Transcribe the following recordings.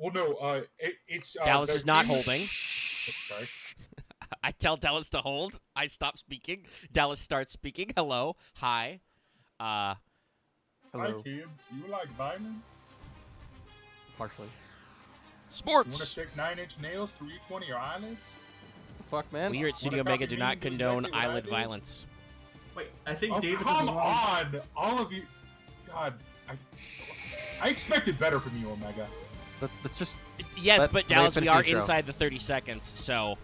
Well, no. It's Dallas is not holding. Sorry. I tell Dallas to hold. I stop speaking. Dallas starts speaking. Hello. Hi. Hi, Hello. kids. You like violence? Partially. You want to Sports. stick 9-inch nails through each one of your eyelids? Fuck, man. We here at Studio Wanna Mega copy do me not and do condone exactly what I eyelid did? violence. Wait, I think Oh, David is come the one. on! All of you. God, I expected better from you, Omega. Let's just. Yes, Let- but let me Dallas, we finish are the intro. inside the 30 seconds, so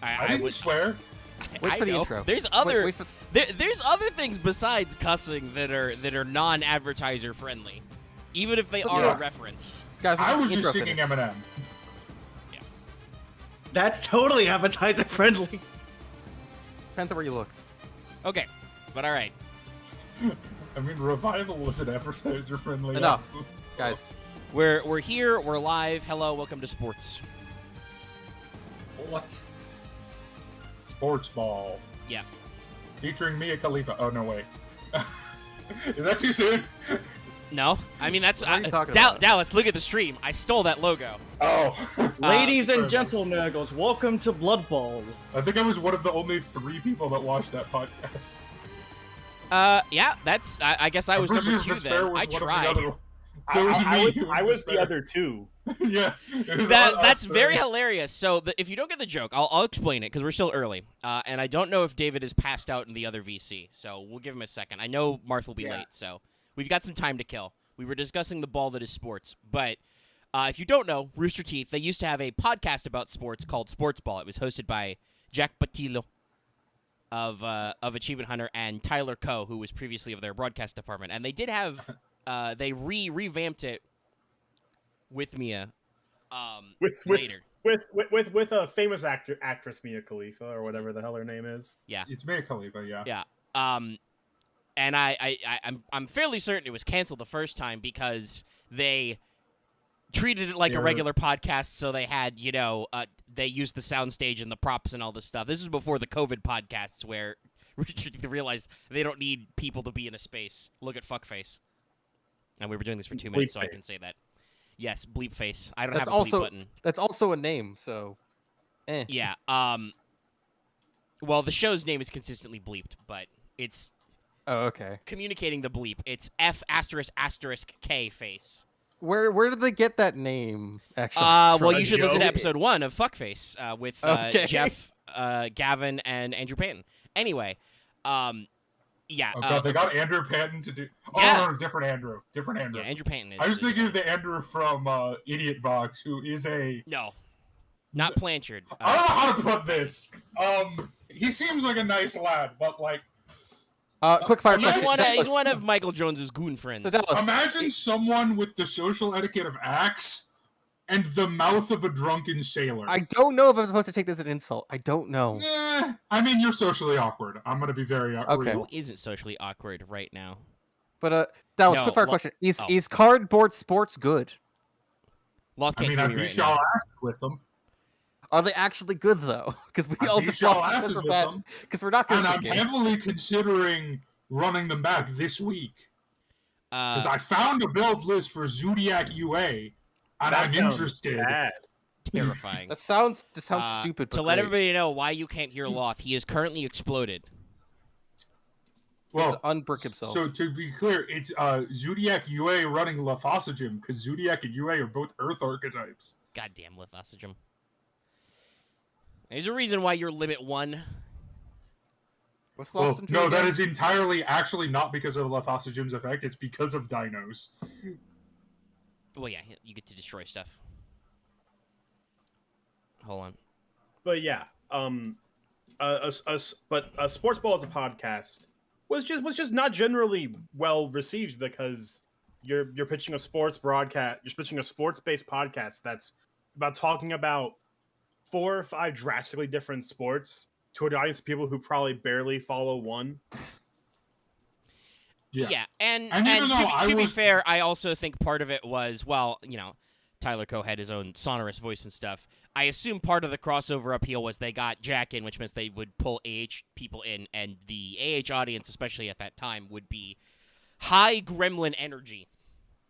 I I didn't would swear. Wait I for the know. intro. There's other Wait for... there's other things besides cussing that are non-advertiser friendly, even if they are Yeah. a reference. Guys, I let was the just intro singing finish. Eminem. That's totally appetizer friendly. Depends on where you look. Okay, but all right. I mean, Revival wasn't advertiser friendly. Enough. Guys, We're here. We're live. Hello, welcome to sports. What? Sportsball. Yeah. Featuring Mia Khalifa. Oh, no, wait. Is that too soon? No, I mean that's What are you talking about? Dallas. Look at the stream. I stole that logo. Oh. Ladies and fair gentlemen, welcome to Blood Bowl. I think I was one of the only 3 people that watched that podcast. Yeah, that's. I guess I was number Bruce's 2 Despair then. was I one of the tried. other- So it was me. I was the Despair. other two. Yeah. it was That's us very three. hilarious. So if you don't get the joke, I'll explain it because we're still early, and I don't know if David is passed out in the other VC, so we'll give him a second. I know Marth will be late, so we've got some time to kill. We were discussing the ball that is sports, but if you don't know, Rooster Teeth, they used to have a podcast about sports called Sportsball. It was hosted by Jack Patillo of Achievement Hunter and Tyler Coe, who was previously of their broadcast department, and they did have they revamped it with Mia later. With a famous actress Mia Khalifa or whatever the hell her name is. Yeah. It's Mia Khalifa, yeah. Yeah. And I'm fairly certain it was canceled the first time because they treated it like a regular podcast. So they had, they used the soundstage and the props and all this stuff. This is before the COVID podcasts where they realized they don't need people to be in a space. Look at fuckface. And we were doing this for 2 minutes, so I can say that. Yes, bleep face. I don't have a bleep button. That's also a name, so. Yeah. Well, the show's name is consistently bleeped, but it's Oh, okay. communicating the bleep. It's F***K face. Where did they get that name? Actually. Well, a you should listen to joke? episode 1 of Fuckface with Okay. Jeff, Gavin, and Andrew Payton. Anyway, yeah. Oh, God, they got Andrew Patton to do. Oh, Yeah. no, different Andrew. Different Andrew. Yeah, Andrew Payton is. I was is thinking of the Andrew from Idiot Box, who is a. No, not Blanchard. I don't know how to put this. He seems like a nice lad, but like, Quick fire He's question. He's one of Michael Jones's goon friends. So Dallas, imagine someone with the social etiquette of Axe and the mouth of a drunken sailor. I don't know if I'm supposed to take this as an insult. I don't know. I mean, you're socially awkward. I'm gonna be very Okay. Who real. isn't socially awkward right now? But Dallas, No, quick fire lo- question: Is oh. is cardboard sports good? Loth I can't mean, hear I me beat right y'all now. ass with them, Are they actually good though? Because we I all beat just y'all lost asses because with we're bad. them. Because we're not good and at I'm this game. heavily considering running them back this week because Uh, I found a build list for Zodiac UA, and That I'm sounds interested. bad. terrifying. That sounds Uh, stupid. To but let great. everybody know why you can't hear Loth, he is currently exploded. Well, unbrick himself. so to be clear, it's Zodiac UA running Lethosogym because Zodiac and UA are both Earth archetypes. Goddamn Lithosogym. There's a reason why you're limit 1. What's Well, lost in no, that again? is entirely actually not because of Lethosogym's effect. It's because of dinos. Well, yeah, you get to destroy stuff. Hold on. But yeah, but a sports ball as a podcast was just not generally well received because you're pitching a sports broadcast, you're pitching a sports based podcast that's about talking about 4 or 5 drastically different sports to an audience of people who probably barely follow one. Yeah. And And even though to I be was- fair, I also think part of it was, well, Tyler Coe had his own sonorous voice and stuff. I assume part of the crossover appeal was they got Jack in, which means they would pull AH people in, and the AH audience, especially at that time, would be high gremlin energy.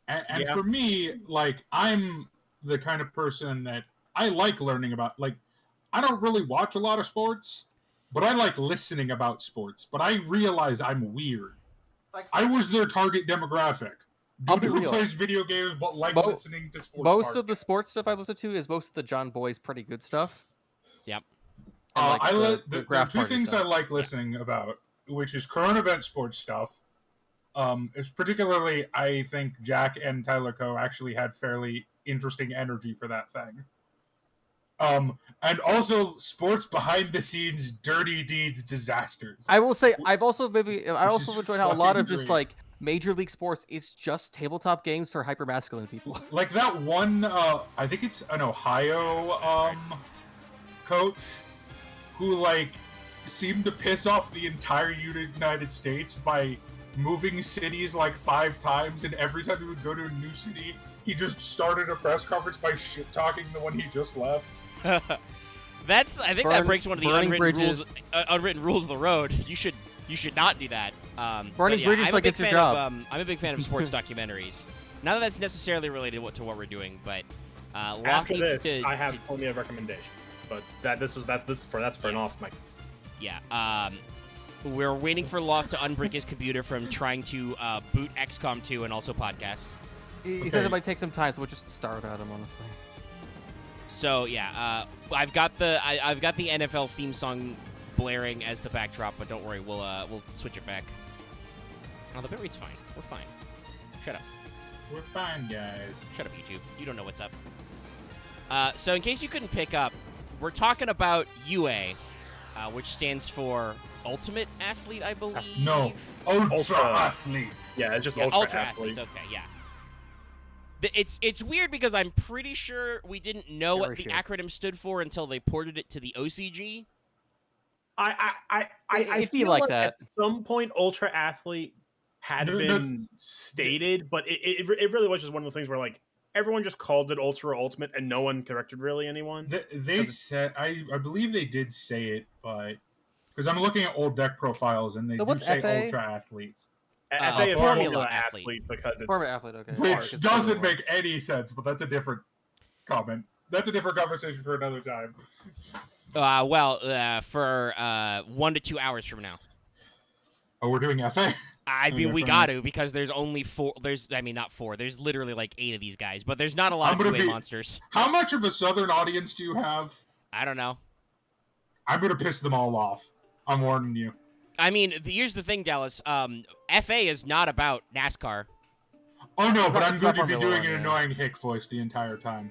And Yeah. for me, like, I'm the kind of person that I like learning about. Like, I don't really watch a lot of sports, but I like listening about sports. But I realize I'm weird. Like, I was their target demographic. I'll Dude be who real. plays video games but like listening to sports. Most of the podcasts. sports stuff I listen to is most of the John Boy's pretty good stuff. Yep. And, like, There are graph two party things stuff. I like listening about, which is current event sports stuff. It's particularly, I think Jack and Tyler Coe actually had fairly interesting energy for that thing. And also sports behind the scenes, dirty deeds, disasters. I will say I also enjoyed how a lot of fucking just great. like Major League Sports is just tabletop games for hypermasculine people. Like that one, I think it's an Ohio coach who like seemed to piss off the entire United States by moving cities like 5 times, and every time he would go to a new city, he just started a press conference by shit talking the one he just left. I think that breaks one of the unwritten rules of the road. You should not do that. Burning bridges like it's your job. I'm a big fan of sports documentaries. Not that that's necessarily related to what we're doing, but Locke After needs this, I have only a recommendation, but that's for an off mic. Yeah. We're waiting for Locke to unbrick his computer from trying to boot XCOM 2 and also podcast. He says it might take some time, so we'll just start without him, honestly. So yeah, I've got the NFL theme song blaring as the backdrop, but don't worry, we'll switch it back. Oh, the bitrate's fine. We're fine. Shut up. We're fine, guys. Shut up, YouTube. You don't know what's up. So in case you couldn't pick up, we're talking about UA, which stands for Ultimate Athlete, I believe. No, ultra Ultra. athlete. Yeah, it's just Yeah, ultra athlete. athletes. Okay, yeah. It's weird because I'm pretty sure we didn't know what the acronym stood for until they ported it to the OCG. I It'd be feel like like that. at some point ultra athlete had been stated, but it really was just one of those things where like everyone just called it ultra ultimate and no one corrected really anyone. They said, I believe they did say it, but because I'm looking at old deck profiles and they So do what's say FA? ultra athletes, FA is Formula Formula athlete. athlete because it's Former athlete, okay. which doesn't make any sense, but that's a different comment. That's a different conversation for another time. For 1 to 2 hours from now. Oh, we're doing FA. I mean, we from- got to because there's only 4. Not 4. There's literally like 8 of these guys, but there's not a lot I'm of gonna UA be- monsters. How much of a Southern audience do you have? I don't know. I'm gonna piss them all off. I'm warning you. I mean, here's the thing, Dallas. FA is not about NASCAR. Oh no, but It's I'm not going to be Formula doing One, an yeah. annoying hick voice the entire time.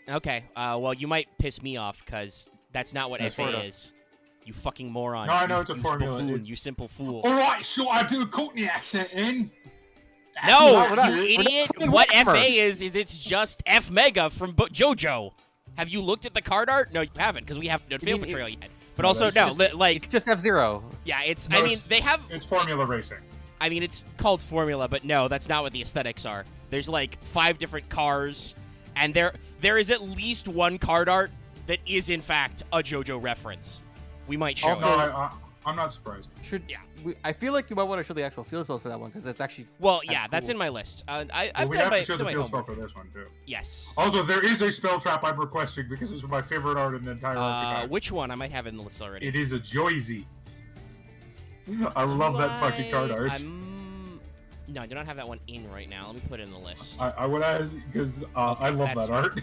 Okay. Well, you might piss me off because that's not what That's FA fair. is. You fucking moron. No, I know You- it's a you formula. buffoon, It's- you simple fool. All right, so I do a Cockney accent in. No, we're not- you we're not idiot! fucking What Warhammer. FA is it's just F Mega from JoJo. Have you looked at the card art? No, you haven't because we haven't done Field mean, Portrayal yet. But No, also, that's no, It's like, just F-Zero. yeah, it's. No, I mean, it's- they have. It's Formula Racing. I mean, it's called Formula, but no, that's not what the aesthetics are. There's like 5 different cars, and there is at least one card art that is in fact a JoJo reference. We might show Also- it. No, I'm not surprised. Yeah. I feel like you might want to show the actual field spells for that one because it's actually Well, That's yeah, that's cool. in my list. I've Well, we done have my, to show the done my field spell homework. for this one too. Yes. Also, there is a spell trap I'm requesting because it's my favorite art in the entire archetype. Which one? I might have it in the list already. It is a Joyzy. I love that fucking card art. No, I do not have that one in right now. Let me put it in the list. I would ask because I love that's that art.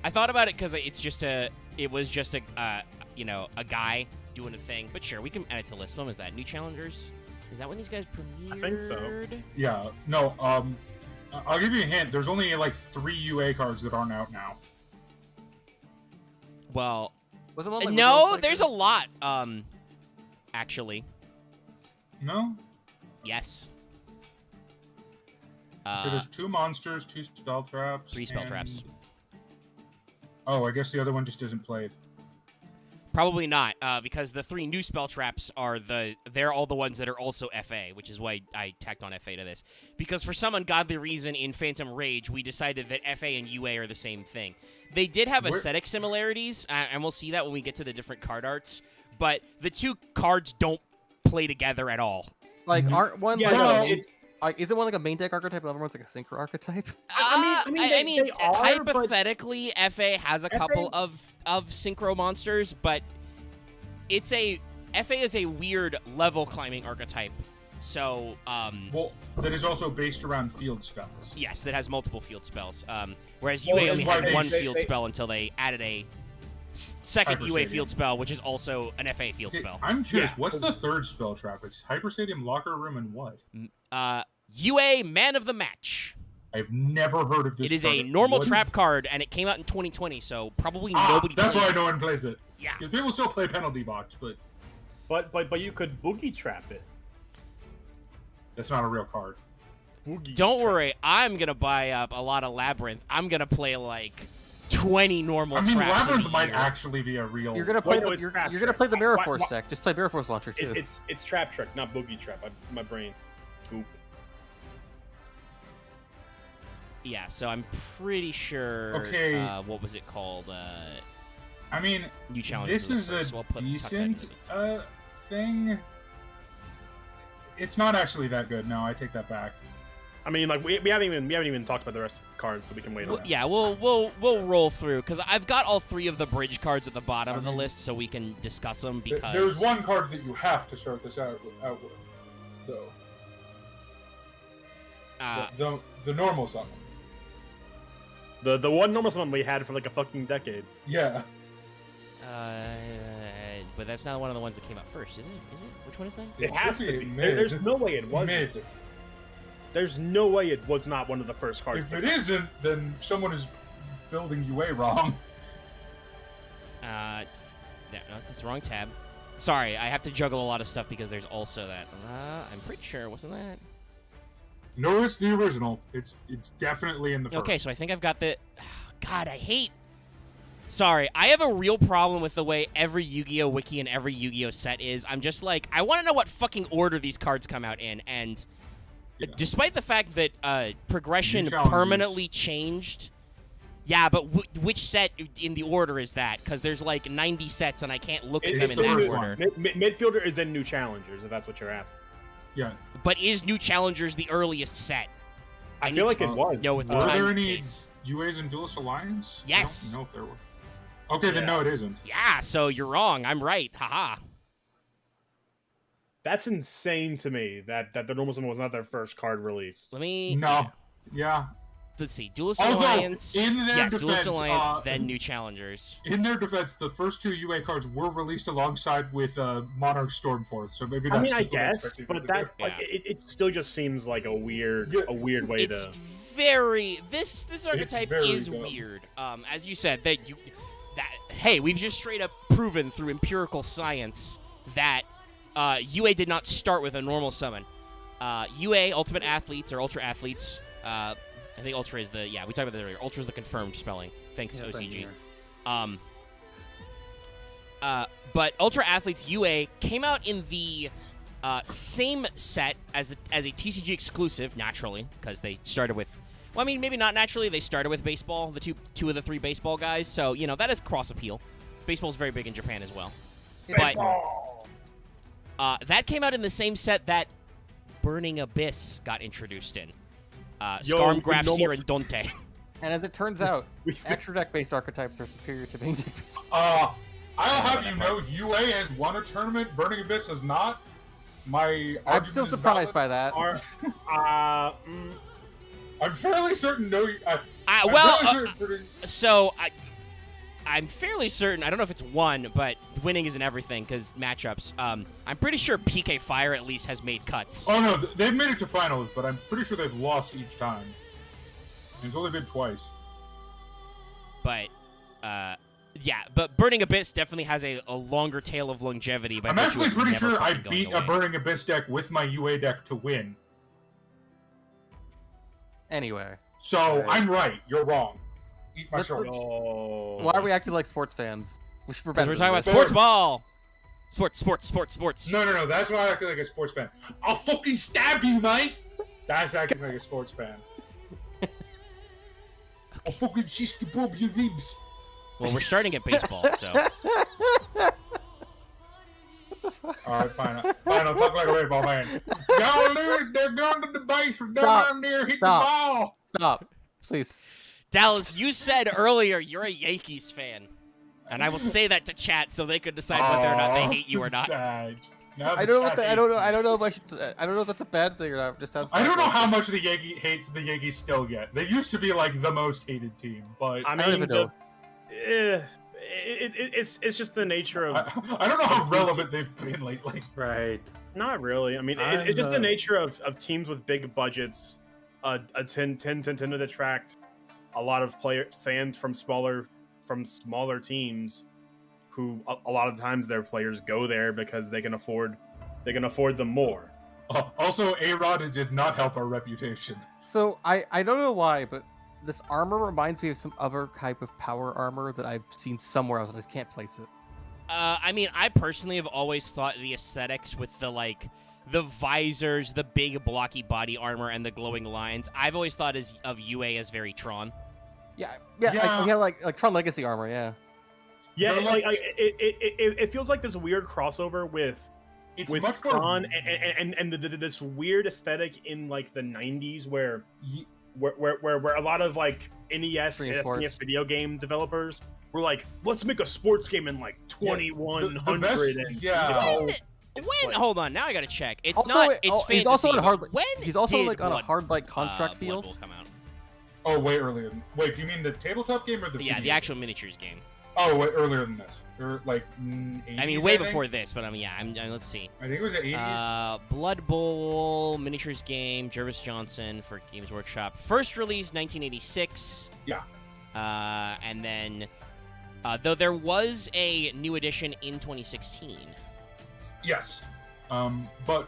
I thought about it because it was just a guy doing a thing. But sure, we can add it to the list. When was that? New Challengers? Is that when these guys premiered? I think so. Yeah, no. I'll give you a hint. There's only like 3 UA cards that aren't out now. Well, was it one like no, like there's a lot. Actually, No. yes. Okay, there's 2 monsters, 2 spell traps, 3 spell and- traps. Oh, I guess the other one just isn't played. Probably not, because the 3 new spell traps they're all the ones that are also FA, which is why I tacked on FA to this. Because for some ungodly reason in Phantom Rage, we decided that FA and UA are the same thing. They did have aesthetic similarities, and we'll see that when we get to the different card arts, but the 2 cards don't play together at all. like aren't one Yeah, like no, a- it's Is it one like a main deck archetype and the other one's like a synchro archetype? I mean, they are, but hypothetically, FA has a couple of synchro monsters, but FA is a weird level climbing archetype. So, well, that is also based around field spells. yes, that has multiple field spells. Whereas Well, UA that's only why had they- one they- field spell until they added a second Hyper UA Stadium. field spell, which is also an FA field Okay, spell. I'm curious, Yeah. what's the third spell trap? It's Hyper Stadium, Locker Room, and what? UA Man of the Match. I've never heard of this. It is a card. normal What is- trap card, and it came out in 2020, so probably Ah, nobody that's played why it. no one plays it. Yeah. 'Cause people still play Penalty Box, but but you could boogie trap it. that's not a real card. Boogie Don't trap. worry, I'm gonna buy up a lot of Labyrinth. I'm gonna play like 20 normal I mean, traps in Labyrinth a might year. actually be a real. You're gonna play no, the it's you're Trap gonna Trick. play the Mirror Why- Force why- deck. Just play Mirror Force Launcher too. It's trap trick, not boogie trap. My brain. Goop. Yeah, so I'm pretty sure. Okay. What was it called? I mean, New challenge. this is a decent thing. It's not actually that good. No, I take that back. I mean, like we haven't even talked about the rest of the cards, so we can wait on that. Yeah, we'll roll through because I've got all three of the bridge cards at the bottom of the list, so we can discuss them. Because There's one card that you have to start this out with, though. The normal summon. The one normal summon we had for like a fucking decade. Yeah. But that's not one of the ones that came out first, is it? Which one is that? It has should to be be. mid. There's no way it wasn't. Mid. There's no way it was not one of the first cards. If it isn't, then someone is building UA wrong. No, that's the wrong tab. Sorry, I have to juggle a lot of stuff because there's also that. I'm pretty sure, wasn't that? No, it's the original. It's definitely in the first. Okay, so I think I've got the. God, I hate. Sorry, I have a real problem with the way every Yu-Gi-Oh wiki and every Yu-Gi-Oh set is. I'm just like, I want to know what fucking order these cards come out in, and Yeah. despite the fact that progression New challenges. permanently changed. Yeah, but which set in the order is that? Because there's like 90 sets, and I can't look at them It's in the that first order. one. Midfielder is in New Challengers, if that's what you're asking. Yeah. But is New Challengers the earliest set? I need feel to like it was. know what the Were time there any is. UAs in Duelist Alliance? Yes. I don't know if there were. Okay, then Yeah. no, it isn't. Yeah, so you're wrong. I'm right. Haha. That's insane to me that the normal summon was not their first card release. Let me. No. Yeah. Let's see. Duelist Although, Alliance. in their yes, Duelist defense, Alliance, then New Challengers. In their defense, the first two UA cards were released alongside with Monarch Stormforth, so maybe that's I mean, I just what guess, expected but them to that do. like, it still just seems like a weird way It's to. very. This archetype very is dumb. weird. As you said, hey, we've just straight up proven through empirical science that UA did not start with a normal summon. UA Ultimate Athletes or Ultra Athletes. I think Ultra is we talked about that earlier. Ultra is the confirmed spelling. Thanks to OCG. But Ultra Athletes UA came out in the same set as a TCG exclusive, naturally, because they started with. Well, I mean, maybe not naturally. They started with baseball, the two of the three baseball guys. So that is cross appeal. Baseball's very big in Japan as well. But that came out in the same set that Burning Abyss got introduced in. Skarm, Grafseer, and Dante. And as it turns out, extra deck-based archetypes are superior to main deck-based. I'll have you know, UA has won a tournament, Burning Abyss has not. My I'm still surprised by that. I'm fairly certain I'm fairly certain. I don't know if it's one, but winning isn't everything because matchups. I'm pretty sure PK Fire at least has made cuts. Oh no, they've made it to finals, but I'm pretty sure they've lost each time. And it's only been twice. But, but Burning Abyss definitely has a longer tail of longevity. I'm actually pretty sure I beat a Burning Abyss deck with my UA deck to win. Anyway. So, I'm right. You're wrong. Eat my Let's- shorts. Why are we acting like sports fans? We should prevent We're talking about Sports. Sportsball. Sports. No, that's not acting like a sports fan. I'll fucking stab you, mate! That's acting like a sports fan. I'll fucking cheese kebab your ribs. Well, we're starting at baseball, so. All right, fine. Fine, I'll talk like a baseball man. Y'all lose. They're going to the base. Down there, hit the ball. Stop, please. Dallas, you said earlier you're a Yankees fan, and I will say that to chat so they could decide whether or not they hate you or not. Sad. I don't know. I don't know. I don't know if I don't know if that's a bad thing or not. It just sounds. I don't know how much the Yankee hates the Yankees still get. They used to be like the most hated team, but I don't even know. It's just the nature of. I don't know how relevant they've been lately. Right. Not really. I mean, it's just the nature of teams with big budgets tend to attract a lot of fans from smaller teams, who a lot of times their players go there because they can afford them more. Also, A-Rod did not help our reputation. So I don't know why, but this armor reminds me of some other type of power armor that I've seen somewhere else, and I just can't place it. I mean, I personally have always thought the aesthetics with the visors, the big blocky body armor, and the glowing lines. I've always thought of UA as very Tron. Yeah. Like Tron Legacy armor, yeah. Yeah, They're it feels like this weird crossover with much Tron and this weird aesthetic in like the 90s where a lot of like NES and SNES video game developers were like, let's make a sports game in like 2100. Hold on, now I gotta check. It's also, not. It's fantasy. He's also on hard. When he's also did like on a Blood- hard like construct Blood field. Bowl come out? Oh, way earlier. Wait, do you mean the tabletop game or the? Yeah, the video actual miniatures game. Oh, wait, earlier than this. Or like 80s, I mean, way before this, but let's see. I think it was the 80s. Blood Bowl miniatures game, Jervis Johnson for Games Workshop. First release 1986. Yeah. And then, though there was a new edition in 2016. Yes. But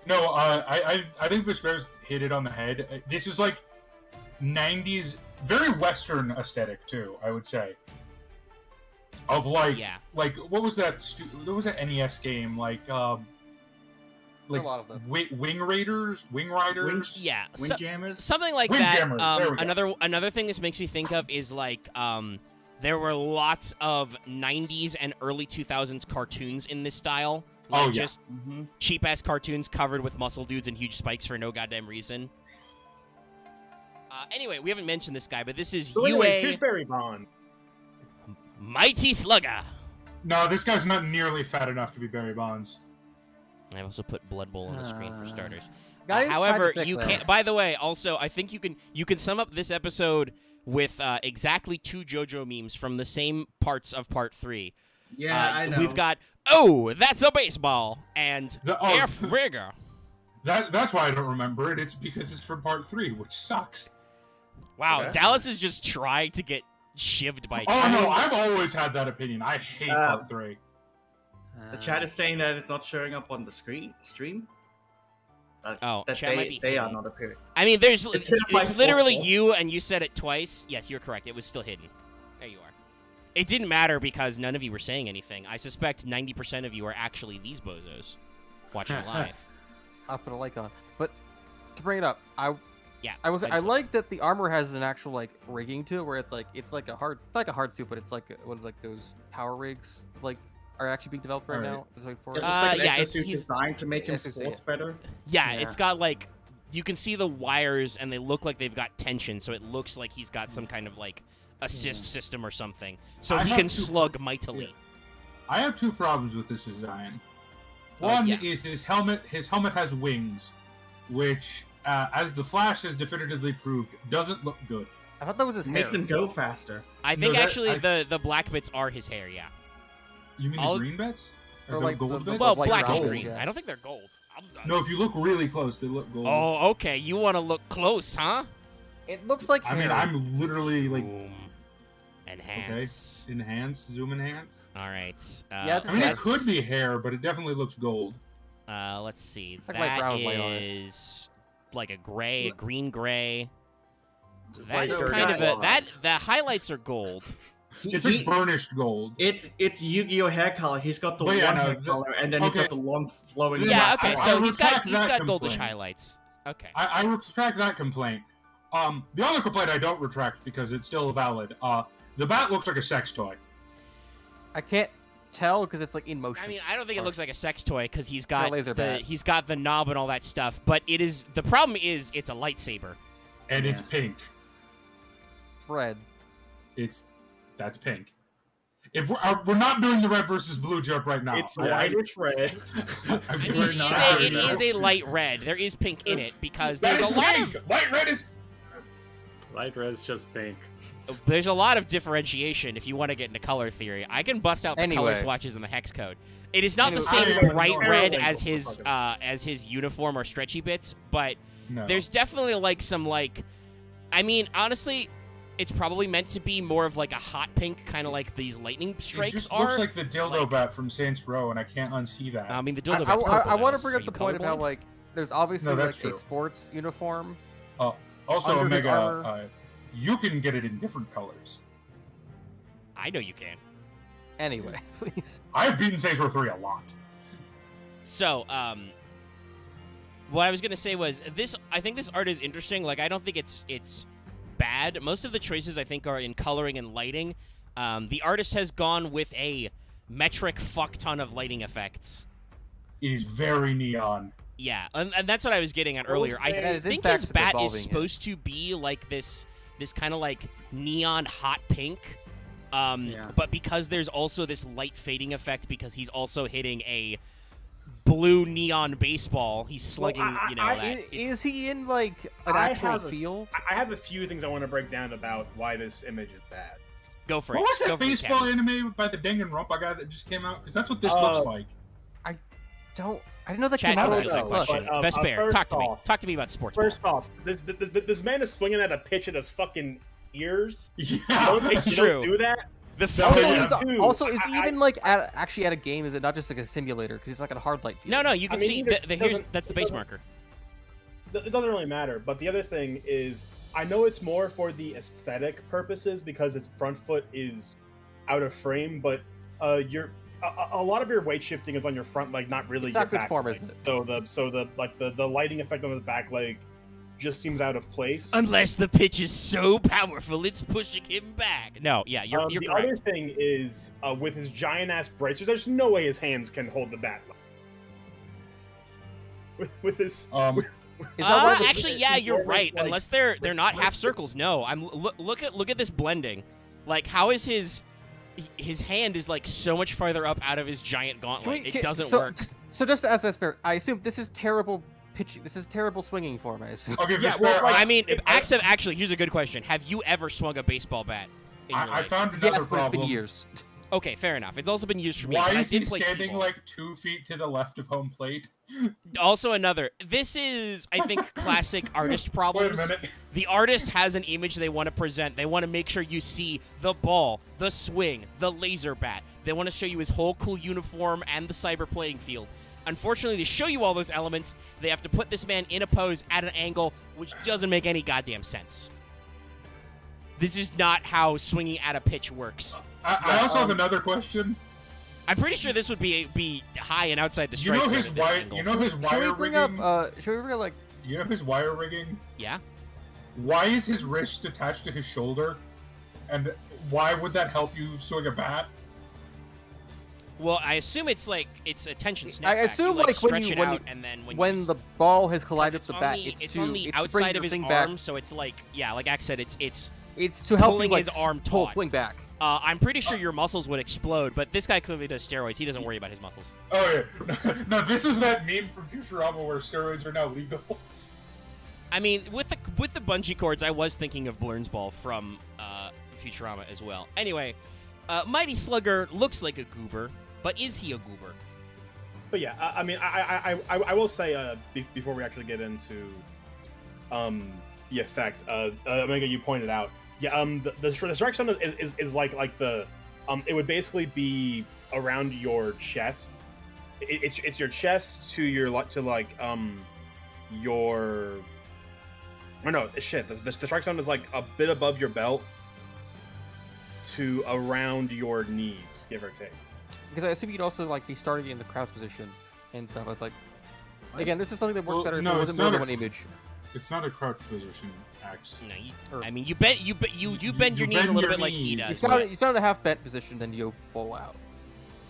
no, I think Vesper's hit it on the head. This is like 90s, very Western aesthetic too, I would say. Of like what was that? There was an NES game like a lot of them. Wing Riders. Yeah, Windjammers? something like Windjammers, that. there we go. Another thing this makes me think of is like there were lots of 90s and early 2000s cartoons in this style. Like just cheap ass cartoons covered with muscle dudes and huge spikes for no goddamn reason. Anyway, we haven't mentioned this guy, but this is UA. Here's Barry Bond. Mighty Slugger. No, this guy's not nearly fat enough to be Barry Bonds. I've also put Blood Bowl on the screen for starters. However, you can't. By the way, also I think you can sum up this episode with exactly 2 JoJo memes from the same parts of Part 3. Yeah, I know. We've got that's a baseball and F rigger. That's why I don't remember it. It's because it's from Part 3, which sucks. Wow, Okay. Dallas is just trying to get shivved by. Oh no, I've always had that opinion. I hate Part 3. The chat is saying that it's not showing up on the stream. That chat might be they are hidden. not appearing. I mean, It's hidden by it's literally Sportsball. you, and you said it twice. Yes, you're correct. It was still hidden. There you are. It didn't matter because none of you were saying anything. I suspect 90% of you are actually these bozos watching live. I'll put a like on. But to bring it up, I just- like that the armor has an actual like rigging to it, where it's like a hard suit, but it's like those power rigs are actually being developed right now. It's like for It looks like an yeah, exosuit he's- designed to make him Exosuit, sports better. Yeah, Yeah. it's got like you can see the wires, and they look like they've got tension, so it looks like he's got some kind of like assist system or something, so I he have can two- slug mightily. I have 2 problems with this design. One yeah. is his helmet. His helmet has wings, which, as the Flash has definitively proved, doesn't look good. I thought that was his It hair. makes him go faster. I think that- actually I- the black bits are his hair. Yeah. You mean I'll- the green bits? Or Or the like gold the- bits? Well, light black brown and ones, green. yeah. I don't think they're gold. No, if you look really close, they look gold. Oh, okay. You want to look close, huh? It looks like I mean, hair. I'm literally like Boom. Enhance. enhance, zoom enhance. All right. Yeah, I mean, it let's- could be hair, but it definitely looks gold. Let's see. It's like light brown with white on it. is like a gray, a green gray. That like is dirty kind of a white. that. The highlights are gold. It's like burnished gold. It's Yu-Gi-Oh hair color. He's got the Well, one yeah, no, hair the- color, and then he's okay. got the long flowing. Yeah, Yeah. I- Okay. I So he's got retract that goldish complaint. highlights. Okay. I retract that complaint. The other complaint I don't retract because it's still valid. The bat looks like a sex toy. I can't. tell because it's like in motion. I mean, I don't think it Or- looks like a sex toy because he's got laser bat. he's got the knob and all that stuff. But it is the problem is it's a lightsaber. And it's pink. red. That's pink. If we're not doing the red versus blue joke right now. It's lightish red. I mean, it is a light red. There is pink in it because That there's is a lot pink. of Light red is. Light red's just pink. there's a lot of differentiation if you want to get into color theory. I can bust out the color Anyway. swatches and the hex code. It is not the Anyway, same I don't bright know. red Parallel. as his uniform or stretchy bits, but No. there's definitely like some like, I mean, honestly, it's probably meant to be more of like a hot pink, kind of like these lightning It strikes just are. looks like the dildo like- bat from Saints Row, and I can't unsee that. I mean, the dildo I, bat's purple. I want to though, bring so up are the you point of how colorblind? like there's obviously No, like that's a true. sports uniform. Also, under his Omega, armor. you can get it in different colors. I know you can. Anyway, please. I've beaten Saints Row 3 a lot. So, what I was gonna say was this. I think this art is interesting. Like, I don't think it's bad. Most of the choices I think are in coloring and lighting. The artist has gone with a metric fuck ton of lighting effects. It is very neon. Yeah, and that's what I was getting at earlier. I Yeah, it is think back his to bat is evolving it. supposed to be like this kind of like neon hot pink. But because there's also this light fading effect because he's also hitting a blue neon baseball, he's slugging, Is he in like an I actual have a- field? I have a few things I want to break down about why this image is bad. Go for it. What was Go that for it, baseball Captain. anime by the Danganronpa guy that just came out? Because that's what this looks like. I didn't know that Chat came out. knows a good Look, question. but, Vesper, first talk to me. off- Talk to me about sports. First off, this man is swinging at a pitch at his fucking ears. Yeah, That's You true. don't do that. The Also, Yeah. is, Dude, also, is he I- even like actually at a game? Is it not just like a simulator? Because he's like at a hard light field. no, you I can mean, see either- that's the base doesn't- marker. It doesn't really matter. But the other thing is, I know it's more for the aesthetic purposes because its front foot is out of frame, but a lot of your weight shifting is on your front leg, not really It's your not good back form, leg. isn't it? So the lighting effect on his back leg just seems out of place. Unless the pitch is so powerful, it's pushing him back. No, yeah, you're the correct. other thing is with his giant ass bracers, there's no way his hands can hold the bat. With his Is that why the- Actually, yeah, you're right. like, Unless they're not half restricted. circles. No, look at this blending. Like, how is his hand is like so much farther up out of his giant gauntlet? It doesn't work. So just to ask Vesper, I assume this is terrible pitching. This is terrible swinging form. I assume. Okay, Yeah, Vesper, well, like- I mean, actually, here's a good question. Have you ever swung a baseball bat? In your I life? found Yes, another but it's been problem. years. Okay, fair enough. It's also been used for me. Why but I is he did play standing t-ball. like 2 feet to the left of home plate? Also another. This is, I think, classic artist problems. Wait a minute. The artist has an image they want to present. They want to make sure you see the ball, the swing, the laser bat. They want to show you his whole cool uniform and the cyber playing field. Unfortunately, to show you all those elements, they have to put this man in a pose at an angle which doesn't make any goddamn sense. This is not how swinging at a pitch works. I also have another question. I'm pretty sure this would be high and outside the You strike know zone his at this wire. angle. You know his Should wire we bring rigging. up? Should we bring up, like? You know his wire rigging. Yeah. Why is his wrist attached to his shoulder? And why would that help you swing a bat? Well, I assume it's a tension snap. I assume you, like stretch when you it when out you, and then when the ball has collided it's with on the bat, the, it's on the to bring outside your of his thing arm, back. so it's like like Ax said, it's It's to help pulling you like his arm pull taut. swing back. I'm pretty sure your muscles would explode, but this guy clearly does steroids. He doesn't worry about his muscles. Oh yeah. No, this is that meme from Futurama where steroids are now legal. I mean, with the bungee cords, I was thinking of Blurnsball from Futurama as well. Anyway, Mighty Slugger looks like a goober, but is he a goober? But yeah, I mean, I will say before we actually get into the effect, Omega, you pointed out, yeah, the strike zone is like the it would basically be around your chest. It's your chest to your your. Oh no, shit. The strike zone is like a bit above your belt to around your knees, give or take. Because I assume you'd also like be starting in the crouch position and stuff. It's like, again, this is something that works Well, better if no, there it's wasn't more than not one image. It's not a crouch position, Axe. No, I mean, you bend your knees bend a little your bit like he knees. does. You start in a half bent position, then you full out.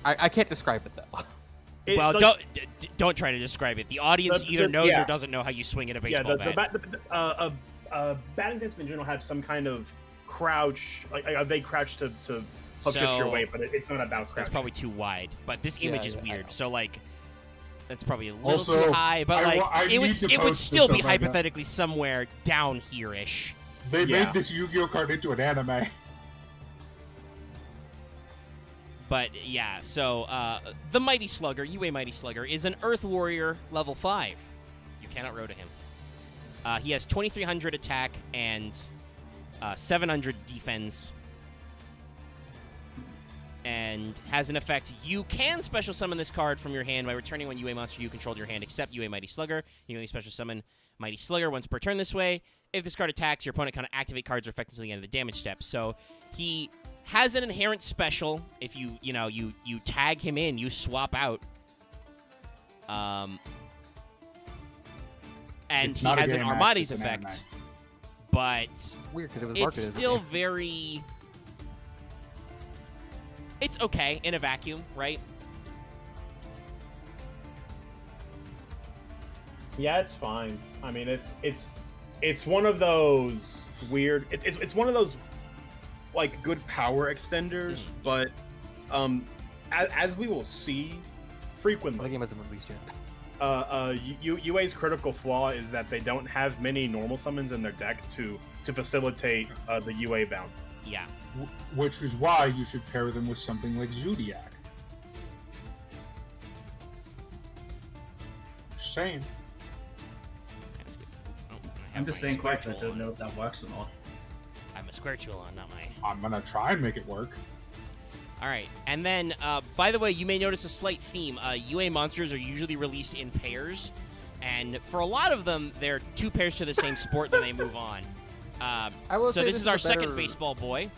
I can't describe it though. Well, don't try to describe it. The audience either knows or doesn't know how you swing at a baseball bat. Batting stance in general have some kind of crouch, like they crouch to help shift your weight, but it's not about crouch. It's probably too wide, but this image is weird. So like, that's probably a little Also, too high. But like, it would still be up, hypothetically somewhere down here-ish. They made this Yu-Gi-Oh card into an anime. But yeah, so the Mighty Slugger, UA Mighty Slugger, is an Earth Warrior level 5. You cannot row to him. He has 2,300 attack and 700 defense. And has an effect. You can special summon this card from your hand by returning one UA monster you control to your hand, except UA Mighty Slugger. You can only special summon Mighty Slugger once per turn this way. If this card attacks, your opponent can activate cards or effects until the end of the damage step. So he has an inherent special. If you tag him in, you swap out. And he has an Armades effect. But Weird, because it was it's marketed still very... It's okay in a vacuum, right? Yeah, it's fine. I mean, it's one of those weird. It's one of those like good power extenders, but as we will see frequently, the game hasn't released yet. UA's critical flaw is that they don't have many normal summons in their deck to facilitate the UA bound. Yeah. Which is why you should pair them with something like Zodiac. Just saying. I'm just saying, quite I don't know if that works or not. I have a square tool on, not my... I'm gonna try and make it work. All right, and then, by the way, you may notice a slight theme. UA monsters are usually released in pairs, and for a lot of them, they're 2 pairs to the same sport, then they move on. So this is our second baseball boy.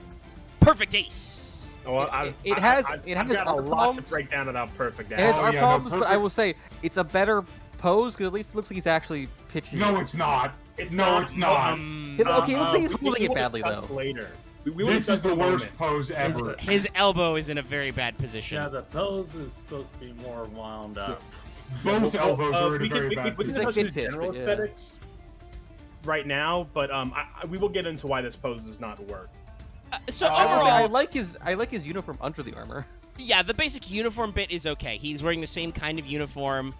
Perfect Ace! Well, it has got a lot to break down about perfect. It has problems, but I will say it's a better pose because at least it looks like he's actually pitching. No, it's not. It's not. Okay, it looks like he's holding it badly though. Later. This is the worst pose ever. His elbow is in a very bad position. Yeah, the pose is supposed to be more wound up. Both elbows are in a very bad We can position. discuss his general aesthetics right now, but we will get into why this pose does not work. So overall, I overall, like his uniform under the armor. Yeah, the basic uniform bit is okay. He's wearing the same kind of uniform.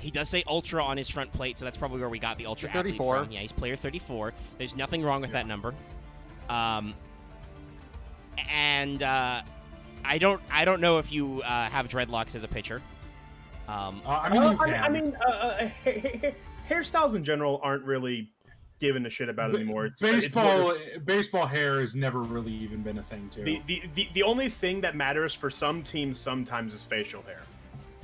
He does say Ultra on his front plate, so that's probably where we got the Ultra athlete 34. from. Yeah, he's player 34. There's nothing wrong with that number. And I don't know if you have dreadlocks as a pitcher. I mean, you can. Hairstyles in general aren't really given a shit about anymore. Baseball hair has never really even been a thing too. The only thing that matters for some teams sometimes is facial hair.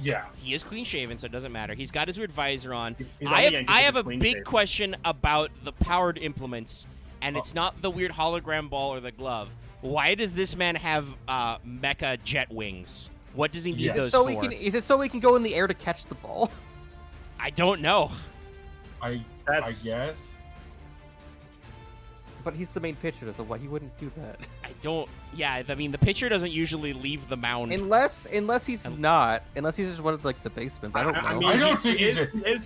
Yeah, he is clean shaven, so it doesn't matter. He's got his weird visor on. I have a big question about the powered implements, and it's not the weird hologram ball or the glove. Why does this man have mecha jet wings? What does he need those for? Is it so he can go in the air to catch the ball? I don't know. I guess. But he's the main pitcher, so why he wouldn't do that? I don't. Yeah, I mean the pitcher doesn't usually leave the mound unless he's not. Unless he's just one of like the basemen. I don't know. I mean, I don't think he's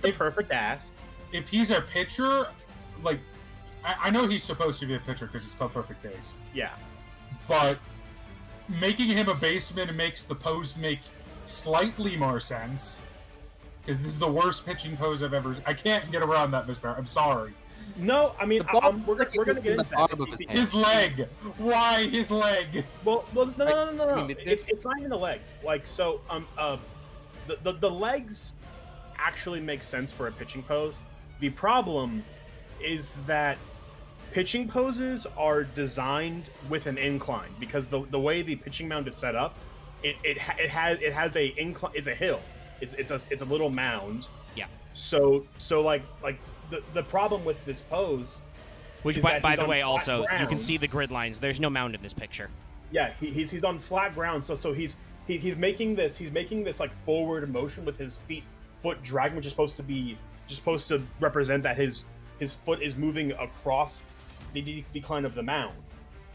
the perfect ass. If he's a pitcher, like I know he's supposed to be a pitcher because it's called Perfect Days. Yeah. But making him a baseman makes the pose make slightly more sense. Because this is the worst pitching pose I've ever... I can't get around that, Miss Barrett. I'm sorry. No, I mean, we're going to get into that. His leg. Why his leg? Well, no. I mean, it's not even the legs. Like, so, the legs actually make sense for a pitching pose. The problem is that pitching poses are designed with an incline because the way the pitching mound is set up, it has a incline. It's a hill. It's a little mound. Yeah. So like the problem with this pose, which by the way also ground. You can see the grid lines. There's no mound in this picture. Yeah, he's on flat ground. So he's making this like forward motion with his foot dragging, which is supposed to represent that his foot is moving across the decline of the mound.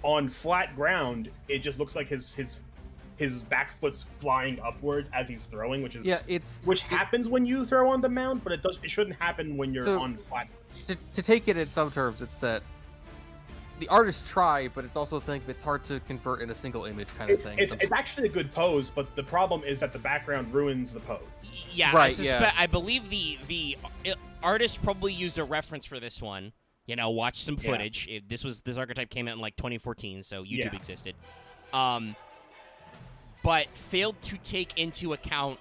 On flat ground, it just looks like his his back foot's flying upwards as he's throwing, which is which it, happens when you throw on the mound, but it shouldn't happen when you're on flat. To take it in some terms, it's that the artists try, but it's also it's hard to convert in a single image kind of thing. It's actually a good pose, but the problem is that the background ruins the pose. Yeah, right, I believe the artist probably used a reference for this one. You know, watch some footage. This archetype came out in like 2014, so YouTube existed. But failed to take into account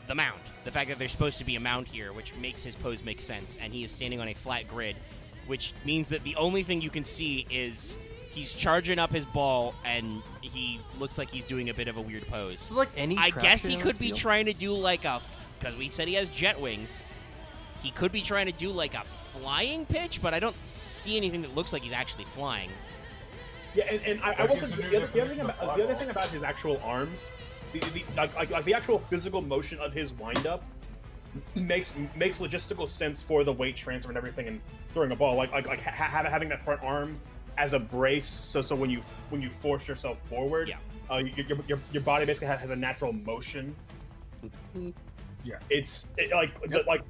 the mound. The fact that there's supposed to be a mound here, which makes his pose make sense, and he is standing on a flat grid, which means that the only thing you can see is he's charging up his ball, and he looks like he's doing a bit of a weird pose. So like any I guess he could be field? trying to do like because we said he has jet wings. He could be trying to do like a flying pitch, but I don't see anything that looks like he's actually flying. Yeah, and I will say the other thing about his actual arms, the actual physical motion of his windup makes logistical sense for the weight transfer and everything and throwing a ball. Having that front arm as a brace, so when you force yourself forward, your body basically has a natural motion. Yeah,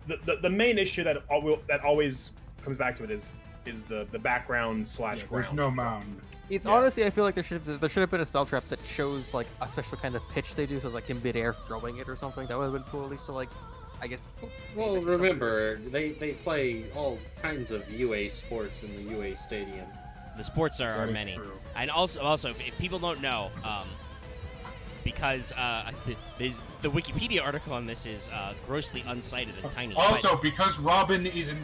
the main issue that always comes back to it is the background / ground. There's no mound. It's honestly, I feel like there should have been a spell trap that shows like a special kind of pitch they do, so like him midair throwing it or something. That would have been cool, at least to like, I guess. Well, remember they play all kinds of UA sports in the UA stadium. The sports are many, true. and also if people don't know, because the Wikipedia article on this is grossly unsighted and tiny. Also, because Robin is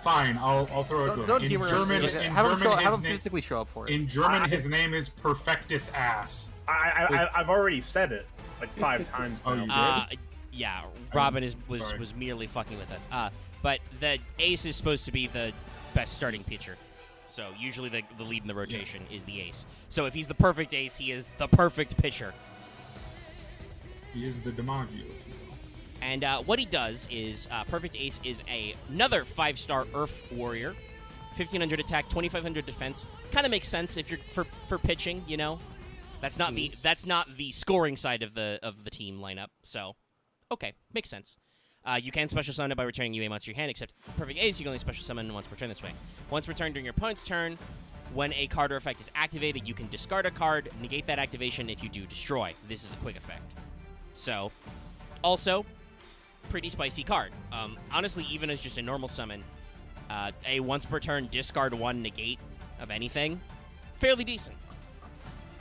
fine, I'll throw it to him. Don't In humor us. German, Just in have him German, physically show up for it. in German, his name is Perfectus Ass. I've already said it like 5 times Oh, now. you did? Yeah, Robin was merely fucking with us. But the ace is supposed to be the best starting pitcher. So usually the lead in the rotation is the ace. So if he's the perfect ace, he is the perfect pitcher. He is the DiMaggio, if you will. And what he does is, perfect ace is another 5-star Earth warrior, 1500 attack, 2500 defense. Kind of makes sense if you're for pitching, you know. That's not the scoring side of the team lineup. So, okay, makes sense. You can special summon it by returning UA monster to your hand, except perfect ace, you can only special summon once per turn this way. Once per turn during your opponent's turn, when a card or effect is activated, you can discard a card, negate that activation. If you do, destroy. This is a quick effect. So, also, pretty spicy card. Honestly, even as just a normal summon, a once per turn discard 1 negate of anything, fairly decent.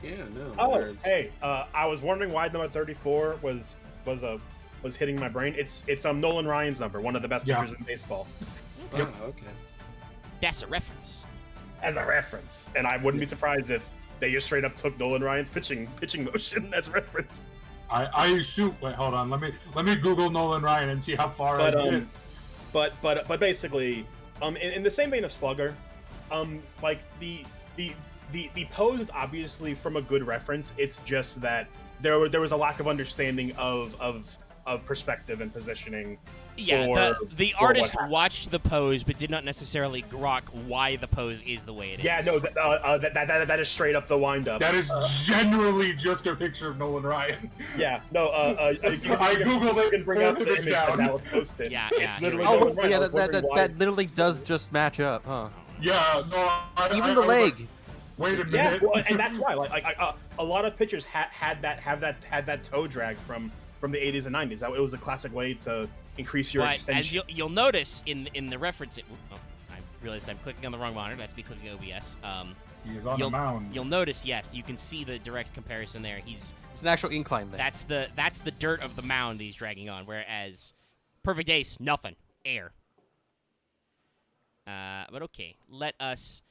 Yeah, no. Oh, hey, I was wondering why number 34 was hitting my brain. It's Nolan Ryan's number, one of the best pitchers in baseball. Oh, okay. That's a reference. As a reference, and I wouldn't be surprised if they just straight up took Nolan Ryan's pitching motion as reference. I assume. Wait, hold on. Let me Google Nolan Ryan and see how far I get. But basically, in the same vein of Slugger, like the pose is obviously from a good reference. It's just that there was a lack of understanding of perspective and positioning. Yeah, the artist watched the pose, but did not necessarily grok why the pose is the way it is. Yeah, no, that is straight up the windup. That is generally just a picture of Nolan Ryan. Yeah, no. I googled it. You can bring out the image down. that was posted. Yeah, it's literally Oh, Nolan Ryan. yeah, I was wondering why. that literally does just match up, huh? Yeah, no. Even the leg. Like, wait a Yeah, minute. well, and that's why. Like a lot of pitchers had that toe drag from the 80s and 90s. It was a classic way to increase your extension. As you'll notice in the reference, I realized I'm clicking on the wrong monitor. That's me clicking OBS. He is on the mound. You'll notice, yes, you can see the direct comparison there. It's an actual incline there. That's the dirt of the mound that he's dragging on. Whereas perfect ace, nothing, air. But okay, let us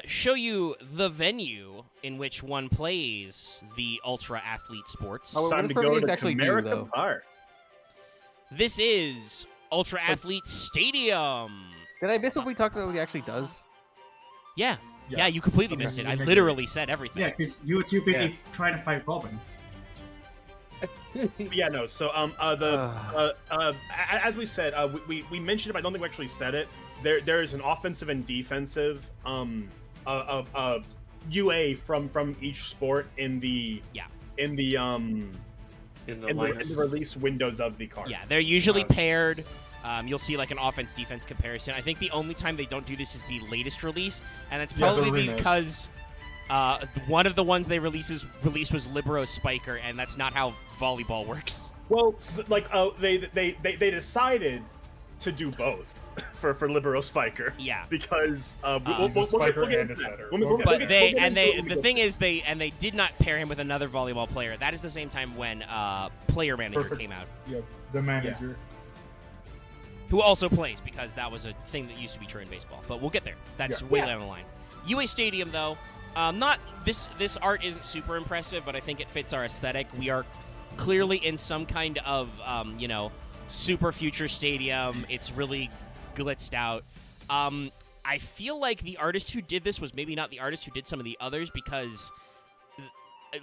show you the venue in which one plays the ultra athlete sports. Oh, what Time does to perfect go ace to actually do, Comerica though? Park. This is Ultra Athlete Stadium. Did I miss what we talked about what he actually does? Yeah, you completely missed it. I literally said everything. Yeah, because you were too busy trying to fight Robin. Yeah, no. So as we said, we mentioned it, but I don't think we actually said it. There is an offensive and defensive UA from each sport in the in the release windows of the card. Yeah, they're usually paired. You'll see like an offense-defense comparison. I think the only time they don't do this is the latest release, and that's probably because one of the ones they released was Libero Spiker, and that's not how volleyball works. Well, like they decided to do both for Libero Spiker. Yeah, because we'll get into that. But the thing is they did not pair him with another volleyball player. That is the same time when Player Manager came out. Yeah, the manager. Yeah. Who also plays, because that was a thing that used to be true in baseball. But we'll get there. That's way down the line. UA Stadium, though, not this art isn't super impressive, but I think it fits our aesthetic. We are clearly in some kind of super future stadium. It's really glitzed out. I feel like the artist who did this was maybe not the artist who did some of the others, because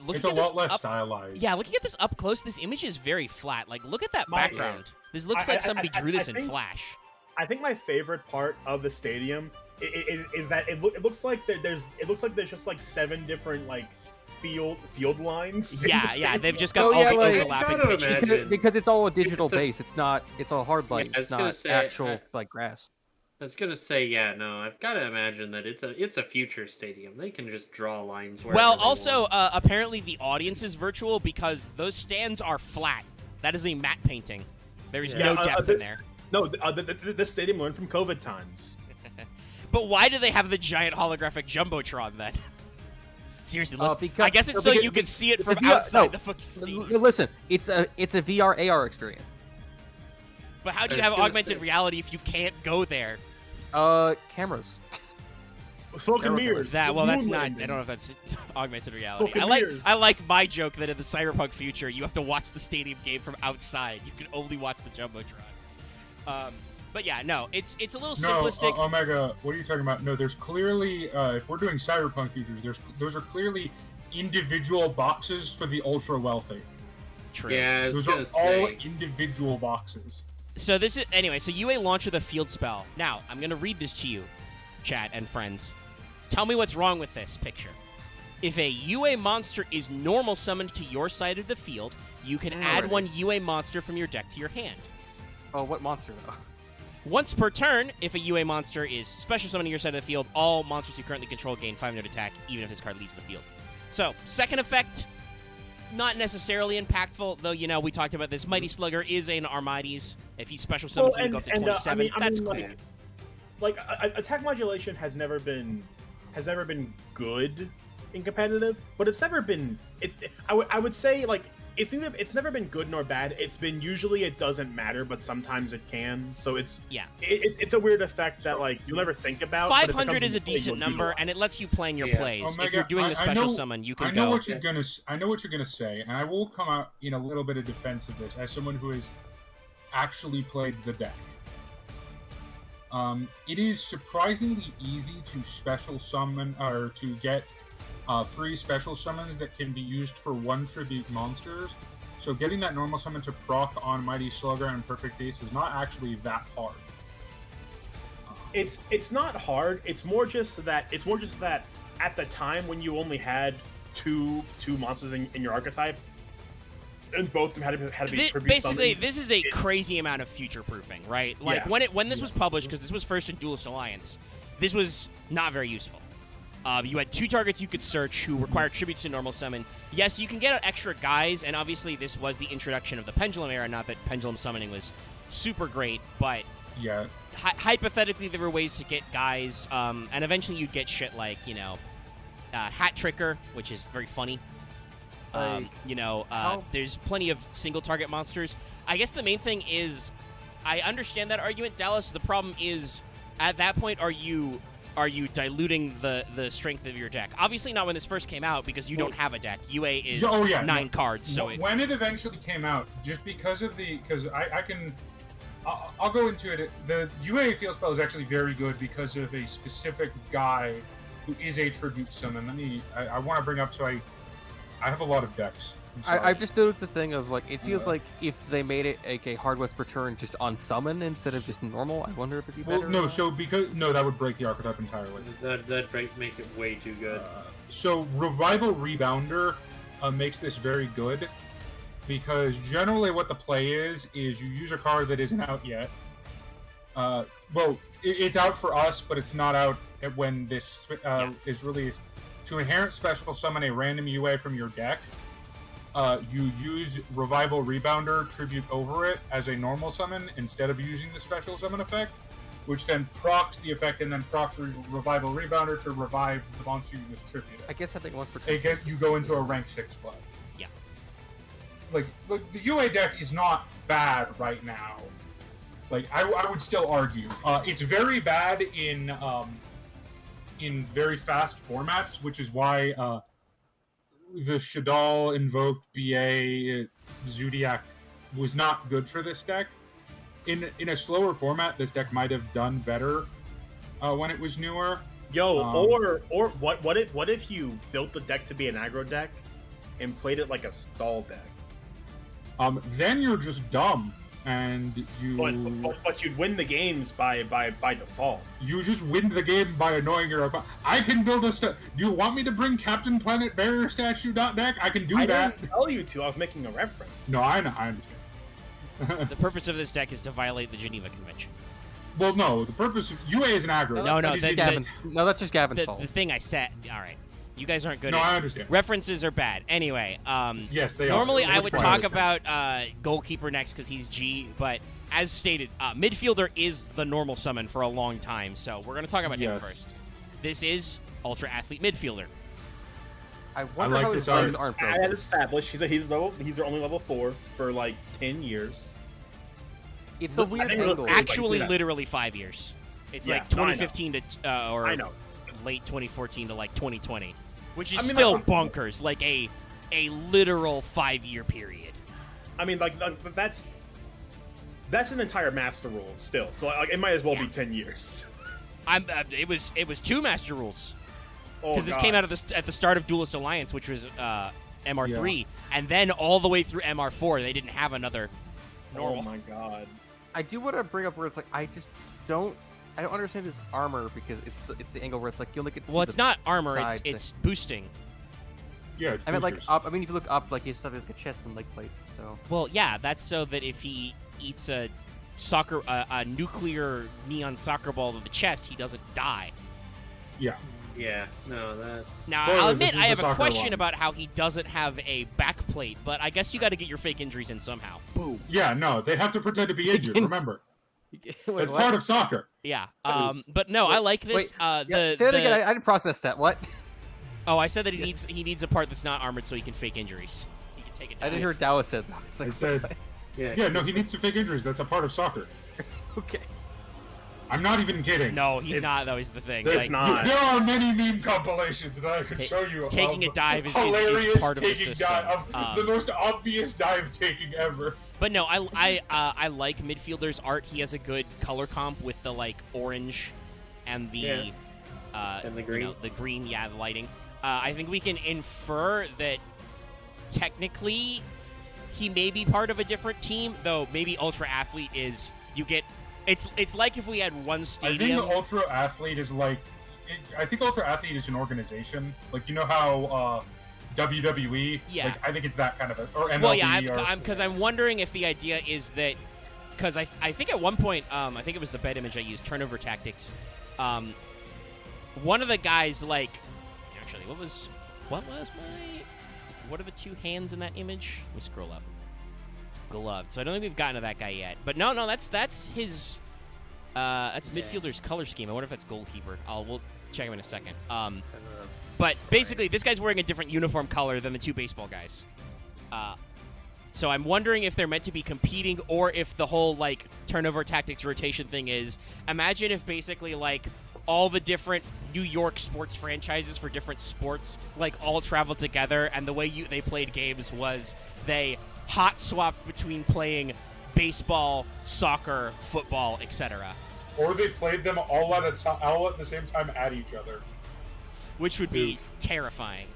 it's a lot less stylized. Yeah, looking at this up close, this image is very flat. Like, look at that background. This looks like somebody drew this in Flash. I think my favorite part of the stadium is that it looks like there's just like 7 different like field lines. Yeah, they've just got all the overlapping pitches. Because it's all a digital base. It's not. It's a hard light. It's not actual like grass. I was gonna say, I've got to imagine that it's a future stadium. They can just draw lines wherever Well, they also, want. apparently the audience is virtual because those stands are flat. That is a matte painting. There is no depth in there. No, the stadium learned from COVID times. But why do they have the giant holographic jumbotron then? Seriously, look. Because, I guess it's so you can see it from outside the fucking stadium. Listen, it's a VR AR experience. But how do you have augmented reality if you can't go there? Cameras. Smoke and mirrors. That's not. I don't know if that's augmented reality. I like my joke that in the cyberpunk future, you have to watch the stadium game from outside. You can only watch the jumbotron. But yeah, no, it's a little simplistic. Omega, what are you talking about? No, there's clearly, if we're doing cyberpunk futures, those are clearly individual boxes for the ultra wealthy. True. Yeah, those are all individual boxes. So this is so UA launched with a field spell. Now I'm gonna read this to you, chat and friends. Tell me what's wrong with this picture. If a UA monster is normal summoned to your side of the field, you can add one UA monster from your deck to your hand. Oh, what monster though? Once per turn, if a UA monster is special summoned to your side of the field, all monsters you currently control gain 5 attack, even if this card leaves the field. So, second effect, not necessarily impactful, though, we talked about this. Mighty Slugger is an Armades. If he's special summoned, he can go up to 27. That's cool. Like, attack modulation has never been good in competitive, but it's never been. I would say, like, it's never been good nor bad. It's been usually it doesn't matter, but sometimes it can. So it's a weird effect that like you'll never think about. 500 is a decent number, and it lets you plan your plays. Omega, if you're doing the special summon, you can I know what you're gonna say, and I will come out in a little bit of defense of this as someone who has actually played the deck. It is surprisingly easy to special summon or to get free special summons that can be used for 1 tribute monsters. So getting that normal summon to proc on Mighty Slugger and Perfect Ace is not actually that hard. It's not hard. It's more just that at the time when you only had two monsters in your archetype, and both of them had to be tribute basically summoned. This is a crazy amount of future proofing, right? Like when this was published, because this was first in Duelist Alliance, this was not very useful. You had 2 targets you could search who required tributes to normal summon. Yes, you can get extra guys, and obviously this was the introduction of the Pendulum era. Not that Pendulum summoning was super great, but hypothetically there were ways to get guys, and eventually you'd get shit like Hat Tricker, which is very funny. There's plenty of single target monsters. I guess the main thing is, I understand that argument, Dallas. The problem is, at that point, are you diluting the strength of your deck? Obviously not when this first came out, because you don't have a deck. UA is 9 cards. So when it eventually came out, just because of I'll go into it. The UA field spell is actually very good because of a specific guy who is a tribute summon. I want to bring up, so I have a lot of decks. I've just noticed the thing of like it feels like if they made it a hard West return just on summon instead of just normal, I wonder if it'd be better. Well, no, so that would break the archetype entirely. That'd make it way too good. So Revival Rebounder makes this very good because generally what the play is you use a card that isn't out yet. Well, it's out for us, but it's not out when this is released. To inherent special summon a random UA from your deck, you use Revival Rebounder Tribute over it as a normal summon instead of using the special summon effect, which then procs the effect and then procs Revival Rebounder to revive the monster you just tributed. I guess I think once per You go into a rank 6 play. Yeah. Like, the UA deck is not bad right now. Like, I would still argue. It's very bad in very fast formats, which is why the Shadal invoked BA Zodiac was not good for this deck. In a slower format, this deck might have done better when it was newer. Or what if you built the deck to be an aggro deck and played it like a stall deck? Then you're just dumb. And but you'd win the games by default. You just win the game by annoying your opponent. I can build a do you want me to bring Captain Planet Barrier Statue deck? I can do that. I didn't tell you to. I was making a reference. No, I know. I understand. The purpose of this deck is to violate the Geneva Convention. Well, no. The purpose of UA is an aggro. No, that's just Gavin's fault. The thing I said. All right. You guys aren't good. No, at I understand. References are bad. Anyway, yes, they normally are. I would talk about goalkeeper next because he's G, but as stated, midfielder is the normal summon for a long time, so we're going to talk about him first. This is Ultra Athlete Midfielder. I wonder like how this his art. names aren't broken. As established, he's only level 4 for like 10 years. It's a weird angle. Actually, like literally 5 years. It's Yeah, like 2015 to or I know. late 2014 to like 2020, which is I mean, still like, bonkers, like a literal 5-year period. I mean, like that's an entire Master Rules still, so like, it might as well be 10 years. It was 2 Master Rules Because this came out of at the start of Duelist Alliance, which was MR3, and then all the way through MR4, they didn't have another normal. Oh my god! I do want to bring up where it's like I don't understand this armor because it's the angle where it's like you look at. Well, it's not armor; it's boosting. Yeah, it's I mean, like boosters. up. I mean, if you look up, like his stuff is like a chest and leg plates. So. Well, yeah, that's so that if he eats a nuclear neon soccer ball to the chest, he doesn't die. Yeah. Yeah, no, that. Now, Spoiler, I'll this admit is I the have a soccer question one. about how he doesn't have a back plate, but I guess you got to get your fake injuries in somehow. Boom. Yeah, no, they have to pretend to be injured. Remember, it's part of soccer. Yeah. But no, I like this. Wait, say that again. I didn't process that. What? Oh, I said that he needs a part that's not armored so he can fake injuries. He can take it down. I didn't hear what Dallas said though. It's like, I said, Yeah, no, he needs to fake injuries. That's a part of soccer. okay. I'm not even kidding. No, he's not, though, is the thing. It's Like, not. There are many meme compilations that I could show you. taking of a dive is hilarious part of the taking system. dive, the most obvious dive taking ever. But no, I like Midfielder's art. He has a good color comp with the like orange and the And the green. the green, the lighting. I think we can infer that technically he may be part of a different team, though maybe Ultra Athlete is it's like if we had one I stadium. think Ultra Athlete is like, I think Ultra Athlete is an organization. Like, you know how WWE? Yeah. Like, I think it's that kind of or MLB. Well, yeah, or, I'm wondering if the idea is that because I think at one point I think it was the bed image I used, turnover tactics. One of the guys like actually what was my what are the 2 hands in that image? Let me scroll up. It's gloved, so I don't think we've gotten to that guy yet. But no, that's his Midfielder's color scheme. I wonder if that's goalkeeper. We'll check him in a second. But basically, this guy's wearing a different uniform color than the 2 baseball guys. So I'm wondering if they're meant to be competing or if the whole, like, turnover tactics rotation thing is... Imagine if basically, like, all the different New York sports franchises for different sports, like, all traveled together, and the way they played games was they hot swapped between playing baseball, soccer, football, etc. or they played them all at the same time at each other. which would be terrifying.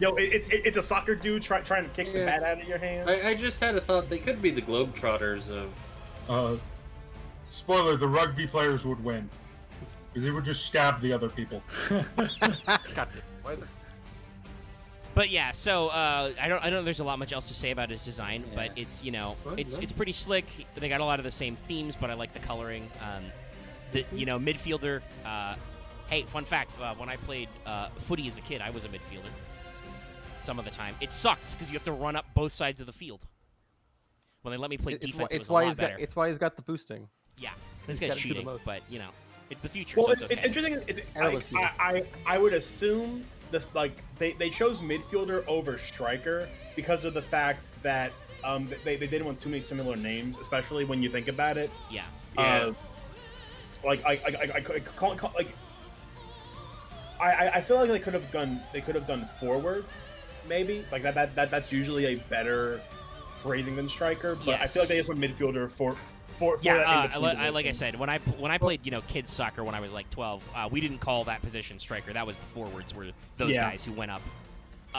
Yo, it's a soccer dude trying to kick the bat out of your hand. I just had a thought. They could be the Globetrotters of. Spoiler: the rugby players would win because they would just stab the other people. But yeah, so I don't know. There's a lot much else to say about his design, but it's it's pretty slick. They got a lot of the same themes, but I like the coloring. Midfielder. Hey, fun fact: when I played footy as a kid, I was a midfielder. Some of the time, it sucked because you have to run up both sides of the field. When they let me play defense, it was a lot better. It's why he's got the boosting. Yeah, this guy's cheating, but it's the future. Well, so it's okay. it's interesting. I would assume they chose midfielder over striker because of the fact that they didn't want too many similar names, especially when you think about it. Yeah. I feel like they could have done forward, maybe that's usually a better phrasing than striker. But I feel like they just went midfielder for that like I said, when I played kids soccer when I was like 12, we didn't call that position striker. That was the forwards, were those guys who went up.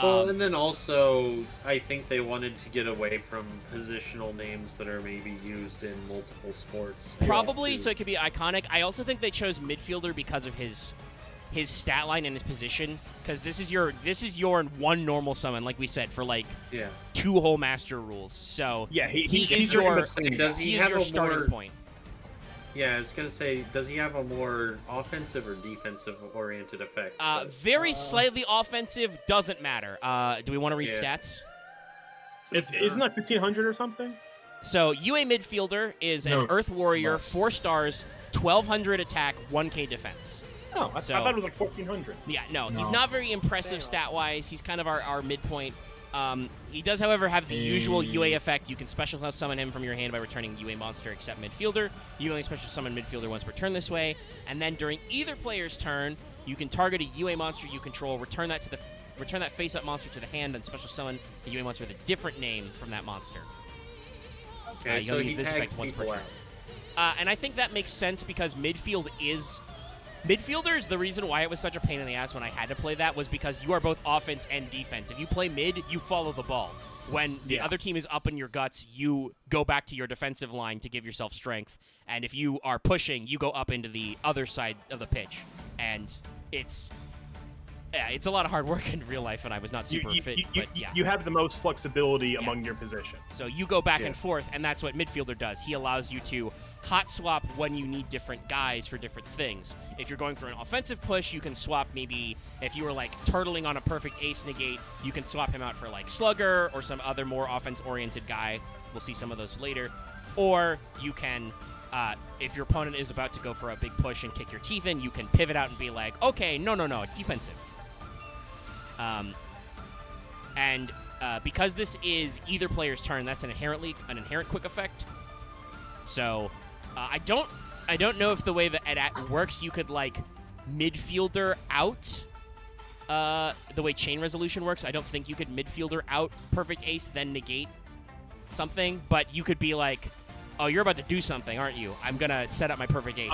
Well, and then also, I think they wanted to get away from positional names that are maybe used in multiple sports. Probably, so it could be iconic. I also think they chose midfielder because of his stat line and his position, because this is your one normal summon, like we said, for like 2 whole master rules. So he's your starting point. Yeah, I was gonna say, does he have a more offensive or defensive oriented effect? Very slightly offensive, doesn't matter. Do we want to read stats? Isn't that 1500 or something? So UA midfielder is an Earth Warrior, 4 stars, 1200 attack, 1k defense. Oh, I thought it was like 1400. Yeah, no, he's not very impressive stat-wise. He's kind of our midpoint. He does, however, have the usual UA effect. You can special summon him from your hand by returning UA monster except midfielder. You only special summon midfielder once per turn this way. And then during either player's turn, you can target a UA monster you control, return that face-up monster to the hand, and special summon a UA monster with a different name from that monster. Okay, you so use this effect once per turn. And I think that makes sense because midfielder is the reason why it was such a pain in the ass when I had to play that, was because you are both offense and defense. If you play mid, you follow the ball. When the other team is up in your guts, you go back to your defensive line to give yourself strength. And if you are pushing, you go up into the other side of the pitch. And it's a lot of hard work in real life, and I was not super fit. You have the most flexibility among your position. So you go back and forth, and that's what midfielder does. He allows you to hot swap when you need different guys for different things. If you're going for an offensive push, you can swap maybe, if you were like turtling on a perfect ace negate, you can swap him out for like Slugger or some other more offense-oriented guy. We'll see some of those later. Or you can, if your opponent is about to go for a big push and kick your teeth in, you can pivot out and be like, okay, no, defensive. Because this is either player's turn, that's an inherent quick effect. So I don't know if the way that it works, you could like midfielder out the way chain resolution works. I don't think you could midfielder out perfect ace then negate something, but you could be like, oh, you're about to do something, aren't you? I'm gonna set up my perfect ace.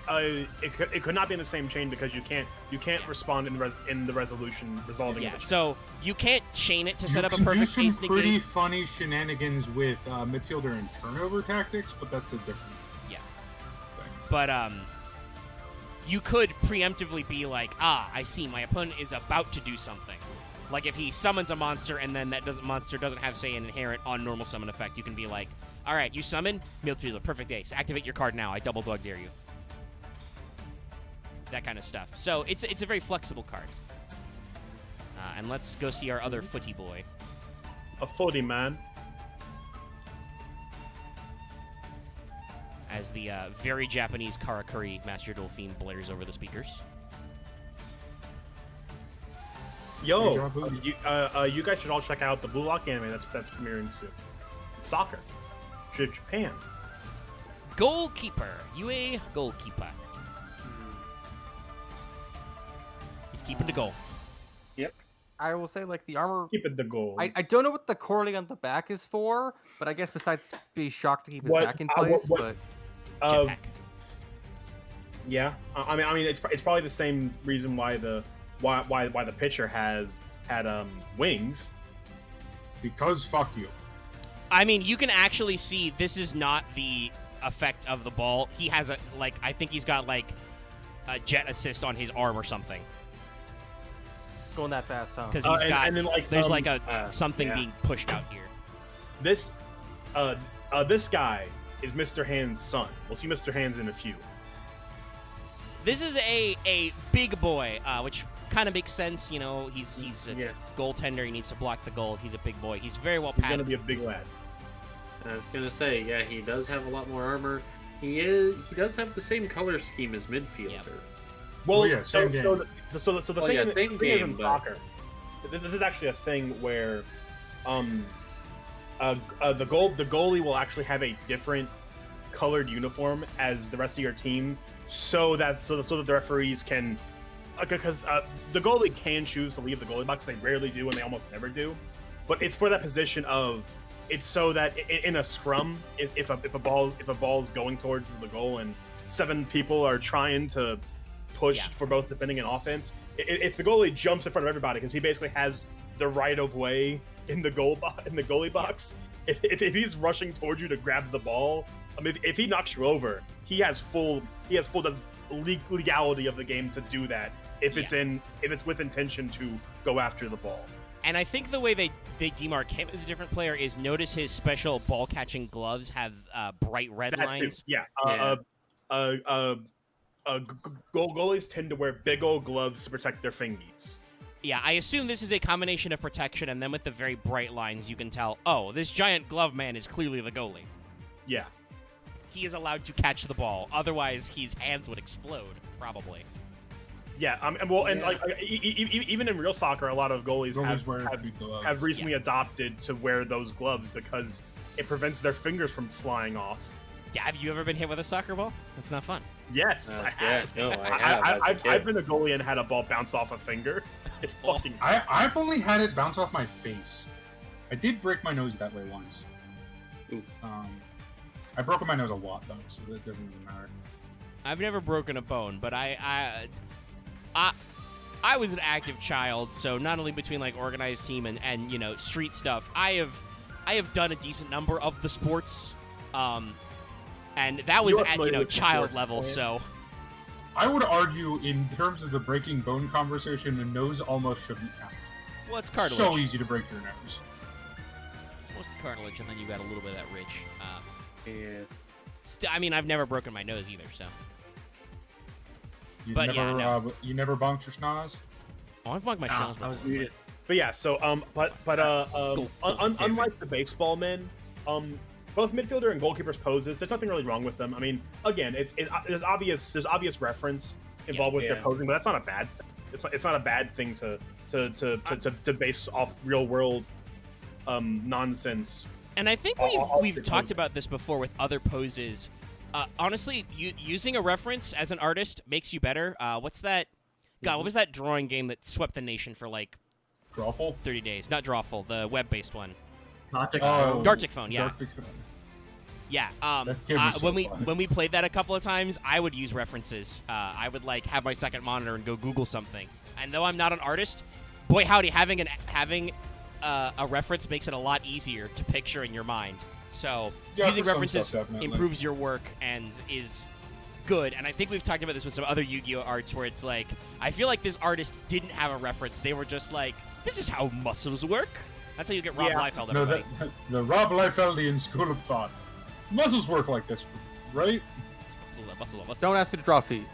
It could not be in the same chain because you can't respond in the resolution resolving. Yeah, so you can't chain it to set up a perfect ace. You can do some pretty funny shenanigans with midfielder and turnover tactics, but that's a different. Yeah. Thing. But you could preemptively be like, I see, my opponent is about to do something. Like if he summons a monster and then monster doesn't have, say, an inherent on normal summon effect, you can be like, all right, you summon midfielder, perfect ace. Activate your card now. I double dog dare you. That kind of stuff. So it's a very flexible card. And let's go see our other footy boy. A footy man. As the very Japanese Karakuri Master Duel theme blares over the speakers. Yo, you guys should all check out the Blue Lock anime that's premiering soon. It's soccer. Japan. Goalkeeper. UA goalkeeper. He's keeping the goal. Yep. I will say, like, the armor... Keep it the goal. I don't know what the correlating on the back is for, but I guess besides be shocked to keep his back in place, but... Jetpack. Yeah, I mean, it's probably the same reason why the pitcher had wings. Because fuck you. I mean, you can actually see this is not the effect of the ball. He has I think he's got like a jet assist on his arm or something. It's going that fast, huh? Because he's got, and then, like, there's like a something yeah. being pushed out here. This guy is Mr. Hand's son. We'll see Mr. Hands in a few. This is a big boy, which kind of makes sense. You know, he's a Yeah. goaltender. He needs to block the goals. He's a big boy. He's very well He's gonna padded. be a big lad. I was gonna say, yeah, he does have a lot more armor. He does have the same color scheme as midfielder. Yep. Well, yeah, same game. so the Well, thing, yeah, is, same the thing is game, in but- soccer. This is actually a thing where, the goalie will actually have a different colored uniform as the rest of your team, so that the referees can, because the goalie can choose to leave the goalie box. They rarely do, and they almost never do. But it's for that position of. It's so that in a scrum, if a ball's going towards the goal and 7 people are trying to push for both defending and offense, if the goalie jumps in front of everybody because he basically has the right of way in the goalie box, if he's rushing towards you to grab the ball, I mean, if he knocks you over, he has full legality of the game to do that if it's with intention to go after the ball. And I think the way they demark him as a different player is notice his special ball catching gloves have bright red lines. Goalies tend to wear big old gloves to protect their fingies. Yeah, I assume this is a combination of protection, and then with the very bright lines, you can tell, oh, this giant glove man is clearly the goalie. Yeah. He is allowed to catch the ball. Otherwise, his hands would explode, probably. Yeah, like even in real soccer, a lot of goalies have recently adopted to wear those gloves because it prevents their fingers from flying off. Yeah, have you ever been hit with a soccer ball? That's not fun. Yes, I have. No, I have. I've been a goalie and had a ball bounce off a finger. It's fucking. I've only had it bounce off my face. I did break my nose that way once. Oof. I broke my nose a lot though, so that doesn't even matter. I've never broken a bone, but I was an active child, so not only between like organized team and you know street stuff, I have done a decent number of the sports, and that was at child level. So I would argue, in terms of the breaking bone conversation, the nose almost shouldn't count. well, it's cartilage. So easy to break your nose. It's mostly cartilage, and then you got a little bit of that ridge. Yeah. I mean, I've never broken my nose either, so. You But never, yeah, no. You never bonked your schnoz? Oh, I've bugged my shells. I was muted. But yeah, so unlike the baseball men, both midfielder and goalkeepers poses. There's nothing really wrong with them. I mean, again, there's obvious reference involved with their posing, but that's not a bad thing. It's not a bad thing to base off real world nonsense. And I think we've talked about this before with other poses. Honestly, using a reference as an artist makes you better. What's that? God, what was that drawing game that swept the nation for like Drawful? 30 days? Not Drawful, the web-based one. Dartic Phone, yeah. Dartic Phone. Yeah. That game was so fun. when we played that a couple of times, I would use references. I would like have my second monitor and go Google something. And though I'm not an artist, boy howdy, having a reference makes it a lot easier to picture in your mind. So Yeah, using for some references stuff, definitely. improves your work and is good. And I think we've talked about this with some other Yu-Gi-Oh arts where it's like, I feel like this artist didn't have a reference. They were just like, this is how muscles work. That's how you get Rob Liefeld, No, everybody. the Rob Liefeldian school of thought. Muscles work like this, right? Muscle. Don't ask me to draw feet.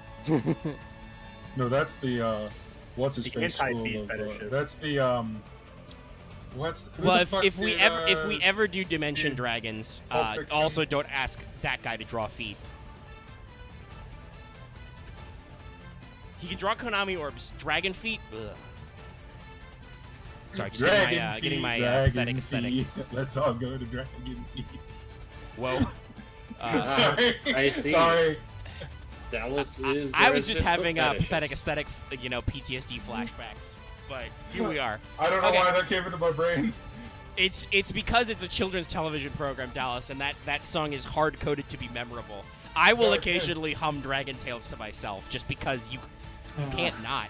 No, that's the what's his The face anti-feet school of, fetishes. that's the who Well, the fuck if we did, ever do Dimension Dragons, Pulp Fiction? also don't ask that guy to draw feet. He can draw Konami orbs. Dragon feet. Ugh. Sorry, just getting my pathetic aesthetic. feet. Let's all go to Dragon Feet. Whoa. Sorry. I see. Sorry. Dallas is. I the was just resident having foot pathetic fetishist. aesthetic, PTSD flashbacks. But here we are. I don't know Okay. why that came into my brain. It's because it's a children's television program, Dallas, and that song is hard-coded to be memorable. I will Dark occasionally hum Dragon Tales to myself just because you can't not.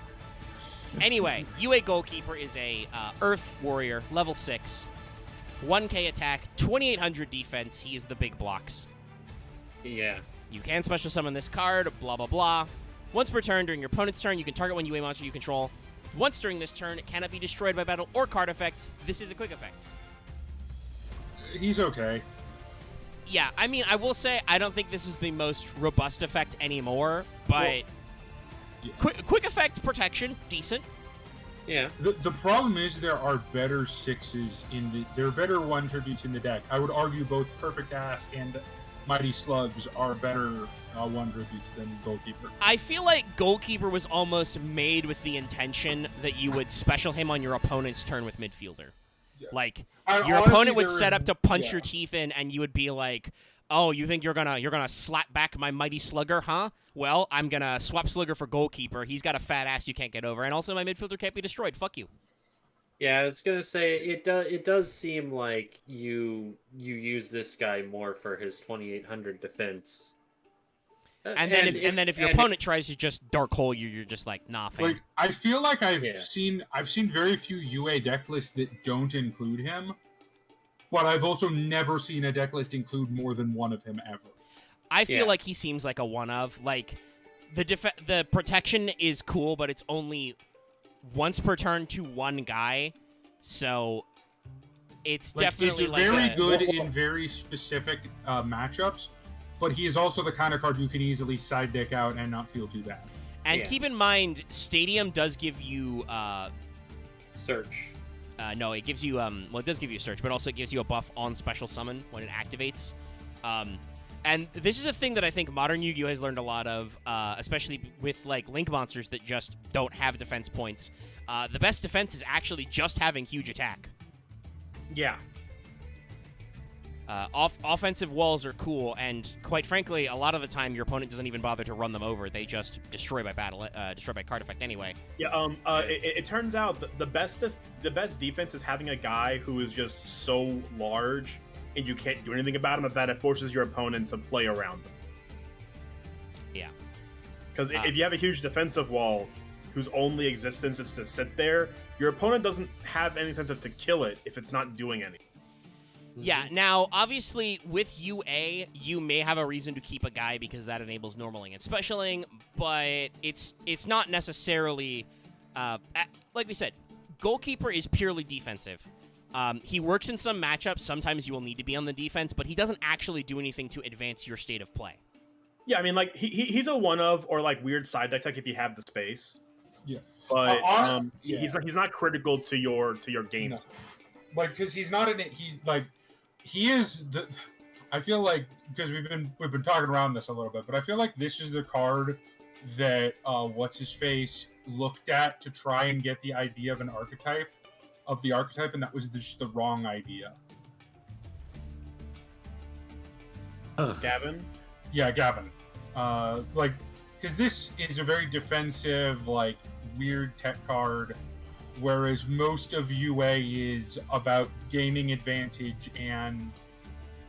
Anyway, UA Goalkeeper is a Earth Warrior, level 6, 1k attack, 2800 defense. He is the big blocks. Yeah. You can special summon this card, blah, blah, blah. Once per turn during your opponent's turn, you can target one UA monster you control. Once during this turn, it cannot be destroyed by battle or card effects. This is a quick effect. He's okay. Yeah, I mean, I will say I don't think this is the most robust effect anymore, but quick effect protection, decent. Yeah. The problem is there are better 6s there are better 1 tributes in the deck. I would argue both Perfect Ass and Mighty Slugs are better 1 tributes than Goalkeeper. I feel like Goalkeeper was almost made with the intention that you would special him on your opponent's turn with Midfielder. Yeah. Like, Honestly, opponent would there set is- up to punch yeah. your teeth in, and you would be like, "Oh, you think you're gonna slap back my Mighty Slugger, huh? Well, I'm gonna swap Slugger for Goalkeeper. He's got a fat ass you can't get over, and also my Midfielder can't be destroyed. Fuck you." Yeah, I was gonna say it does seem like you use this guy more for his 2800 defense. And then if your opponent tries to just dark hole you, you're just like, nah, fam. Like, I feel like I've Yeah. seen very few UA deck lists that don't include him, but I've also never seen a deck list include more than one of him ever. I feel Yeah. like he seems like a one of. Like, the protection is cool, but it's only once per turn to one guy, so it's definitely it's like very a, good in very specific matchups, but he is also the kind of card you can easily side deck out and not feel too bad. And Yeah. keep in mind, Stadium does give you search. no, it gives you well, it does give you a search, but also it gives you a buff on special summon when it activates. And this is a thing that I think modern Yu-Gi-Oh has learned a lot of, especially with like Link monsters that just don't have defense points. The best defense is actually just having huge attack. Yeah. Offensive walls are cool, and quite frankly, a lot of the time your opponent doesn't even bother to run them over. They just destroy by battle, destroy by card effect anyway. Yeah. It turns out the best defense is having a guy who is just so large and you can't do anything about him, that it forces your opponent to play around them. Yeah. Because if you have a huge defensive wall whose only existence is to sit there, your opponent doesn't have any incentive to kill it if it's not doing anything. Yeah, now, obviously, with UA, you may have a reason to keep a guy because that enables normaling and specialing, but it's not necessarily... like we said, Goalkeeper is purely defensive. He works in some matchups. Sometimes you will need to be on the defense, but he doesn't actually do anything to advance your state of play. Yeah, I mean, like, he's a one-of or, like, weird side deck tech if you have the space. Yeah. But yeah. he's not critical to your game. No. Like, because he's not in it. He's like, he is the. I feel like because we've been talking around this a little bit, but I feel like this is the card that what's his face looked at to try and get the idea of an archetype, and that was just the wrong idea. Gavin? Yeah, Gavin. Like, because this is a very defensive, like, weird tech card, whereas most of UA is about gaining advantage and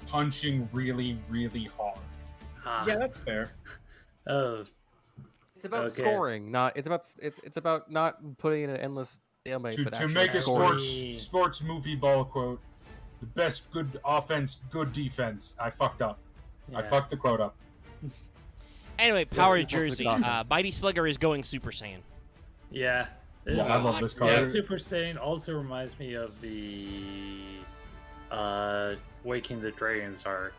punching really, really hard. Yeah, that's fair. Oh, It's about Okay. scoring, not it's about not putting in an endless stalemate. To but actually make a scoring. sports movie ball quote, the best good offense, good defense. I fucked up. I yeah. fucked the quote up. Anyway, So Power it's a Jersey. good offense. Mighty Slugger is going Super Saiyan. Yeah. Yeah, I love this card. Yeah, Super Saiyan also reminds me of the Waking the Dragons arc.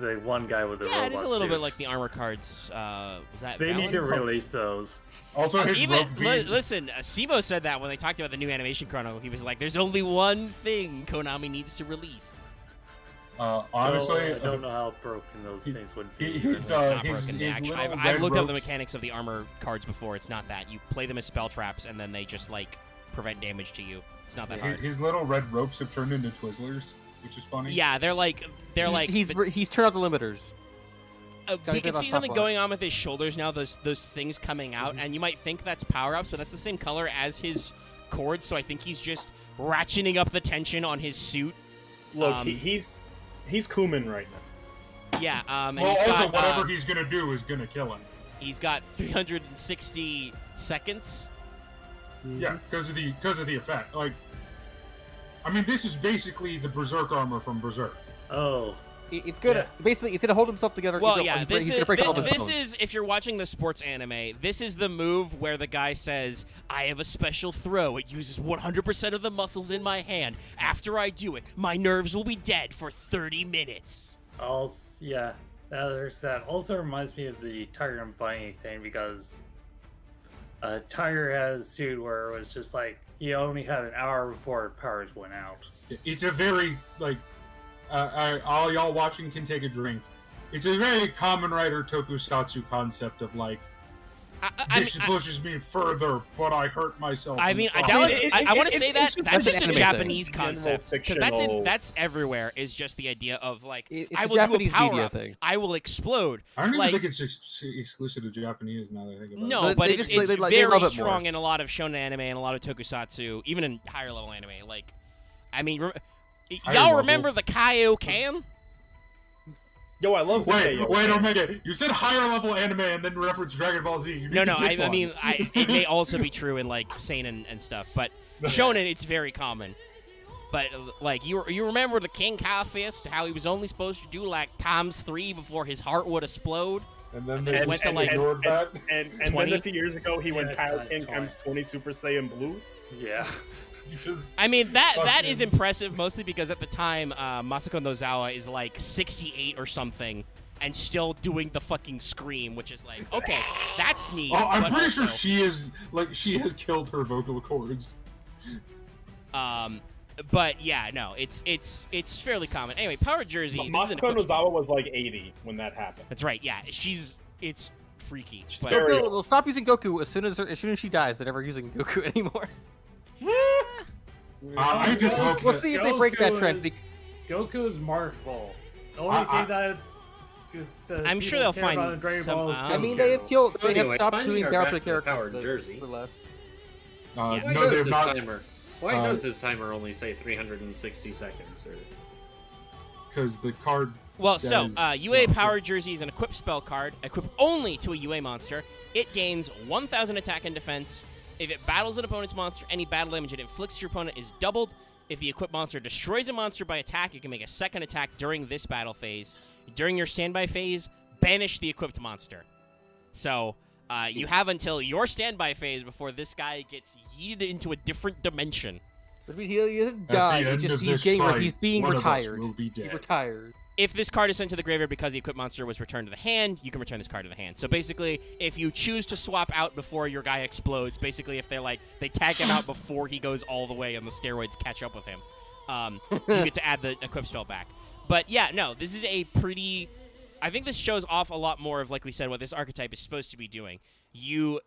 The one guy with the Yeah, it robot is a little bit suit. like the armor cards. Was that They need to Valen? release those. Also, his Even rope listen, Simo said that when they talked about the new animation chronicle. He was like, "There's only one thing Konami needs to release." honestly, I don't know how broken those things would be. he's, It's not his broken. little I've red looked up the ropes- mechanics of the armor cards before. It's not that. You play them as spell traps, and then they just like prevent damage to you. It's not that hard. His little red ropes have turned into Twizzlers, which is funny. Yeah, they're like he's turned out the limiters. we Gotta can get see off something top going on with his shoulders now. Those things coming out, and you might think that's power ups, but that's the same color as his cords. So I think he's just ratcheting up the tension on his suit. Look, he's Kuman right now. Yeah. And Well, he's also, got, whatever he's gonna do is gonna kill him. He's got 360 seconds. Yeah, because of the effect. Like, I mean, this is basically the Berserk armor from Berserk. Oh, It's gonna basically he's gonna hold himself together. Well, he's yeah, gonna, this he's is gonna break all his this bones. is if you're watching the sports anime, this is the move where the guy says, "I have a special throw. It uses 100% of the muscles in my hand. After I do it, my nerves will be dead for 30 minutes." also, yeah. There's that. Also reminds me of the Tiger and Bunny thing because Tiger had a suit where it was just like he only had an hour before powers went out. It's a very, like, all y'all watching can take a drink. It's a very Kamen Rider tokusatsu concept of, like, this pushes me further, but I hurt myself. I in mean, the Dallas, process. I want to say that's that's just an a anime Japanese thing. concept because Fictional- that's everywhere. Is just the idea of like It's I a will do a Japanese power media up, thing. I will explode. I don't even like- think it's exclusive to Japanese now that I think about it. No, But but they it's, just- they it's love it very more. strong in a lot of shonen anime and a lot of tokusatsu, even in higher level anime. Like, I mean, Higher y'all level? remember the Kaioken? Yo, I love Wait, Kaio. Omega. You said higher level anime and then referenced Dragon Ball Z. You need No, to pick I one. mean, it may also be true in like seinen and stuff, but shonen it's very common. But like you remember the King Cow Fist, how he was only supposed to do like ×3 before his heart would explode. And then it went to, like, ignored that. And 20? then a few years ago, he went Yeah, Kaioken 20. times 20 Super Saiyan Blue. Yeah. Because I mean that Fucking- is impressive mostly because at the time Masako Nozawa is like 68 or something and still doing the fucking scream, which is like okay, that's neat. oh, I'm but pretty also, sure she has killed her vocal cords. But yeah, no, it's fairly common. Anyway, Power Jersey. This is an Masako equip- Nozawa was like 80 when that happened. That's right. Yeah, it's freaky. But, very- Goku will stop using Goku as soon as she dies. They're never using Goku anymore. I just hope We'll that- see if they break that trend. Goku is marketable. The only I- thing that I'm sure they'll find some- I mean, they have killed. They have Anyway, stopped finding doing our character back to the characters Power for- Jersey. for less. Yeah. Why no, does they've his not. timer? Why uh, does his timer only say 360 seconds? Or Because the card. Well, says- UA Power Jersey is an equip spell card, equipped only to a UA monster. It gains 1,000 attack and defense. If it battles an opponent's monster, any battle damage it inflicts to your opponent is doubled. If the equipped monster destroys a monster by attack, it can make a second attack during this battle phase. During your standby phase, banish the equipped monster. So, you have until your standby phase before this guy gets yeeted into a different dimension. Which means he doesn't At the die. end of He's this getting fight, he's being one of us retired. will be He dead. retired. If this card is sent to the graveyard because the equipped monster was returned to the hand, you can return this card to the hand. So basically, if you choose to swap out before your guy explodes, basically if they tag him out before he goes all the way and the steroids catch up with him, you get to add the equip spell back. But yeah, no, this is a pretty... I think this shows off a lot more of, like we said, what this archetype is supposed to be doing. You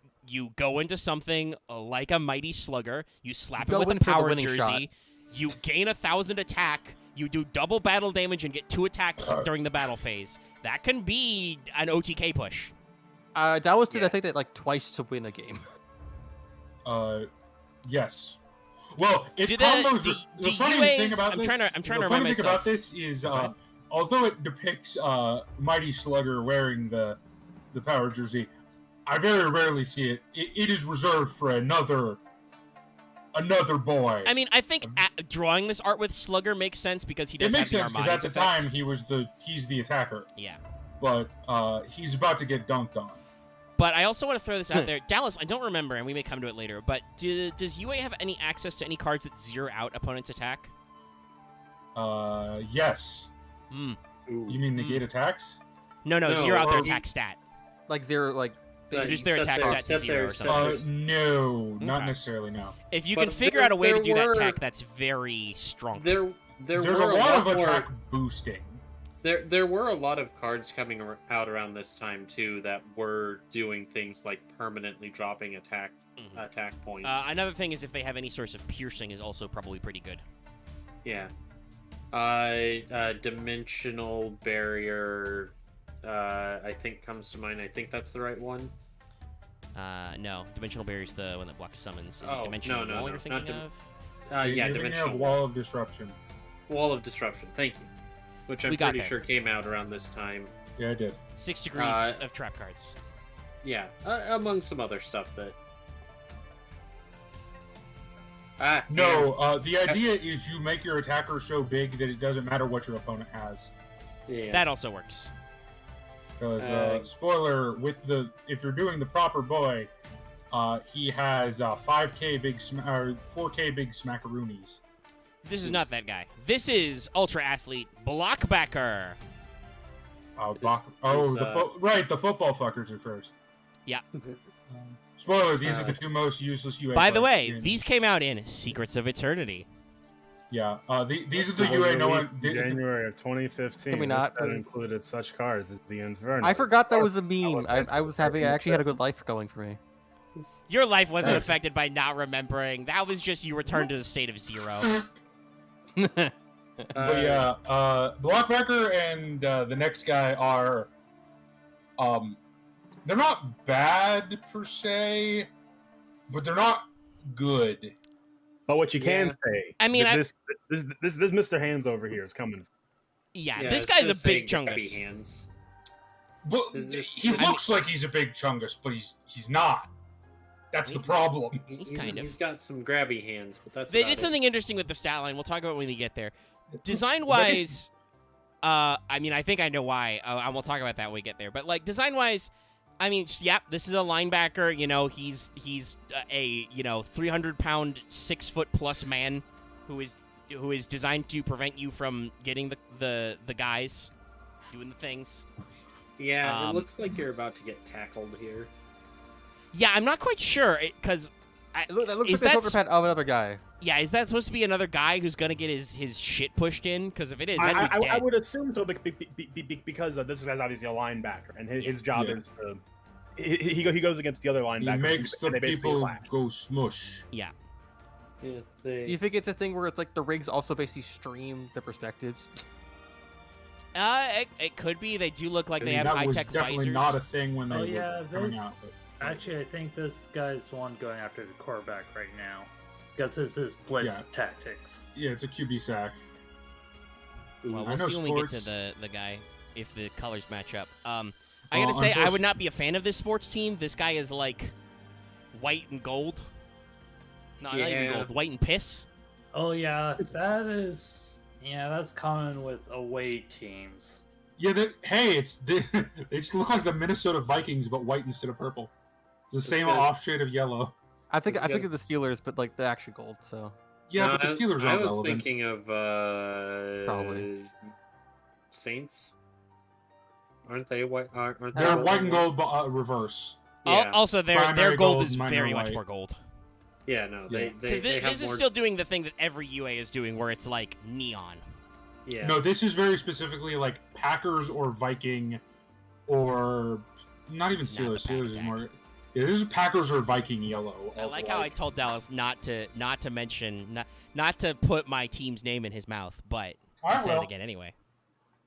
go into something like a Mighty Slugger, you slap You him go with a in for the Power winning Jersey, shot. you gain 1,000 attack, you do double battle damage and get 2 attacks during the battle phase. That can be an OTK push. Dallas did Yeah. I think that like twice to win a game. Yes. Well, it Do the- combos. do- the do funny UAs thing about I'm this. trying to the remind funny thing myself. about this is, Okay. although it depicts Mighty Slugger wearing the Power Jersey, I very rarely see it. It is reserved for another boy. I mean, I think drawing this art with Slugger makes sense because he does it makes have sense the because Armades at the effect. time he's the attacker, Yeah. but he's about to get dunked on. But I also want to throw this out there. Dallas, I don't remember, and we may come to it later, but does UA have any access to any cards that zero out opponent's attack? Yes. Hmm. You mean negate attacks? No, No, zero out their or- attack stat. Like zero, like Reduce their set attack their- stat to set 0 their- or set something. their- No, not Okay. necessarily. No. If you But can figure out a way to do there that were- tech, that's very strong. There's There's were a lot of more- attack boosting. There were a lot of cards coming out around this time too that were doing things like permanently dropping attack points. Another thing is if they have any source of piercing is also probably pretty good. Yeah. Dimensional barrier. I think comes to mind. I think that's the right one. No, Dimensional Barrier is the one that blocks summons. Is Oh, it Dimensional no, Wall no, you're not thinking dim- of? Yeah, You're thinking dimensional of Wall of Disruption. Wall of Disruption. Thank you. which I'm We got pretty there. sure came out around this time. Yeah, I did. 6 degrees of trap cards. Yeah, among some other stuff that. No, the idea is you make your attacker so big that it doesn't matter what your opponent has. Yeah. That also works. Because spoiler, if you're doing the proper boy, he has 5K big or 4K big smackaroonies. This is not that guy. This is Ultra Athlete Blockbacker. The football fuckers are first. Yeah. Spoiler, these are the two most useless UA. By the way, players. these came out in Secrets of Eternity. Yeah, these are the UA no one. January of 2015. Can we not, That please? included such cards as the Inferno. I forgot that was a meme. I actually had a good life going for me. Your life wasn't Yes. affected by not remembering. That was just you returned to the state of 0. But yeah, Blockbacker and the next guy are, they're not bad per se, but they're not good. But what you can say, I mean, this Mr. Hands over here is coming. Yeah, Yeah, this it's guy's gonna a big say grabby chungus. hands. Well, This- he looks like he's a big chungus, but he's not. That's the problem. He's kind of. He's got some grabby hands, but that's They about did it. something interesting with the stat line. We'll talk about it when we get there. Design-wise, I mean, I think I know why. And we'll talk about that when we get there. But like design-wise, I mean, yeah, this is a linebacker. You know, he's a 300-pound, 6-foot-plus man who is designed to prevent you from getting the guys doing the things. Yeah, it looks like you're about to get tackled here. Yeah, I'm not quite sure because. That looks Is like the that shoulder pad of another guy. Yeah, is that supposed to be another guy who's gonna get his shit pushed in? Because if it is, then he's I dead. would assume so because this guy's obviously a linebacker, and his job Yeah. is to he goes against the other He linebackers. makes the and they basically people clash. go smush. Yeah. Yeah, Do you think it's a thing where it's like the rigs also basically stream the perspectives? It could be. They do look like I they mean, have that high was tech definitely visors. not a thing when they Oh were yeah, coming out. But, actually, I think this guy's the one going after the quarterback right now. Because this is blitz Yeah. tactics. yeah, it's a QB sack. Well, I we'll know see when we get to sports- the guy if the colors match up. I Well, gotta say, I would unfortunately- not be a fan of this sports team. This guy is like white and gold. No, not even Yeah. gold. White and piss. Oh yeah, that's common with away teams. Yeah, they just look like the Minnesota Vikings, but white instead of purple. It's the same guy's- off shade of yellow. I think This of guy- the Steelers, but like the actual gold. So Yeah, No, but the Steelers I aren't was relevant. thinking of Probably. Saints. Aren't they white? Aren't they They're Oh, white and gold, but reverse. Yeah. Also, their Primary gold gold, is minor very much white. more gold. Yeah, no, Yeah. they Because have this is more. still doing the thing that every UA is doing, where it's like neon. Yeah. No, this is very specifically like Packers or Viking, or not even It's not Steelers. the Pack Steelers is Attack. more. Yeah, this is Packers or Viking yellow. I of, like how I told Dallas not to mention not to put my team's name in his mouth, but I I said will. it again anyway.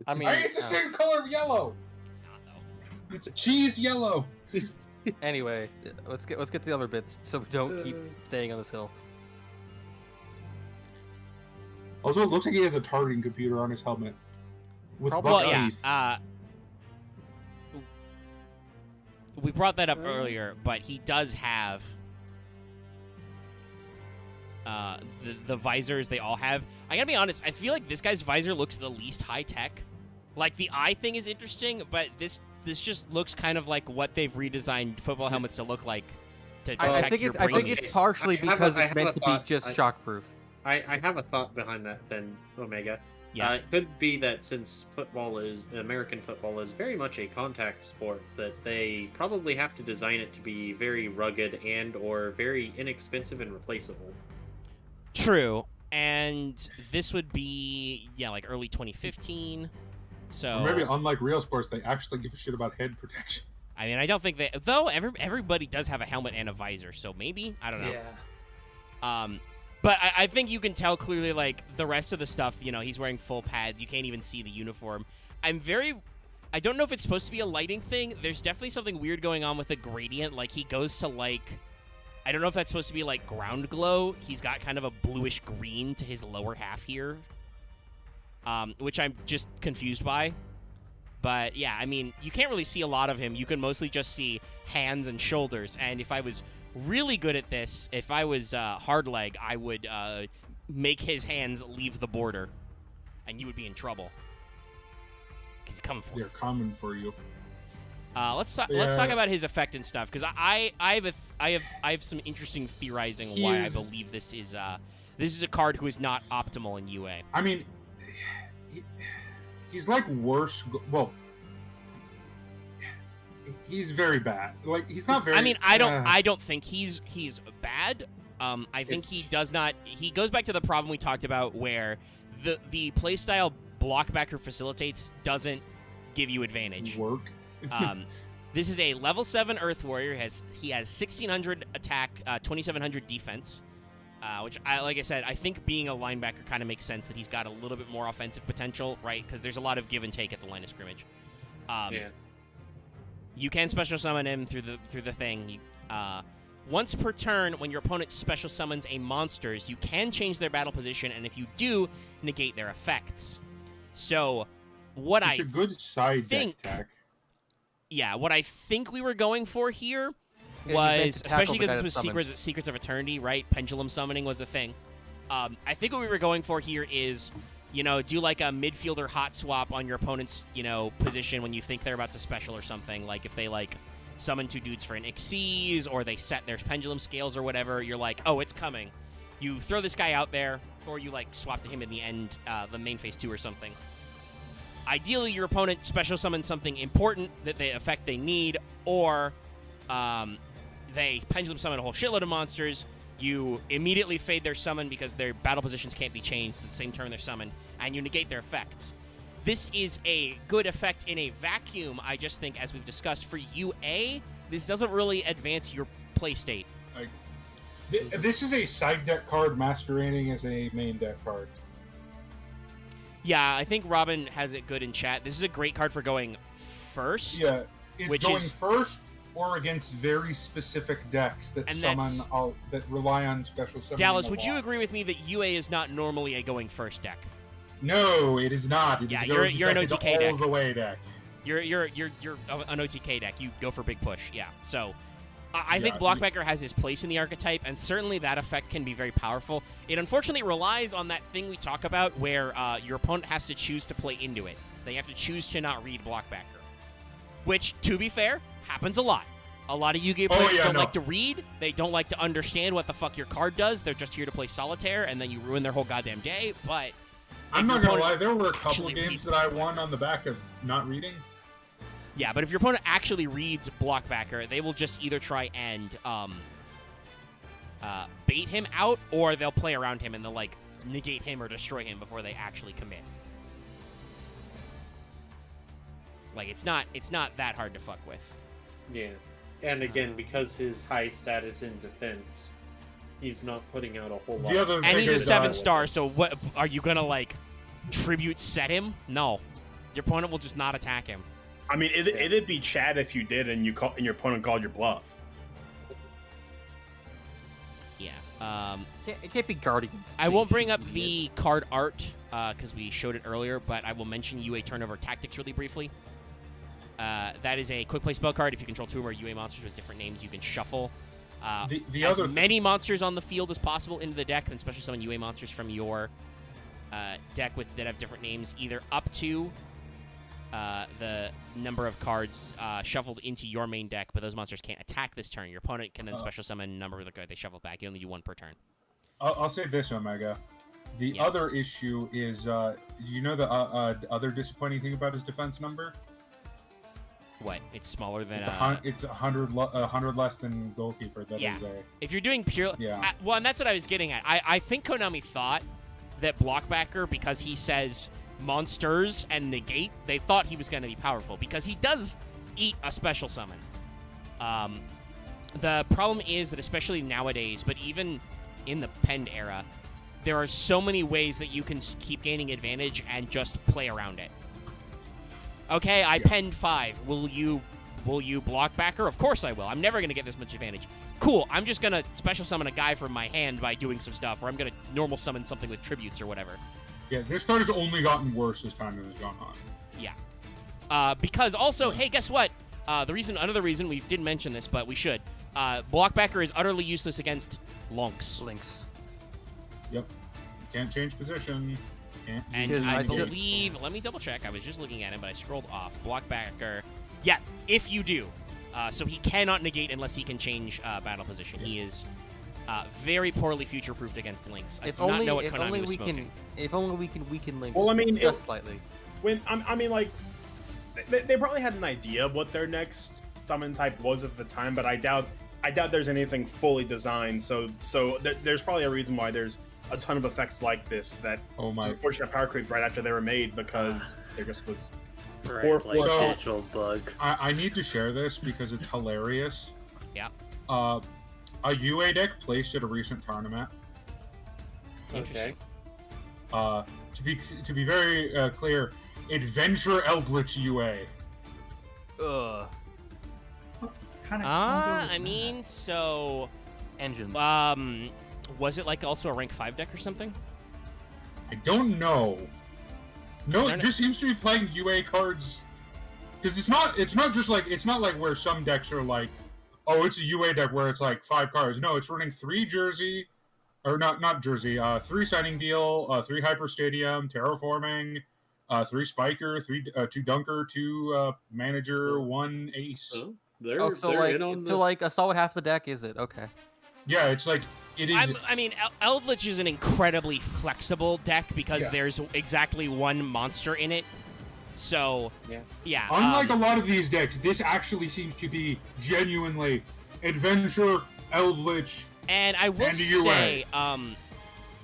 I mean, It's the same color of yellow. It's not though. It's cheese yellow. anyway, let's get to the other bits, so we don't keep staying on this hill. Also, it looks like he has a targeting computer on his helmet. With Probably- buck Well, yeah. teeth. We brought that up earlier, but he does have the visors they all have. I gotta be honest, I feel like this guy's visor looks the least high tech. Like the eye thing is interesting, but this just looks kind of like what they've redesigned football helmets to look like to I protect think your I think brain. it's partially I have a- because I it's have meant a to thought. be just shockproof. I have a thought behind that. Then Omega. Yeah. It could be that since American football is very much a contact sport, that they probably have to design it to be very rugged and or very inexpensive and replaceable. True. And this would be like early 2015. So Or maybe unlike real sports, they actually give a shit about head protection. I mean, I don't think they though everybody does have a helmet and a visor, so maybe I don't know. Yeah. But I think you can tell clearly, like, the rest of the stuff, he's wearing full pads. You can't even see the uniform. I don't know if it's supposed to be a lighting thing. There's definitely something weird going on with the gradient. Like, he goes to, like, I don't know if that's supposed to be, like, ground glow. He's got kind of a bluish green to his lower half here. which I'm just confused by. But yeah, I mean, you can't really see a lot of him. You can mostly just see hands and shoulders. And if I was really good at this, if I was hard leg, I would make his hands leave the border, and you would be in trouble. Because he's coming for you. They're coming for you. Let's talk about his effect and stuff, because I have some interesting theorizing why I believe this is a card who is not optimal in UA. I mean, he's like worse. Well, he's very bad. Like he's not very. I mean, I don't think he's bad. I think he does not. He goes back to the problem we talked about, where the playstyle blockbacker facilitates doesn't give you advantage. Work. This is a level 7 Earth Warrior. He has 1600 attack, 2700 defense, which like I said, I think being a linebacker kind of makes sense that he's got a little bit more offensive potential, right? Because there's a lot of give and take at the line of scrimmage. Yeah. You can special summon him through the thing. Once per turn, when your opponent special summons a monsters, you can change their battle position, and if you do, negate their effects. So, It's a good side deck tech. Yeah, what I think we were going for here Yeah, was, especially because because this was Secrets of Eternity, right? Pendulum summoning was a thing. I think what we were going for here is, do like a midfielder hot swap on your opponent's, position when you think they're about to special or something. Like if they summon 2 dudes for an Xyz, or they set their pendulum scales or whatever, you're like, oh, it's coming. You throw this guy out there, or you swap to him in the end, the main phase 2 or something. Ideally, your opponent special summons something important that they effect they need, or they pendulum summon a whole shitload of monsters. You immediately fade their summon because their battle positions can't be changed at the same turn they're summoned, and you negate their effects. This is a good effect in a vacuum. I just think, as we've discussed, for UA, this doesn't really advance your play state. This is a side deck card masquerading as a main deck card. Yeah, I think Robin has it good in chat. This is a great card for going first. Yeah, it's going first or against very specific decks that that rely on special summoning. Dallas, would you agree with me that UA is not normally a going first deck? No, it is not. It is you're an OTK deck. All the way deck. You're an OTK deck. You go for big push. Yeah. So I think Blockbacker has his place in the archetype, and certainly that effect can be very powerful. It unfortunately relies on that thing we talk about where your opponent has to choose to play into it. They have to choose to not read Blockbacker, which, to be fair, happens a lot. A lot of Yu-Gi-Oh! Players don't like to read. They don't like to understand what the fuck your card does. They're just here to play solitaire, and then you ruin their whole goddamn day. But I'm not gonna lie, there were a couple of games that I won on the back of not reading. Yeah, but if your opponent actually reads Blockbacker, they will just either try and bait him out, or they'll play around him and they'll negate him or destroy him before they actually commit. It's not that hard to fuck with. Yeah. And again, because his high status in defense, he's not putting out a whole lot. And he's a 7-star, so what are you gonna tribute set him? No. Your opponent will just not attack him. I mean, it'd be Chad if you did, and your opponent called your bluff. Yeah. It can't be Guardians. I won't bring up the card art because we showed it earlier, but I will mention UA Turnover Tactics really briefly. That is a quick play spell card. If you control 2 or more UA monsters with different names, you can shuffle as many monsters on the field as possible into the deck, and especially summon UA monsters from your deck that have different names, either up to the number of cards shuffled into your main deck, but those monsters can't attack this turn. Your opponent can then special summon a number of the cards they shuffle back. You only do 1 per turn. I'll say this, Omega. The other issue is, do you know the other disappointing thing about his defense number? What? It's smaller than it's 100 less than goalkeeper. That is if you're doing pure, well, and that's what I was getting at. I think Konami thought that Blockbacker, because he says monsters and negate, they thought he was going to be powerful because he does eat a special summon. The problem is that, especially nowadays, but even in the Pend era, there are so many ways that you can keep gaining advantage and just play around it. Okay, I penned 5. Will you Blockbacker? Of course I will. I'm never going to get this much advantage. Cool, I'm just going to special summon a guy from my hand by doing some stuff, or I'm going to normal summon something with tributes or whatever. Yeah, this card has only gotten worse as time has gone on. Yeah. Because also, hey, guess what? Another reason we didn't mention this, but we should. Blockbacker is utterly useless against Lynx. Yep. Can't change position. Can't And use I it. believe, let me double check. I was just looking at him, but I scrolled off. Blockbacker. Yeah, if you do. So he cannot negate unless he can change battle position. He is very poorly future-proofed against Lynx. I do not know what Konami was smoking. If only we can weaken Lynx. Well, I mean, just slightly. They probably had an idea of what their next summon type was at the time, but I doubt there's anything fully designed. So there's probably a reason why there's a ton of effects like this that unfortunately power creep right after they were made because there just was poor Like So- digital bug. I need to share this because it's hilarious. Yeah. A UA deck placed at a recent tournament. Interesting. To be very clear, Adventure Eldritch UA. Ugh. I mean, so... Engines. Was it like also a rank 5 deck or something? I don't know. No, Is it there just seems to be playing UA cards. Because it's not like where some decks are like, oh, it's a UA deck where it's like 5 cards. No, it's running 3 Jersey, or not Jersey, 3 Signing Deal, 3 Hyper Stadium, Terraforming, 3 Spiker, 2 Dunker, 2 Manager, 1 Ace. Oh, so a solid half the deck is it? Okay. Yeah, it's like it is. I mean, Eldritch is an incredibly flexible deck because Yeah. there's exactly one monster in it. So, yeah. Unlike a lot of these decks, this actually seems to be genuinely Adventure, Eldritch, And I will and UA. say,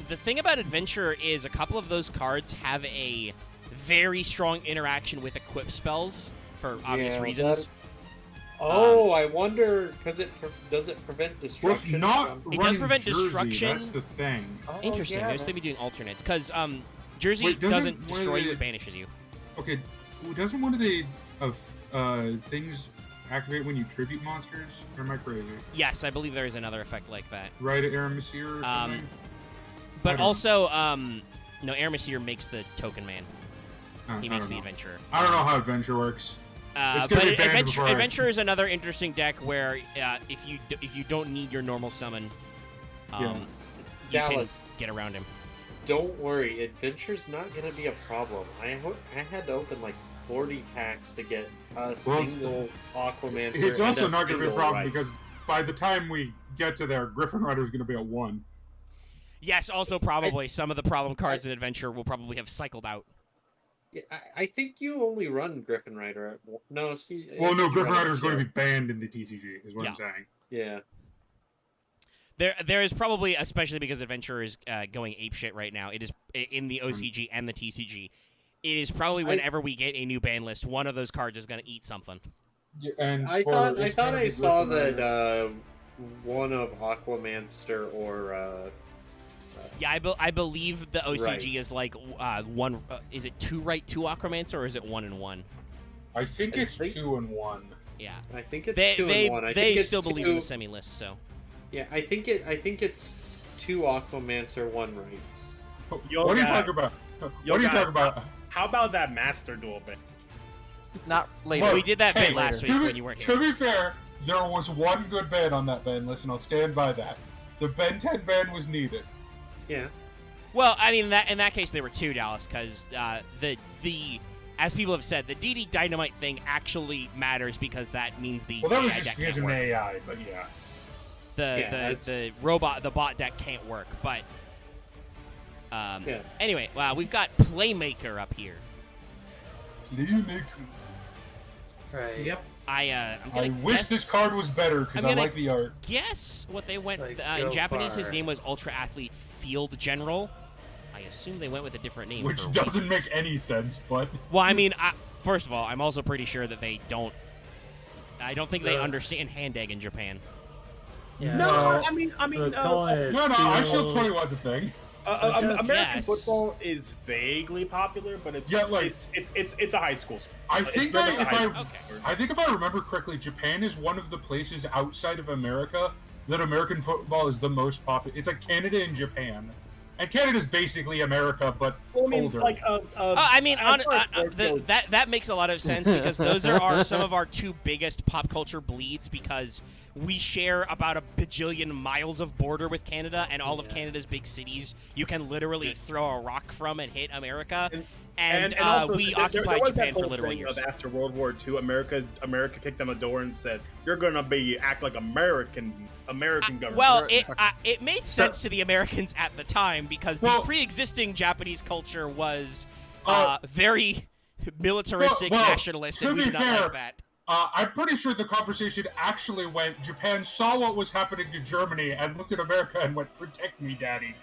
the thing about Adventure is a couple of those cards have a very strong interaction with equip spells for obvious reasons. I wonder because does it prevent Well, it's destruction? not It does running prevent Jersey, destruction. That's the thing. Interesting. Yeah, There's maybe doing alternates because Jersey Wait, doesn't one of destroy you; the- it banishes you. Okay, doesn't one of the things activate when you tribute monsters? Or am I crazy? Yes, I believe there is another effect like that. Right at Aramasir or something? But I don't also, no, Aramasir makes the token man. He makes the know. adventurer. I don't know how Adventure works. It's But gonna be banned before I- Adventure is another interesting deck where if you don't need your normal summon, Yeah. you Dallas. can get around him. Don't worry, Adventure's not going to be a problem. I had to open like 40 packs to get a single Aquamancer. It's also and not going to be a single problem Right. because by the time we get to there, Griffin Rider is going to be a 1. Yes, also probably some of the problem cards in Adventure will probably have cycled out. Yeah, I think you only run Griffin Rider. No, see. Well, no, you Griffin run Rider it is going to too. be banned in the TCG, is what Yeah. I'm saying. Yeah. There is probably, especially because Adventure is going apeshit right now. It is in the OCG and the TCG. It is probably whenever we get a new ban list, one of those cards is going to eat something. Yeah, and I spoiler, thought I it's gonna thought I be saw Griffin that Rider. one of Aquamancer or Yeah, I believe the OCG Right. is like one. Is it 2 right, 2 Aquamancer, or is it 1 and 1? I think I it's think- 2 and 1. Yeah, I think it's they 2 they and 1. I they think it's still believe in two- the semi list. So Yeah, I think it's 2 Aquamancer, 1 rights. Yo, What are you guy. talking about? Yo, What are you guy. talking about? How about that Master Duel bit? Not later. Look, we did that hey, bit last week to when be- you weren't To here. be fair, there was one good ban on that ban list, and I'll stand by that. The Ben 10 ban was needed. Yeah. Well, I mean in that case there were 2, Dallas, because the as people have said, the DD Dynamite thing actually matters because that means the Well, that was AI just deck because can't of work. AI, but yeah. The bot deck can't work. But Yeah. anyway, we've got Playmaker up here. Right. Yep. I'm I gonna wish guess, this card was better because I'm I gonna like the art. guess what they went Like, in go Japanese. His far. name was Ultra Athlete Field General. I assume they went with a different name. Which for doesn't reasons. make any sense, but Well, I mean, first of all, I'm also pretty sure that they don't. I don't think they Yeah. understand hand egg in Japan. Yeah. No. I mean, So call it no, I Field- Shield 21's a thing. American Yes. football is vaguely popular, but it's Yeah, like- it's a high school sport. I It's think very much a high Okay. school I think if I remember correctly, Japan is one of the places outside of America that American football is the most popular. It's like Canada and Japan. And Canada's basically America, but Well, I mean, older. like, I mean, as far as sports goes- that makes a lot of sense because those are some of our two biggest pop culture bleeds because we share about a bajillion miles of border with Canada, and all of Canada's big cities you can literally throw a rock from and hit America. And also, we there occupied was Japan that for whole literal thing years. of after World War II, America kicked on the door and said, "You're gonna act like American government." Well, it made sense to the Americans at the time because the pre-existing Japanese culture was very militaristic, nationalist, to and we be did not fair, like that. I'm pretty sure the conversation actually went, Japan saw what was happening to Germany and looked at America and went, "Protect me, daddy."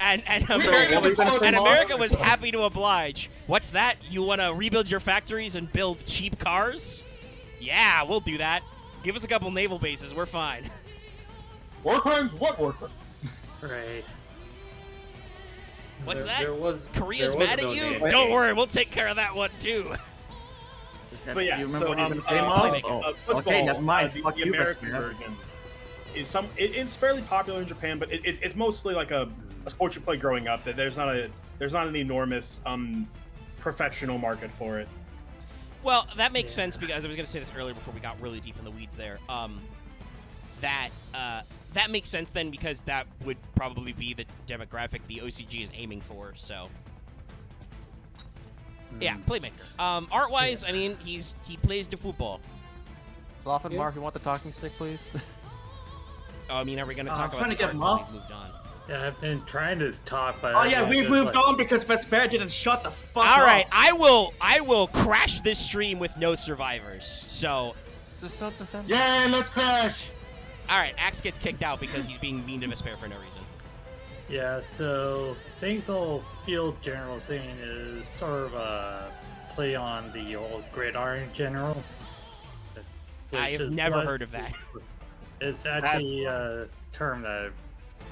And America was happy to oblige. What's that? You want to rebuild your factories and build cheap cars? Yeah, we'll do that. Give us a couple naval bases. We're fine. War crimes? What war crimes? Right. What's that? there was Korea's mad at no you? name. Don't worry, we'll take care of that one too. But yeah, you remember so what you were gonna say, Playmaker. Mom? football, Okay, never mind. the Fuck you, American Vesper. version is fairly popular in Japan, but it's mostly like a sport you play growing up. That there's not an enormous professional market for it. Well, that makes sense because I was going to say this earlier before we got really deep in the weeds there. That makes sense then because that would probably be the demographic the OCG is aiming for. So, yeah, playmaker. Art-wise, I mean, he plays the football. Loth and Mark, you want the talking stick, please? Oh, I mean, are we going to talk I'm about trying the to get art him now off. we've moved on? Yeah, I've been trying to talk, but Oh yeah, everyone's we just moved like, on because Vesper didn't shut the fuck up. All right, I will crash this stream with no survivors. So, Just don't defend. Yay, let's crash! all right, Axe gets kicked out because he's being mean to Vesper for no reason. Yeah, so I think the whole field general thing is sort of a play on the old gridiron general. I which have is never what- heard of that. It's actually a term that I've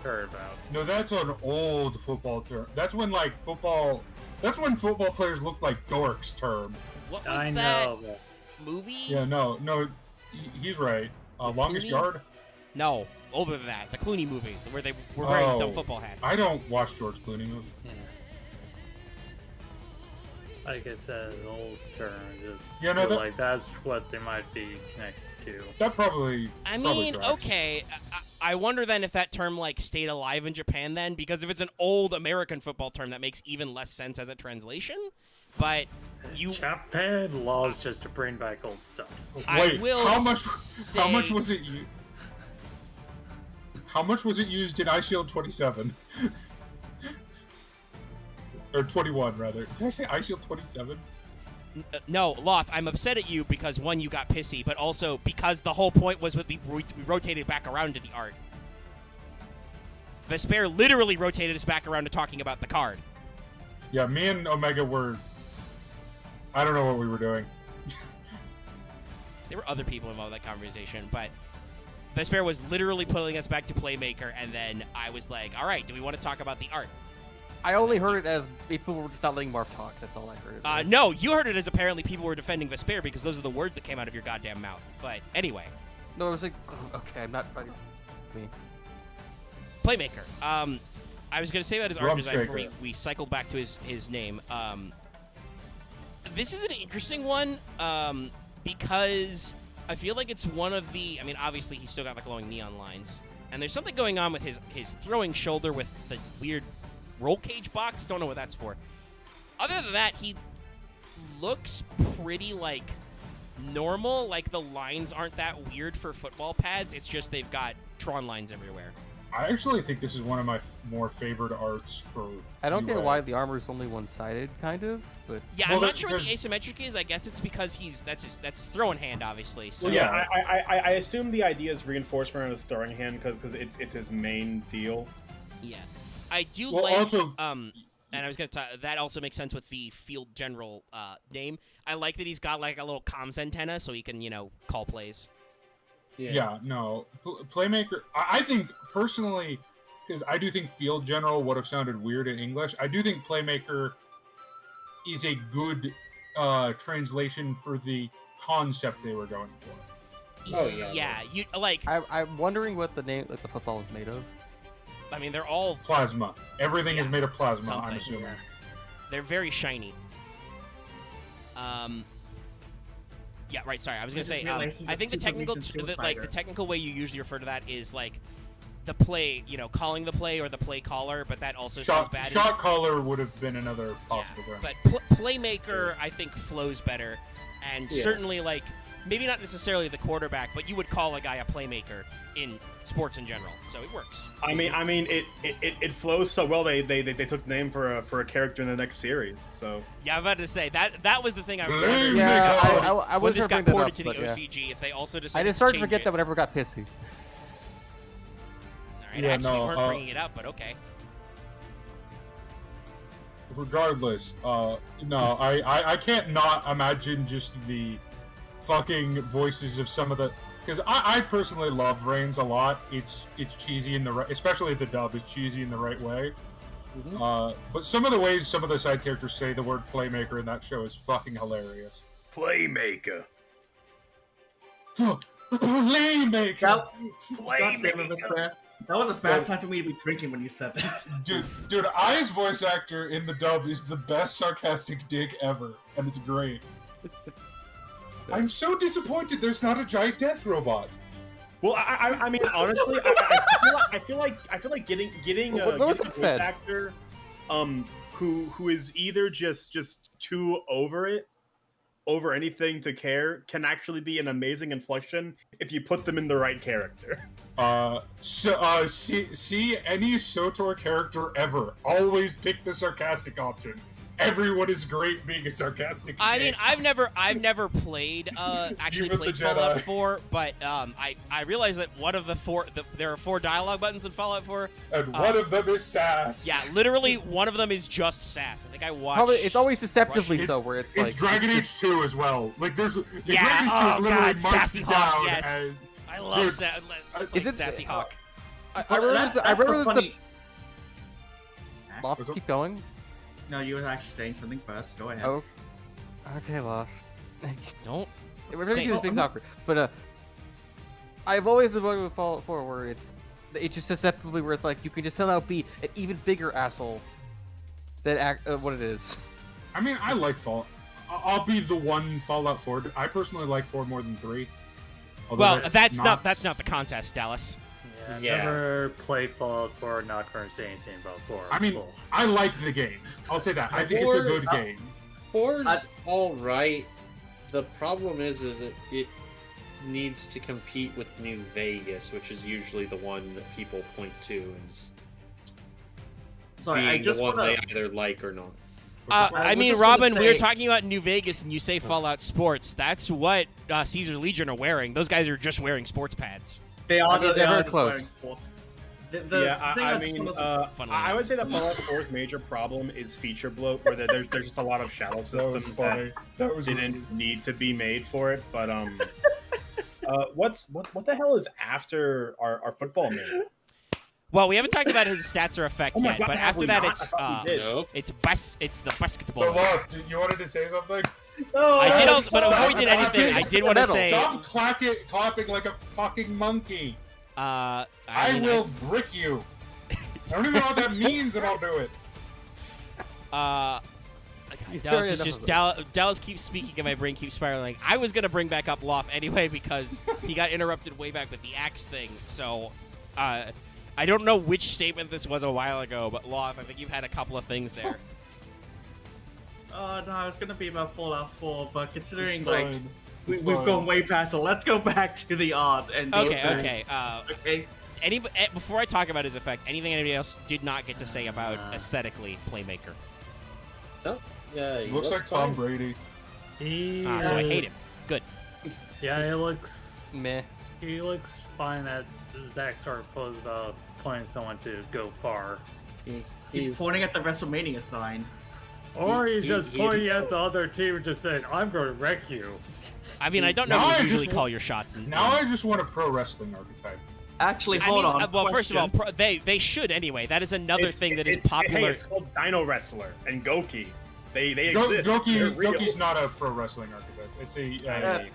heard about. No, that's an old football term. That's when football players looked like dorks term. What was I that know. But movie? Yeah, no, he's right. Longest Clooney? Yard? No, older than that. The Clooney movie where they were wearing dumb Oh, football hats. I don't watch George Clooney movies. yeah. Like I said, an old term. Just Yeah, no, feel that- like that's what they might be connected to. That probably. I probably mean, tracks. okay. I wonder then if that term stayed alive in Japan then, because if it's an old American football term, that makes even less sense as a translation. But Japan loves just to bring back old stuff. I Wait, will how much say- was it? How much was it used in Ice Shield 27? Or 21, rather. Did I say Ice Shield 27? No, Loth, I'm upset at you because, one, you got pissy, but also because the whole point was we rotated back around to the art. Vesper literally rotated us back around to talking about the card. Yeah, me and Omega were. I don't know what we were doing. There were other people involved in that conversation, but Vesper was literally pulling us back to Playmaker, and then I was like, all right, do we want to talk about the art? I only heard it as people were just not letting Marv talk. That's all I heard. It as. No, you heard it as apparently people were defending Vesper because those are the words that came out of your goddamn mouth. But anyway, No, it was like, okay, I'm not fighting me. Playmaker. I was going to say about his art Rum design before shaker. we cycled back to his name. This is an interesting one because I feel like it's one of the... I mean, obviously, he's still got the glowing neon lines. And there's something going on with his throwing shoulder with the weird roll cage box. Don't know what that's for. Other than that, he looks pretty, normal. Like, the lines aren't that weird for football pads. It's just they've got Tron lines everywhere. I actually think this is one of my more favored arts for. I don't get UA. why the armor is only one-sided, kind of, but Yeah, Well, I'm not sure what the there's- asymmetric is. I guess it's because that's his throwing hand, obviously. So Well, yeah, I assume the idea is reinforcement on his throwing hand because it's his main deal. yeah. I do Well, like also- and I was gonna that also makes sense with the field general name. I like that he's got a little comms antenna so he can call plays. Yeah, no. Playmaker, I think, personally, because I do think Field General would have sounded weird in English, I do think Playmaker is a good translation for the concept they were going for. Oh, yeah. Yeah, I'm wondering what the name, the football is made of. I mean, they're all Plasma. Everything is made of plasma, I'm Something. assuming. they're very shiny. Yeah, right. Sorry, I was gonna say. I think the technical way you usually refer to that is like the play, calling the play or the play caller, but that also sounds bad. Shot caller would have been another possible term. But playmaker, I think, flows better, and certainly like maybe not necessarily the quarterback, but you would call a guy a playmaker in sports in general, so it works. I mean, it flows so well. They took the name for a character in the next series. So yeah, I'm about to say that was the thing I was wondering. Yeah, I when was this got bring that ported up, to the but yeah. OCG, if they also decided I just started to change forget it. that whenever it got pissy. All right, Yeah, actually, no, we weren't bringing it up, but okay. Regardless, no, I can't not imagine just the fucking voices of some of the, because I personally love Reigns a lot. It's cheesy in the right, especially the dub is cheesy in the right way. But some of the ways some of the side characters say the word playmaker in that show is fucking hilarious. Playmaker. Playmaker. God damn it, Mr. Craft. That was a bad time for me to be drinking when you said that. Dude, Ai's voice actor in the dub is the best sarcastic dick ever, and it's great. I'm so disappointed there's not a giant death robot. Well, I mean, honestly, I feel like getting a voice actor, who is either just too over anything to care, can actually be an amazing inflection if you put them in the right character. See any SOTOR character ever, always pick the sarcastic option. Everyone is great being a sarcastic. I mean, dick. I've never played played Fallout 4, but I realize that one of the four there are 4 dialogue buttons in Fallout 4, and one of them is sass. Yeah, literally one of them is just sass. I think I watched. Probably, it's always deceptively so, where it's like Dragon Age 2 as well. Like there's Dragon Age 2 is literally marks Sassy you Hawk, down yes. as. I love Sassy Hawk. I remember the. That's Lost, keep going. No, you were actually saying something first. Go ahead. Oh, okay, Lost. Don't. We're gonna do this big soccer, but I've always avoided with Fallout 4 where it's just deceptively where it's like you can just somehow be an even bigger asshole than what it is. I mean, I like Fallout. I'll be the one Fallout 4. I personally like 4 more than 3. Well, that's not the contest, Dallas. Yeah, never played Fallout 4, not going to say anything about 4. I mean, I like the game. I'll say that. I think it's a good game. 4's alright. The problem is that it needs to compete with New Vegas, which is usually the one that people point to as Sorry, being I just the one wanna... they either like or not. I mean, Robin, we were talking about New Vegas, and you say Fallout Sports. That's what Caesar Legion are wearing. Those guys are just wearing sports pads. They are very close. I would say that Fallout 4's major problem is feature bloat, where there's just a lot of shadow systems that didn't need to be made for it. But what the hell is after our football name? Well, we haven't talked about his stats or effect yet, God, but after that, it's the basketball. So, Loth, you wanted to say something? I did also, but before we did anything, I did want to say... Stop clapping like a fucking monkey. I will brick you. I don't even know what that means, and I'll do it. Dallas keeps speaking, and my brain keeps spiraling. I was going to bring back up Loth anyway, because he got interrupted way back with the axe thing, so... I don't know which statement this was a while ago, but Loth, I think you've had a couple of things there. No, it's gonna be about Fallout 4, but considering It's we've fine. gone way past it, let's go back to the art and Okay. Okay. Before I talk about his effect, anything anybody else did not get to say about aesthetically Playmaker? No, yeah, he Looks like Tom Brady. So I hate him. Good. Yeah, he looks Meh. He looks fine. That Zach sort of posed about pointing someone to go far, He's pointing at the WrestleMania sign. or he's just pointing at the other team and just saying, "I'm going to wreck you." I mean, I don't know if you usually call your shots. Now I just want a pro wrestling archetype. Actually, hold on. Well, first of all, they should anyway. That is another thing that is popular. Hey, it's called Dino Wrestler and Goki. They exist. They're real. Goki's not a pro wrestling archetype. It's a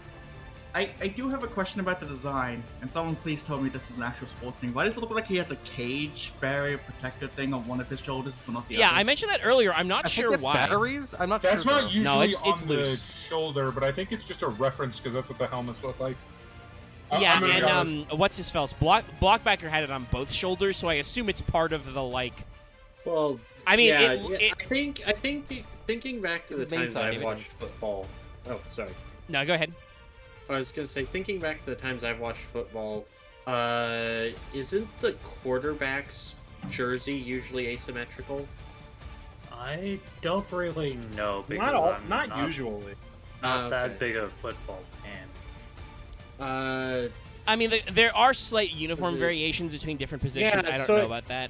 I do have a question about the design, and someone please tell me this is an actual sports thing. Why does it look like he has a cage barrier protector thing on one of his shoulders, but not the other? Yeah, I mentioned that earlier. I'm not I sure think it's why. batteries. I'm not That's sure. not though. usually No, it's on the loose. shoulder, but I think it's just a reference because that's what the helmets look like. Yeah, I'm gonna be honest. and what's his face? Blockbacker had it on both shoulders, so I assume it's part of the like. Well, I mean, yeah, it I think thinking back to the Main times side, I've maybe. watched football. Oh, sorry. No, go ahead. I was gonna say, thinking back to the times I've watched football, isn't the quarterback's jersey usually asymmetrical? I don't really know because Not I'm usually. not Okay. that big of a football fan. I mean, there are slight uniform Is it- variations between different positions. Yeah, I don't so- know about that.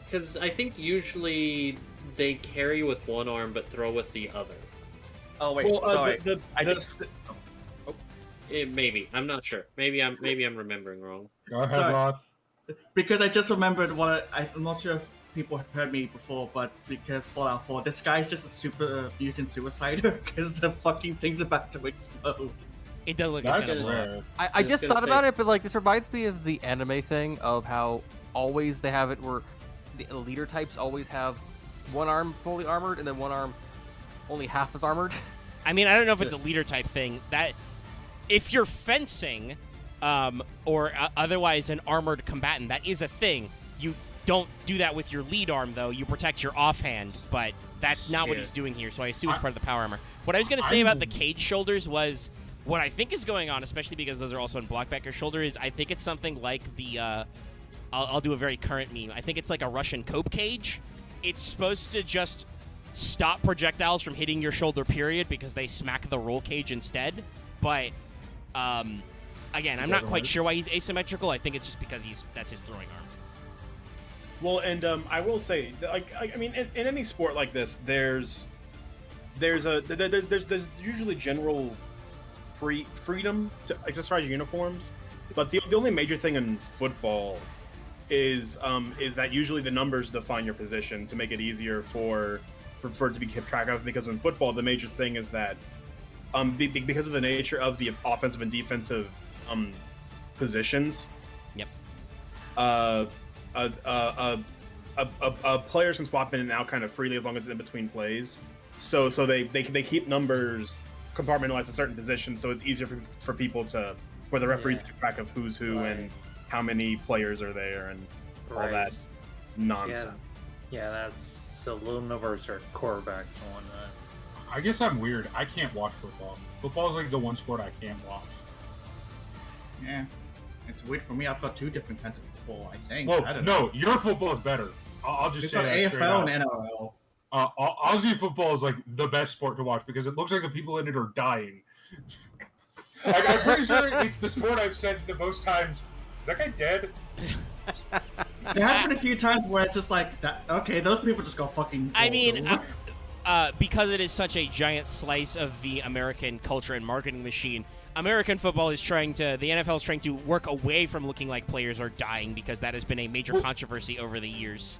Because I think usually they carry with one arm but throw with the other. Oh wait, Well, sorry. I the- just Maybe I'm not sure. Maybe I'm remembering wrong. Go ahead, Sorry. Roth. Because I just remembered I'm not sure if people heard me before, but because Fallout 4, this guy's just a super mutant suicider because the fucking thing's about to explode. It does look That's kind of rare. I was just gonna thought say- about it, but like this reminds me of the anime thing of how always they have it where the leader types always have one arm fully armored and then one arm only half as armored. I mean, I don't know if it's a leader type thing. That if you're fencing, or otherwise an armored combatant, that is a thing. You don't do that with your lead arm, though. You protect your offhand, but that's not what Yeah. he's doing here. So I assume it's part of the power armor. What I was going to say about the cage shoulders was what I think is going on, especially because those are also on Blockbacker's shoulder, is I think it's something like the. I'll do a very current meme. I think it's like a Russian cope cage. It's supposed to just stop projectiles from hitting your shoulder, period, because they smack the roll cage instead. But again, I'm not quite sure why he's asymmetrical. I think it's just because that's his throwing arm. Well, and I will say, like, I mean, in any sport like this, there's usually general freedom to accessorize your uniforms, but the only major thing in football is that usually the numbers define your position to make it easier for it to be kept track of. Because in football, the major thing is that because of the nature of the offensive and defensive positions. Yep. Players can swap in and out kind of freely as long as it's in between plays. So they keep numbers compartmentalized in certain positions, so it's easier for people where the referees keep track of who's who and how many players are there and all that nonsense. Yeah, that's so low numbers are quarterbacks and whatnot. I guess I'm weird. I can't watch football. Football is like the one sport I can't watch. Yeah, it's weird for me. I've got two different kinds of football. I think. Well, I don't know. no, your football is better. I'll just It's say got that straight up. AFL and NRL. Aussie football is like the best sport to watch because it looks like the people in it are dying. Like, I'm pretty sure it's the sport I've said the most times. Is that guy dead? There has been a few times where it's just like, that, okay, those people just got fucking. I rolled mean, over. because it is such a giant slice of the American culture and marketing machine, American football is the NFL is trying to work away from looking like players are dying because that has been a major controversy over the years.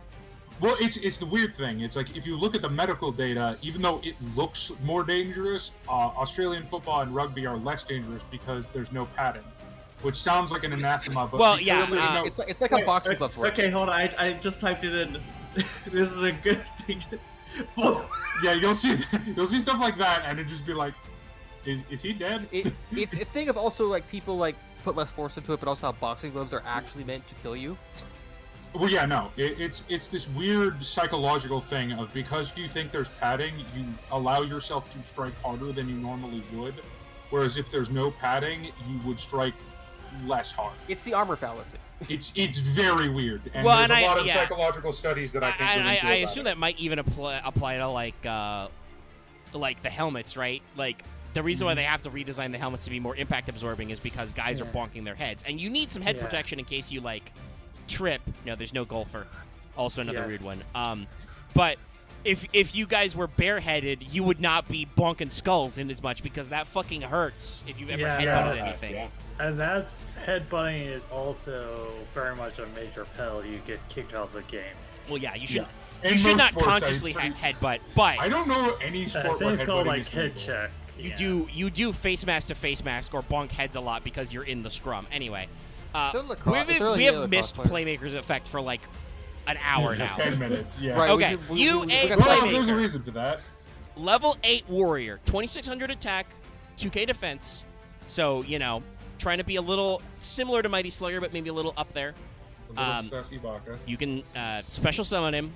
Well, it's the weird thing. It's like if you look at the medical data, even though it looks more dangerous, Australian football and rugby are less dangerous because there's no padding, which sounds like an anathema. But Well, because yeah, there's no- It's like a boxing gloves work. Okay, hold on. I just typed it in. This is a good thing to. yeah, you'll see stuff like that, and it'd just be like, is he dead? It's a thing of also like people like put less force into it, but also how boxing gloves are actually meant to kill you. Well, yeah, no. It's this weird psychological thing of because you think there's padding, you allow yourself to strike harder than you normally would, whereas if there's no padding, you would strike less hard. It's the armor fallacy. It's very weird, and Well, there's and a lot of yeah. psychological studies that I can't get into I about assume it. that might even apply to like the helmets, right? Like the reason why they have to redesign the helmets to be more impact absorbing is because guys are bonking their heads, and you need some head protection in case you like trip. No, there's no golfer. Also another weird one. But if you guys were bareheaded, you would not be bonking skulls in as much because that fucking hurts if you've ever headbutted anything. Yeah. And that's headbutting is also very much a major penalty. You get kicked out of the game. Well, yeah, you should. In You should most not sports, consciously headbutt, but I don't know any I sport think where it's called headbutting like is head legal. check. you do face mask to face mask or bonk heads a lot because you're in the scrum. Anyway, we have missed Playmaker's effect for like an hour now. 10 minutes, yeah. Right, Okay, we got Well, there's a Playmaker. reason for that. Level 8 warrior, 2600 attack, 2k defense. So, trying to be a little similar to Mighty Slayer, but maybe a little up there. A little sassy baka. You can special summon him.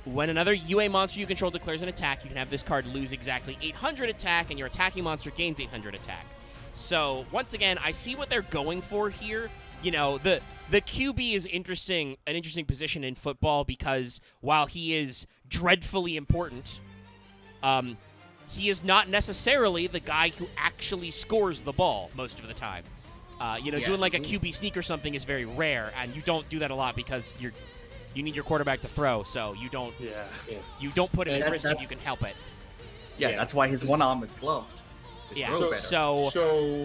When another UA monster you control declares an attack, you can have this card lose exactly 800 attack, and your attacking monster gains 800 attack. So, once again, I see what they're going for here. The QB is an interesting position in football because while he is dreadfully important, he is not necessarily the guy who actually scores the ball most of the time. Doing like a QB sneak or something is very rare, and you don't do that a lot because you need your quarterback to throw, so you don't put him at risk if you can help it. Yeah, that's why his one arm is gloved. Yeah, throw better. so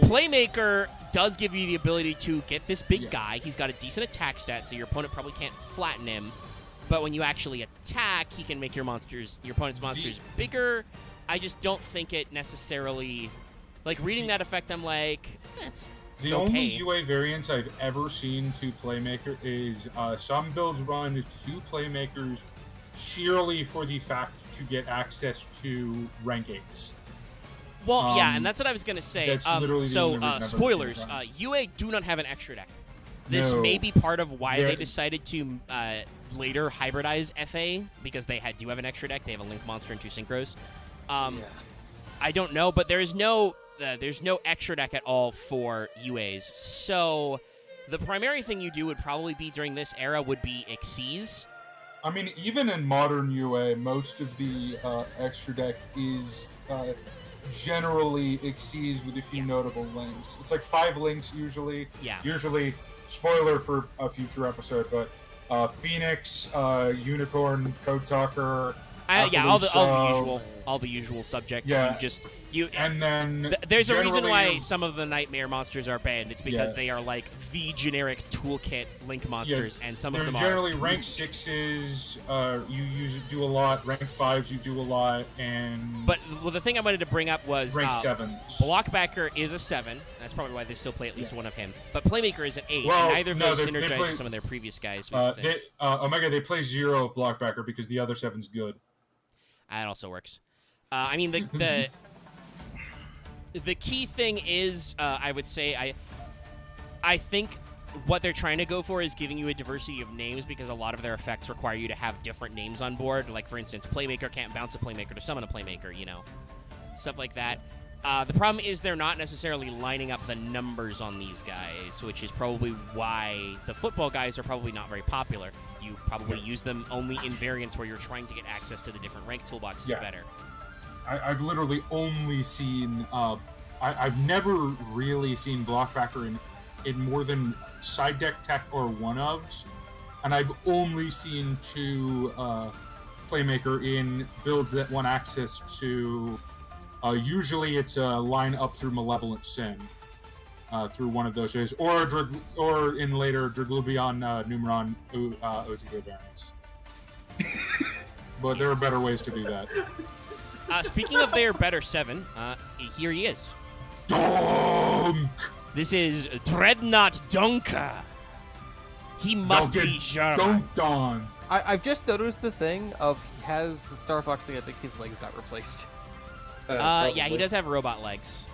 Playmaker does give you the ability to get this big guy. He's got a decent attack stat, so your opponent probably can't flatten him. But when you actually attack, he can make your opponent's monsters bigger. I just don't think it necessarily... Like, reading that effect, I'm like, it's The okay. only UA variants I've ever seen to Playmaker is some builds run 2 Playmakers sheerly for the fact to get access to rank 8s. Well, yeah, and that's what I was going to say. That's literally the only reason I've ever seen spoilers, it run. UA do not have an extra deck. This No. may be part of why They're- they decided to later hybridize FA, because they do have an extra deck. They have a Link Monster and 2 Synchros. I don't know, but there's no extra deck at all for UAs. So the primary thing you do would probably be during this era would be Xyz. I mean, even in modern UA, most of the extra deck is generally Xyz with a few notable links. It's like 5 links usually. Yeah. Usually, spoiler for a future episode, but Phoenix, Unicorn, Code Talker. All the usual subjects. Yeah. And then there's a reason generally- why some of the Nightmare monsters are banned. It's because they are like the generic toolkit Link monsters, and some of them are. There's generally rank 6s. You do a lot. Rank 5s you do a lot, and But the thing I wanted to bring up was rank 7s. Blockbacker is a 7. That's probably why they still play at least one of him. But Playmaker is an 8. Well, and neither of no, those they synergize play- with some of their previous guys. Omega, they play 0 of Blockbacker because the other 7's good. That also works. I mean, the key thing is, I would say, I think what they're trying to go for is giving you a diversity of names, because a lot of their effects require you to have different names on board. Like, for instance, Playmaker can't bounce a Playmaker to summon a Playmaker, stuff like that. The problem is they're not necessarily lining up the numbers on these guys, which is probably why the football guys are probably not very popular. You probably use them only in variants where you're trying to get access to the different rank toolboxes better. I've literally only seen. I've never really seen Blockbacker in more than side deck tech or one-ofs, and I've only seen 2 Playmaker in builds that want access to. Usually, it's a line up through Malevolent Sin, through one of those ways, or in later Draglubion, Numeron, OTK variants. But there are better ways to do that. Speaking of their better 7, here he is. Donk! This is Dreadnought Dunker. He must be German. Dunked on. I've just noticed the thing of he has the Star Fox thing. I think his legs got replaced. Yeah, he does have robot legs.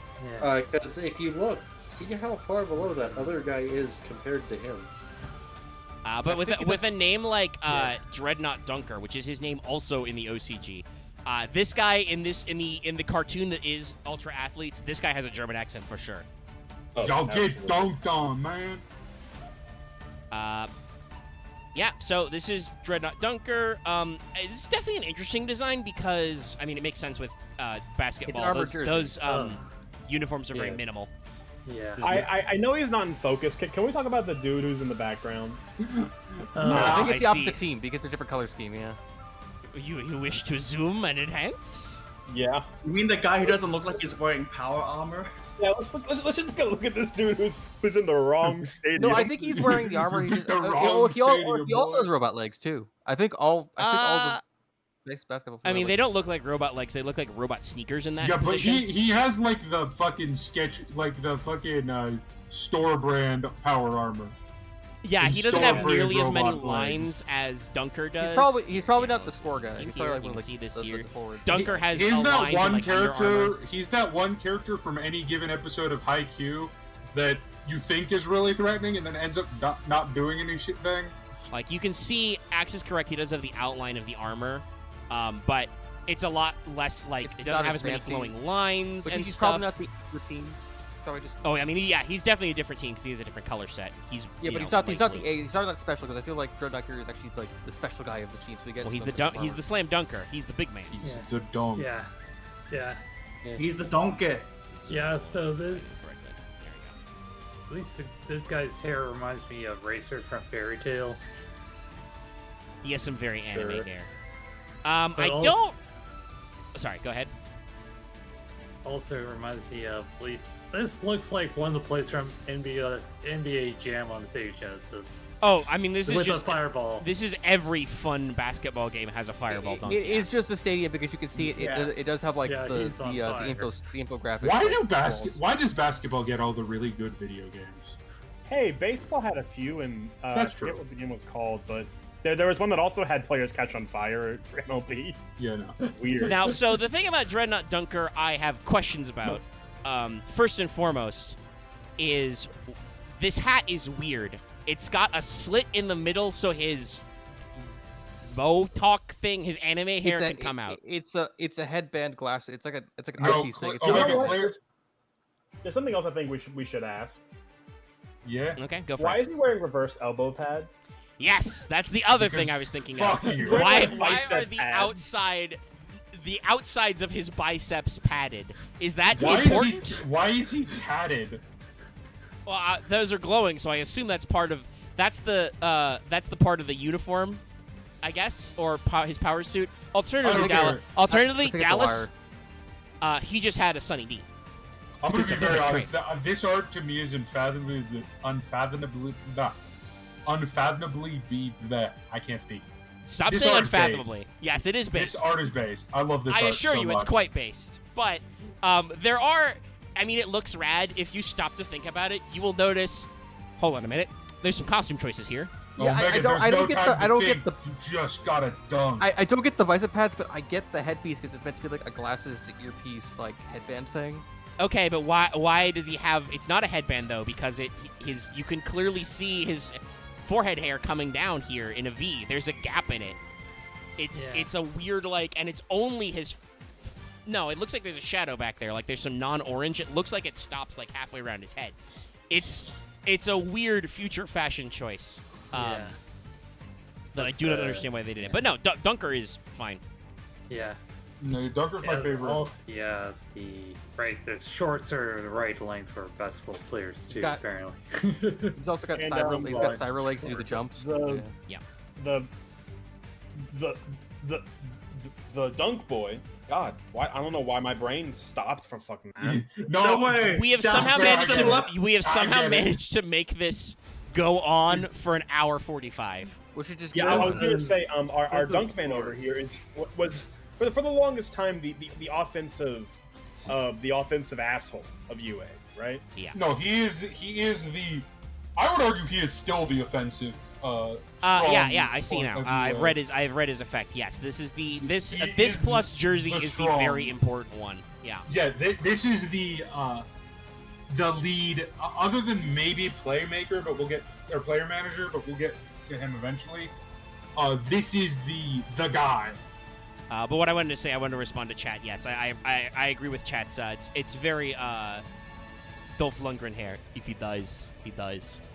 Because if you look, see how far below that other guy is compared to him. But with a name like Dreadnought Dunker, which is his name also in the OCG, this guy in the cartoon that is Ultra Athletes, this guy has a German accent for sure. Y'all get dunked on, man. Yeah, so this is Dreadnought Dunker. This is definitely an interesting design because, I mean, it makes sense with basketball. Those uniforms are very minimal. Yeah. I know he's not in focus. Can we talk about the dude who's in the background? I think it's the I opposite see. team because it's a different color scheme. Yeah. You wish to zoom and enhance? Yeah. You mean the guy who doesn't look like he's wearing power armor? Yeah, let's just take a look at this dude who's in the wrong stadium. No, I think he's wearing the armor. Picked the wrong He also stadium, has boy. robot legs too. I think all the basketball. I mean, players they don't look like robot legs. They look like robot sneakers in that Yeah, but position. he has like the fucking store brand power armor. Yeah, and he doesn't have store-brand nearly as many robot lines as Dunker does. He's probably You not know, the score guy. same He's here, probably you like can one of see this the here. forwards. Dunker has He's a that line one like Under character. Armour. He's that one character from any given episode of Haikyuu that you think is really threatening and then ends up not doing any shit thing. Like, you can see, Axe is correct, he does have the outline of the armor, but it's a lot less, like, It's it doesn't not have as as many fancy. flowing lines But and he's stuff. probably not the team. Probably just. Oh, I mean, yeah, he's definitely a different team because he has a different color set. He's Yeah, you but know, he's not light blue. he's not that special because I feel like Dreadnought Dunker is actually like the special guy of the team. So we get Well, he's some he's the slam dunker. He's the big man. He's Yeah. the dome. Yeah. Yeah. He's the donkey. Yeah, so There this, we at least this guy's hair reminds me of Racer from Fairy Tail. go. He has some very anime Sure. hair. But I also- don't. Sorry, go ahead. Also reminds me of, at least, this looks like one of the plays from NBA Jam on the Sega Genesis. Oh, I mean, this is With just a fireball. This is every fun basketball game has a fireball dunk. It is just a stadium because you can see it. Yeah. It does have like Yeah, the he's on fire. infographic. Why does basketball get all the really good video games? Hey, baseball had a few, and That's I forget true. what the game was called, but there was one that also had players catch on fire for MLB. Yeah, no. Weird. Now, so the thing about Dreadnought Dunker I have questions about, first and foremost, is this hat is weird. It's got a slit in the middle so his Mohawk thing, his anime hair can come out. It's a headband glass. It's like an No, eyepiece thing. It's oh, not wait, like- Claire- There's something else I think we should ask. Yeah. Okay, go for Why it. is he wearing reverse elbow pads? Yes, that's the other Because thing I was thinking fuck of. you. Why Bicep are the pads. the outsides of his biceps padded? Is that Why important? why is he tatted? Well, those are glowing, so I assume that's part of that's the part of the uniform, I guess, or his power suit. Alternatively, I don't care. Alternatively, I think it's a Dallas. wire. He just had a Sunny D. I'm gonna be That's very great. honest. This art to me is unfathomably be that I can't speak. Stop This saying art is based. unfathomably. Yes, it is based. This art is based. I love this I art assure so you, much. it's quite based. But there are. I mean, it looks rad. If you stop to think about it, you will notice. Hold on a minute. There's some costume choices here. Oh, Yeah, I Megan, don't- there's I don't no get time the- to I don't think. get the- You just gotta dunk. I don't get the bicep pads, but I get the headpiece because it's meant to be like a glasses to earpiece like headband thing. Okay, but why does he have? It's not a headband though, because you can clearly see his forehead hair coming down here in a V. There's a gap in it. It's a weird and it's only his. No, it looks like there's a shadow back there. Like there's some non-orange. It looks like it stops like halfway around his head. It's a weird future fashion choice. That I do not understand why they did it. But no, Dunker is fine. Yeah. No, Dunker's my favorite. The shorts are the right length for basketball players too, got- apparently. He's also got And, cyber. He's got like, cyber legs to do the jumps. The Yeah. the dunk boy. God, why? I don't know why my brain stopped from fucking that. No, Don't worry. We have That's somehow right. managed to we have I somehow get it. managed to make this go on for an hour 45. We should just Yeah, go I was on. gonna say, our this is dunk man over sports. here was for the longest time the offensive asshole of UA, right? Yeah. No, he is the. I would argue he is still the offensive. Yeah, I see strong now. of I've UA. read his effect. Yes, this is the this He this is plus jersey the is strong. the very important one. Yeah. Yeah, this is the lead, other than maybe playmaker, but we'll get or player manager, but we'll get to him eventually. This is the guy. But what I wanted to say, I wanted to respond to chat. Yes, I agree with chat's. It's very Dolph Lundgren hair. If he does.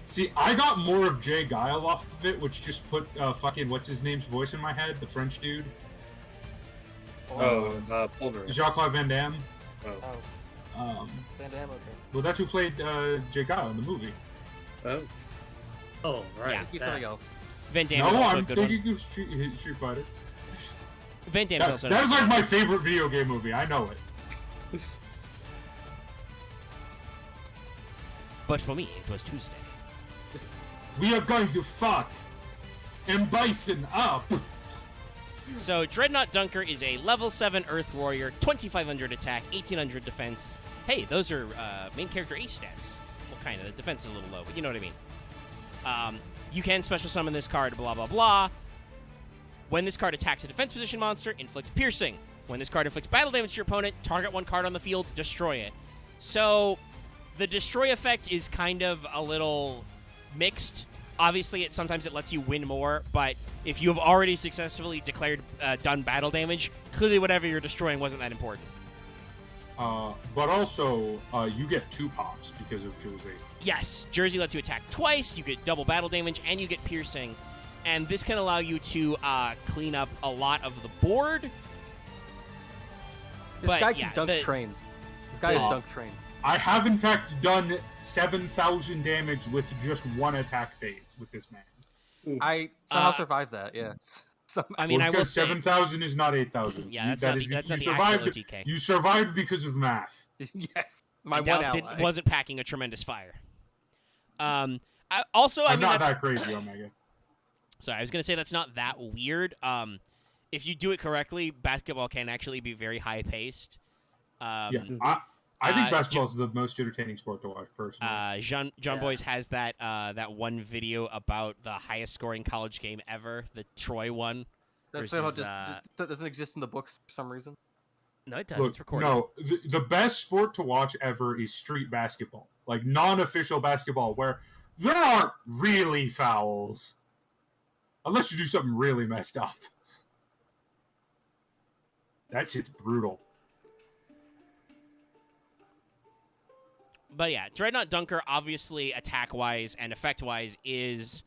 See, I got more of Jay Guile off of it, which just put fucking what's his name's voice in my head, the French dude. Polder. Jacques Van Damme. Oh, Van Damme, okay. Well, that's who played Jay Guile in the movie. Oh. Oh, right. Yeah. He's that. something else. Van Damme No, is also a I'm good one. thinking of Street Fighter. Van Damme's also That is not like my favorite video game movie. I know it. But for me, it was Tuesday. We are going to fuck and Bison up. So, Dreadnought Dunker is a level 7 Earth Warrior, 2500 attack, 1800 defense. Hey, those are main character ace stats. Well, kind of. The defense is a little low, but you know what I mean. You can special summon this card, blah, blah, blah. When this card attacks a defense position monster, inflict piercing. When this card inflicts battle damage to your opponent, target one card on the field, destroy it. So, the destroy effect is kind of a little mixed. Obviously, sometimes it lets you win more, but if you have already successfully done battle damage, clearly whatever you're destroying wasn't that important. But also, you get 2 pops because of Jersey. Yes, Jersey lets you attack twice, you get double battle damage, and you get piercing. And this can allow you to clean up a lot of the board. This But, guy yeah, can dunk trains. This guy is dunk train. I have, in fact, done 7,000 damage with just 1 attack phase with this man. I somehow survived that, yeah. I mean, I will because say 7,000 is not 8,000. Yeah, that's That not is- the actual OTK. You survived because of math. Yes. My And one Dallas ally. wasn't packing a tremendous fire. I I'm mean, not that's, that crazy, Omega. sorry, I was going to say that's not that weird. If you do it correctly, basketball can actually be very high-paced. Yeah, I think uh, basketball is the most entertaining sport to watch, personally. John Boys has that one video about the highest scoring college game ever, the Troy one. That's versus, that doesn't exist in the books for some reason. No, it does. Look, It's recorded. no, the best sport to watch ever is street basketball, like non-official basketball, where there aren't really fouls, unless you do something really messed up. That shit's brutal. But yeah, Dreadnought Dunker, obviously, attack-wise and effect-wise, is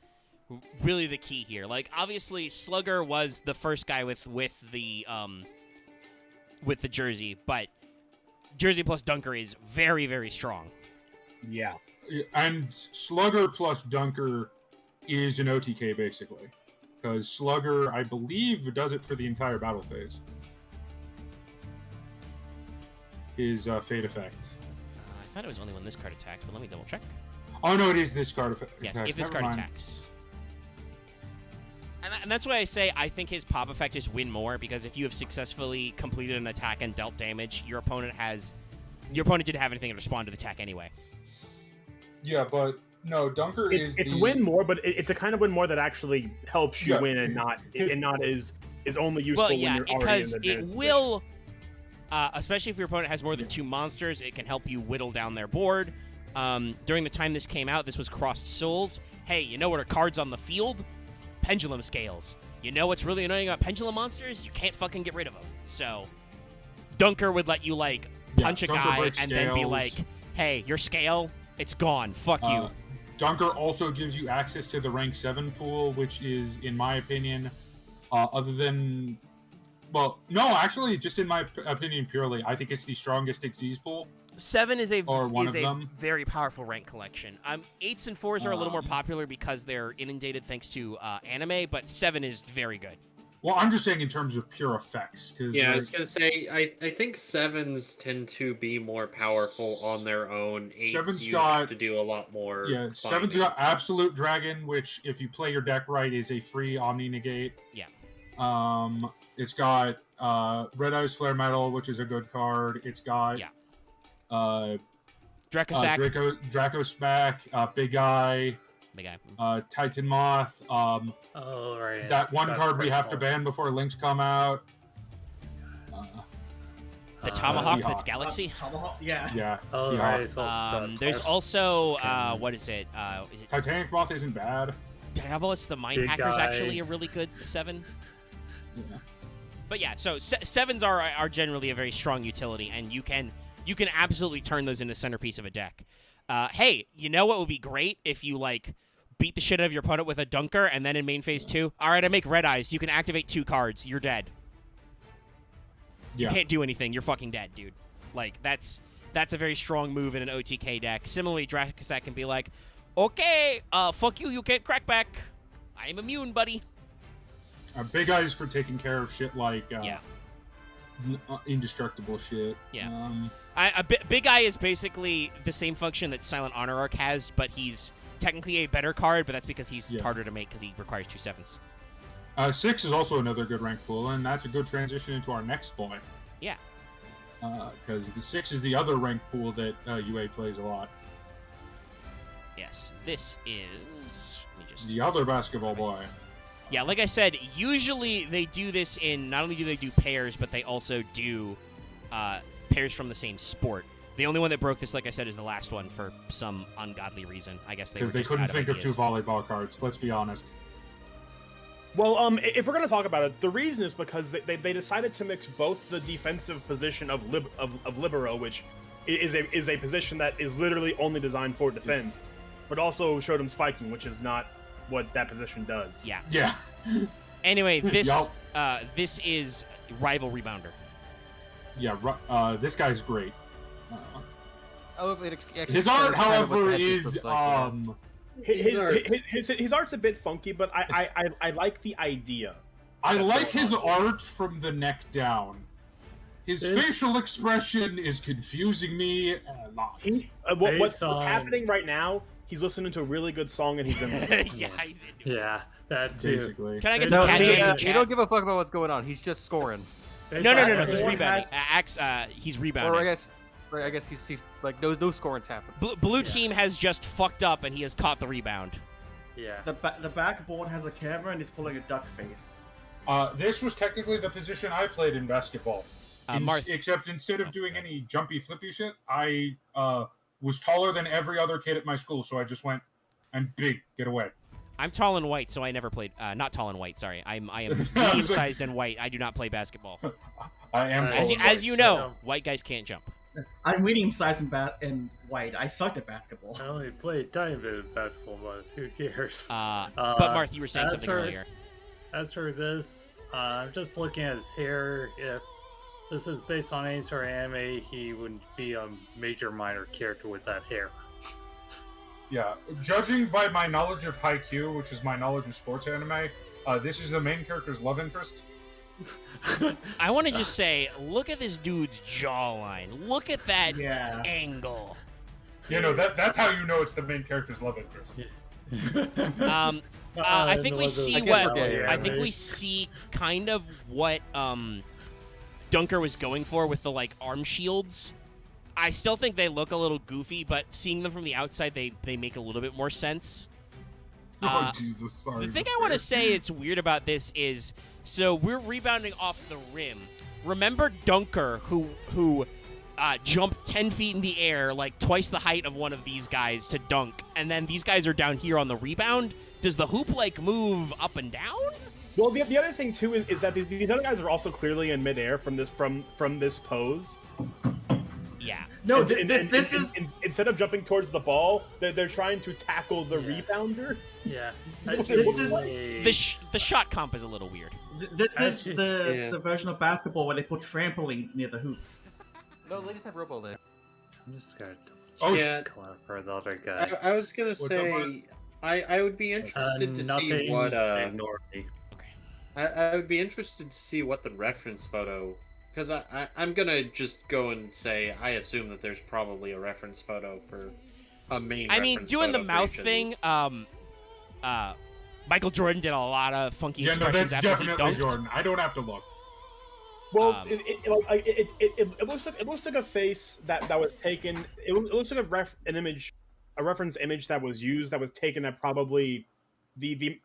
really the key here. Like, obviously, Slugger was the first guy with the jersey, but jersey plus Dunker is very, very strong. Yeah. And Slugger plus Dunker is an OTK, basically. Because Slugger, I believe, does it for the entire battle phase. His Fate effect. I thought it was only when this card attacked, but let me double check. Oh, no, it is this card effect. Yes, if this card attacks. And that's why I say I think his pop effect is win more, because if you have successfully completed an attack and dealt damage, your opponent didn't have anything to respond to the attack anyway. Yeah, but no, Dunker It's win more, but it's a kind of win more that actually helps you Yeah. win and not is only useful Well, yeah, when you're already because in the it advanced will, especially if your opponent has more than 2 monsters, it can help you whittle down their board. During the time this came out, this was Crossed Souls. Hey, you know what are cards on the field? Pendulum scales. You know what's really annoying about pendulum monsters? You can't fucking get rid of them. So, Dunker would let you, like, punch a Dunker guy breaks and then be scales. like, hey, your scale, it's gone. Fuck you. Dunker also gives you access to the rank 7 pool, which is, in my opinion, other than... Well, no, actually, just in my opinion purely, I think it's the strongest Xyz pool. 7 is a Or one of them. very powerful rank collection. 8s and 4s are a little more popular because they're inundated thanks to anime, but 7 is very good. Well, I'm just saying in terms of pure effects. Cause, Yeah, I was gonna say I think 7s tend to be more powerful on their own. 8s 7's you got- have to do a lot more. Yeah, 7's binding. got Absolute Dragon, which, if you play your deck right, is a free Omni Negate. Yeah. It's got Red Eyes Flare Metal, which is a good card. It's got Dracosac. Draco Spack, Big Eye, Big guy. Titan Moth. Oh, right. That it's one got card we have to personal. ban before links come out. The Tomahawk T-Hawk. that's Galaxy. Tomahawk, yeah. Yeah. Oh, T-Hawk. right. It's also There's also, what is it? Is it Titanic Moth isn't bad. Diabolus the Mind Big Hacker's guy. actually a really good 7. Yeah. But yeah, so 7s are generally a very strong utility, and you can absolutely turn those into the centerpiece of a deck. Hey, you know what would be great if you like beat the shit out of your opponent with a Dunker, and then in main phase 2, all right, I make Red Eyes. You can activate 2 cards. You're dead. Yeah. You can't do anything. You're fucking dead, dude. Like that's a very strong move in an OTK deck. Similarly, Dracosac can be like, okay, fuck you. You can't crack back. I am immune, buddy. Big Eyes for taking care of shit like Yeah. indestructible shit. Yeah. Big Eye is basically the same function that Silent Honor Arc has, but he's technically a better card, but that's because he's harder to make because he requires 2 7s. 6 is also another good rank pool, and that's a good transition into our next boy. Yeah. Because the 6 is the other rank pool that UA plays a lot. Yes, this is... Let me just... The other basketball boy. Yeah, like I said, usually they do this in... Not only do they do pairs, but they also do pairs from the same sport. The only one that broke this, like I said, is the last one for some ungodly reason. I guess because they couldn't think of 2 volleyball cards. Let's be honest. Well, if we're gonna talk about it, the reason is because they decided to mix both the defensive position of libero, which is a position that is literally only designed for defense, but also showed him spiking, which is not what that position does. Yeah. Yeah. Anyway, this this is Rival Rebounder. Yeah, this guy's great. His art, however, is his art's a bit funky, but I like the idea. I like his art from the neck down. His facial expression is confusing me a lot. What's happening right now? He's listening to a really good song and he's in. Yeah, he's into it. Yeah, that too. Basically. Can I get some cat jams in chat? You don't give a fuck about what's going on. He's just scoring. No. He's rebounding. He's rebounding. Or I guess he's like those scorings happen. Blue team has just fucked up and he has caught the rebound. Yeah. The backboard has a camera and he's pulling a duck face. This was technically the position I played in basketball. Except instead of doing any jumpy, flippy shit, I was taller than every other kid at my school, so I just went, I'm big, get away. I'm tall and white, so I never played. Not tall and white, sorry. I am medium-sized and white. I do not play basketball. I am tall and as white, you know, white guys can't jump. I'm medium-sized and white. I sucked at basketball. I only played a tiny bit of basketball, but who cares? But Marth, you were saying something earlier. As for this, I'm just looking at his hair. If this is based on any sort of anime, he wouldn't be a major minor character with that hair. Yeah, judging by my knowledge of Haikyuu, which is my knowledge of sports anime, this is the main character's love interest. I want to just say, look at this dude's jawline. Look at that angle. You know, that's how you know it's the main character's love interest. I think we see kind of what Dunker was going for with the like arm shields. I still think they look a little goofy, but seeing them from the outside, they make a little bit more sense. Jesus, sorry. The thing I want to say it's weird about this is, so we're rebounding off the rim. Remember Dunker, who jumped 10 feet in the air, like twice the height of one of these guys to dunk, and then these guys are down here on the rebound? Does the hoop like move up and down? Well, the other thing too is that these other guys are also clearly in midair from this pose. Yeah. No, instead of jumping towards the ball, they're trying to tackle the rebounder. Yeah. The shot comp is a little weird. This is the version of basketball where they put trampolines near the hoops. No, they just have Robo there. I'm just gonna for the other guy. I was gonna say I would be interested to see what ignore me. I would be interested to see what the reference photo, because I'm gonna just go and say I assume that there's probably a reference photo for a main. I mean, doing the mouth thing. Michael Jordan did a lot of funky expressions after he dunked. Definitely Jordan. I don't have to look. Well, it looks like a face that was taken. It looks like a reference image that was used, that was taken at probably the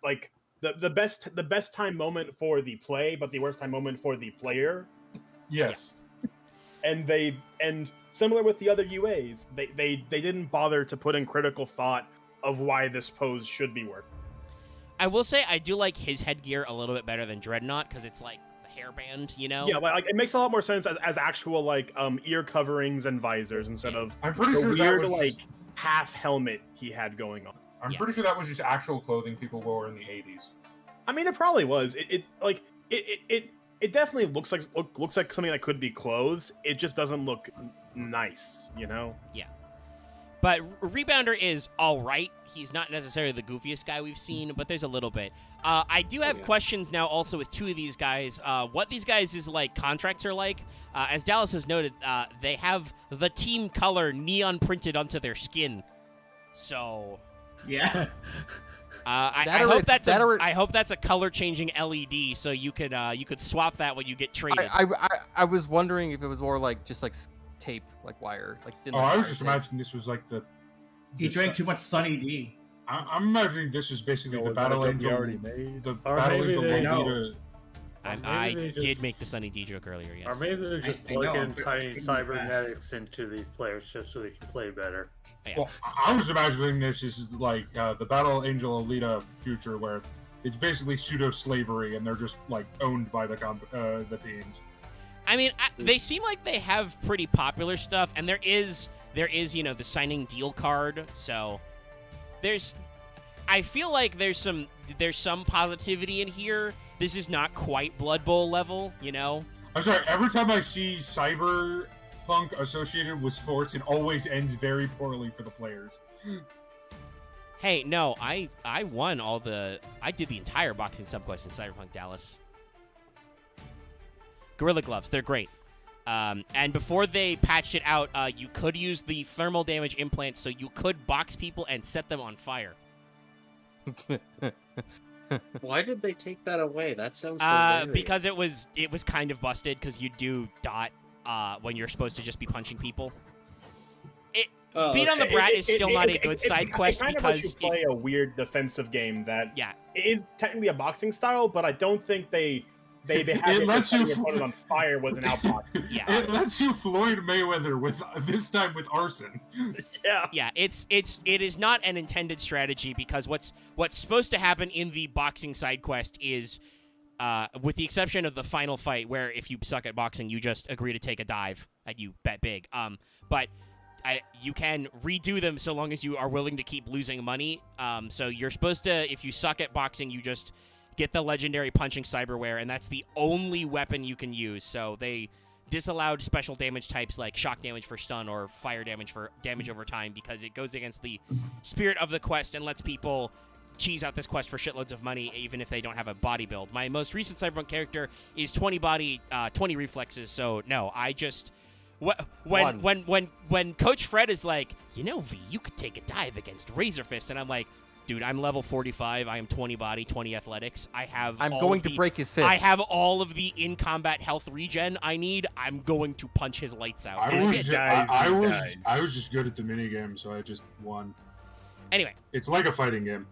best time moment for the play, but the worst time moment for the player. Yes. Yeah. And similar with the other UAs, they didn't bother to put in critical thought of why this pose should be working. I will say I do like his headgear a little bit better than Dreadnought, because it's like the hairband, you know? Yeah, like it makes a lot more sense as actual like ear coverings and visors instead of I'm pretty the sure weird that was like half helmet he had going on. I'm pretty sure that was just actual clothing people wore in the 80s. I mean, it probably was. It definitely looks like something that could be clothes. It just doesn't look nice, you know? Yeah. But Rebounder is all right. He's not necessarily the goofiest guy we've seen, but there's a little bit. I do have questions now also with two of these guys. What these guys' contracts are like. As Dallas has noted, they have the team color neon printed onto their skin. So Yeah. I hope that's a color changing LED, so you could swap that when you get traded. I was wondering if it was more like just like tape, like wire, like. I was just imagining this was like the. He drank too much Sunny D. I'm imagining this is basically the Battle Angel. The Battle Angel Lolita. I did make the Sunny D joke earlier, yes. Or maybe they're just plugging tiny cybernetics into these players just so they can play better. Yeah. Well, I was imagining this is like the Battle Angel Alita future, where it's basically pseudo-slavery, and they're just like owned by the teams. I mean, they seem like they have pretty popular stuff, and there is the signing deal card. So I feel like there's some positivity in here. This is not quite Blood Bowl level, I'm sorry. Every time I see Cyberpunk associated with sports, it always ends very poorly for the players. Hey, no, I won I did the entire boxing subquest in Cyberpunk Dallas. Gorilla Gloves, they're great. And before they patched it out, you could use the thermal damage implants, so you could box people and set them on fire. Why did they take that away? That sounds hilarious. Because it was kind of busted, because you do dot when you're supposed to just be punching people. Beat on the Brat is still not a good side quest because you play a weird defensive game that yeah, is technically a boxing style, but I don't think they have it lets you put it on fire was an outbox. Yeah, it lets you Floyd Mayweather with this time with arson. Yeah, it is not an intended strategy, because what's supposed to happen in the boxing side quest is, with the exception of the final fight, where if you suck at boxing, you just agree to take a dive and you bet big. But you can redo them so long as you are willing to keep losing money. So you're supposed to, if you suck at boxing, you just get the legendary punching cyberware, and that's the only weapon you can use. So they disallowed special damage types like shock damage for stun or fire damage for damage over time, because it goes against the spirit of the quest and lets people cheese out this quest for shitloads of money, even if they don't have a body build. My most recent Cyberpunk character is 20 body, 20 reflexes. So no, I just when Coach Fred is like, V, you could take a dive against Razor Fist, and I'm like, dude, I'm level 45. I am 20 body, 20 athletics. I'm going to break his fist. I have all of the in-combat health regen I need. I'm going to punch his lights out. I was just good at the minigame, so I just won. Anyway. It's like a fighting game.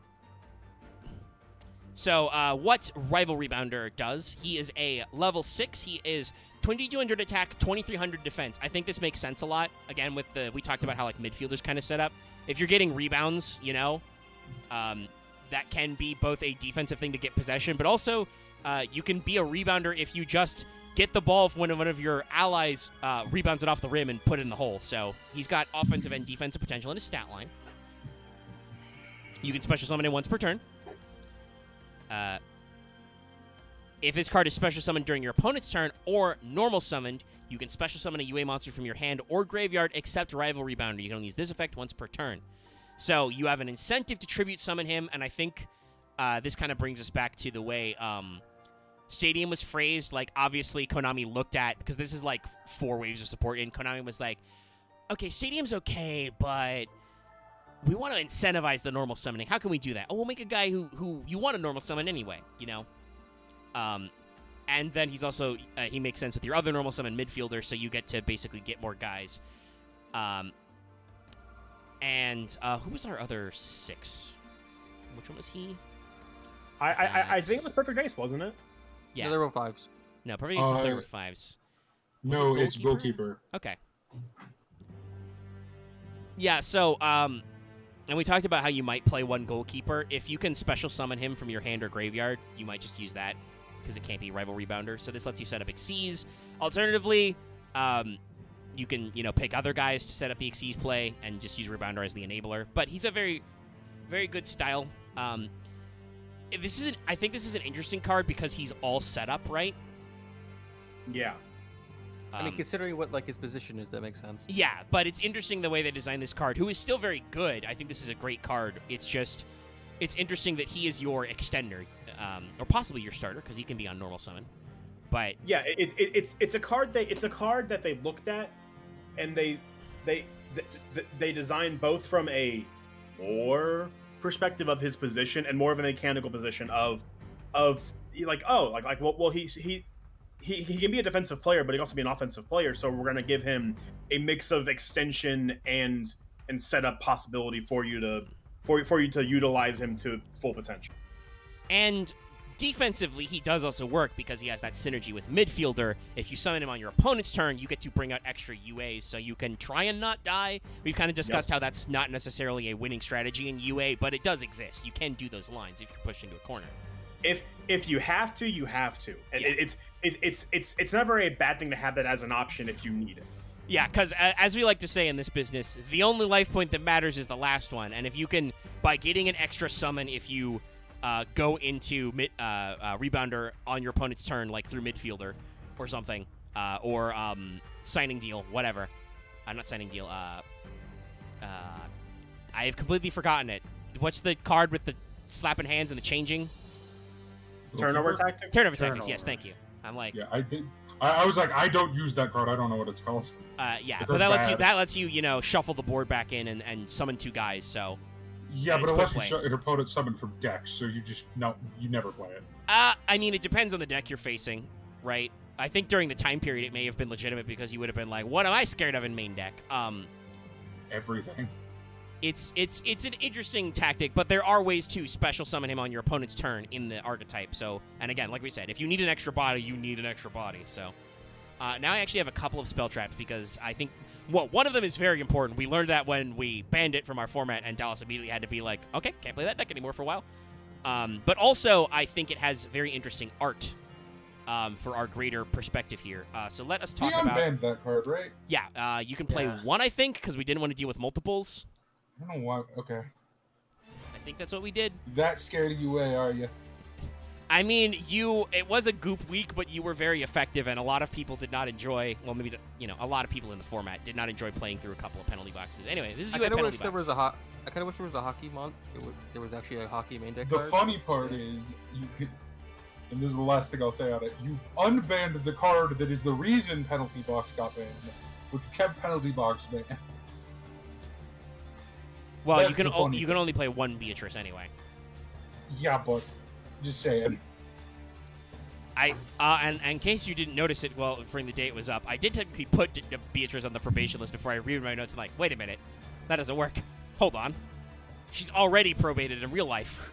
So, what Rival Rebounder does, he is a level 6. He is 2200 attack, 2300 defense. I think this makes sense a lot. Again, we talked about how, midfielders kind of set up. If you're getting rebounds, that can be both a defensive thing to get possession, but also you can be a rebounder if you just get the ball when one of your allies rebounds it off the rim and put it in the hole. So he's got offensive and defensive potential in his stat line. You can special summon him once per turn. If this card is special summoned during your opponent's turn or normal summoned, you can special summon a UA monster from your hand or graveyard, except Rival Rebounder. You can only use this effect once per turn. So you have an incentive to tribute summon him, and I think this kind of brings us back to the way Stadium was phrased. Obviously, Konami looked at, because this is 4 waves of support, and Konami was like, okay, Stadium's okay, but we want to incentivize the normal summoning. How can we do that? Oh, we'll make a guy who you want to normal summon anyway, And then he's also, he makes sense with your other normal summon midfielder, so you get to basically get more guys. And who was our other 6? Which one was he? I think it was Perfect Ace, wasn't it? Yeah. No, they were 5s. No, Perfect Ace is 5s. No, it's goalkeeper. Okay. Yeah, so, and we talked about how you might play one goalkeeper. If you can special summon him from your hand or graveyard, you might just use that, because it can't be Rival Rebounder. So this lets you set up Xyz. Alternatively, you can, pick other guys to set up the Xyz play and just use Rebounder as the enabler. But he's a very, very good style. I think this is an interesting card because he's all set up right. Yeah. I mean, considering what like his position is, that makes sense. Yeah, but it's interesting the way they designed this card, who is still very good. I think this is a great card. It's just, it's interesting that he is your extender, or possibly your starter, because he can be on normal summon. But yeah, it's a card that they looked at, and they designed both from a lore perspective of his position and more of a mechanical position of well he can be a defensive player, but he can also be an offensive player. So we're going to give him a mix of extension and setup possibility for you to utilize him to full potential. And defensively, he does also work because he has that synergy with Midfielder. If you summon him on your opponent's turn, you get to bring out extra UAs, so you can try and not die. We've kind of discussed how that's not necessarily a winning strategy in UA, but it does exist. You can do those lines if you're pushed into a corner. If you have to, you have to. And it's never a bad thing to have that as an option if you need it. Yeah, because as we like to say in this business, the only life point that matters is the last one. And if you can, by getting an extra summon, if you go into rebounder on your opponent's turn, like through Midfielder or something, or signing deal, whatever. Not signing deal. I have completely forgotten it. What's the card with the slapping hands and the changing? Turnover tactics? Turnover tactics, yes, thank you. I'm like... Yeah, I did. I was like, I don't use that card. I don't know what it's called. Yeah, but that lets you, shuffle the board back in and summon two guys, so... Yeah, but unless your opponent summoned from decks, so you never play it. I mean, it depends on the deck you're facing, right? I think during the time period it may have been legitimate because you would have been like, what am I scared of in main deck? Everything. It's an interesting tactic, but there are ways to special summon him on your opponent's turn in the archetype. So, and again, like we said, if you need an extra body, you need an extra body. So, now I actually have a couple of spell traps because I think, well, one of them is very important. We learned that when we banned it from our format, and Dallas immediately had to be like, okay, can't play that deck anymore for a while. But also, I think it has very interesting art for our greater perspective here. So let us talk about... banned that card, right? Yeah, you can play one, I think, because we didn't want to deal with multiples. I don't know why. Okay. I think that's what we did. That scared of UA, are you? I mean, it was a goop week, but you were very effective, and a lot of people did not enjoy, well, maybe, a lot of people in the format did not enjoy playing through a couple of penalty boxes. Anyway, this is UA penalty box. I kind of wish there was a hockey there was actually a hockey main deck The card. funny part is, you could, and this is the last thing I'll say on it, you unbanned the card that is the reason penalty box got banned, which kept penalty box banned. Well, you can only play one Beatrice anyway. Yeah, but just saying. And in case you didn't notice it, well, during the day it was up, I did technically put Beatrice on the probation list before I read my notes and like, wait a minute, that doesn't work. Hold on. She's already probated in real life.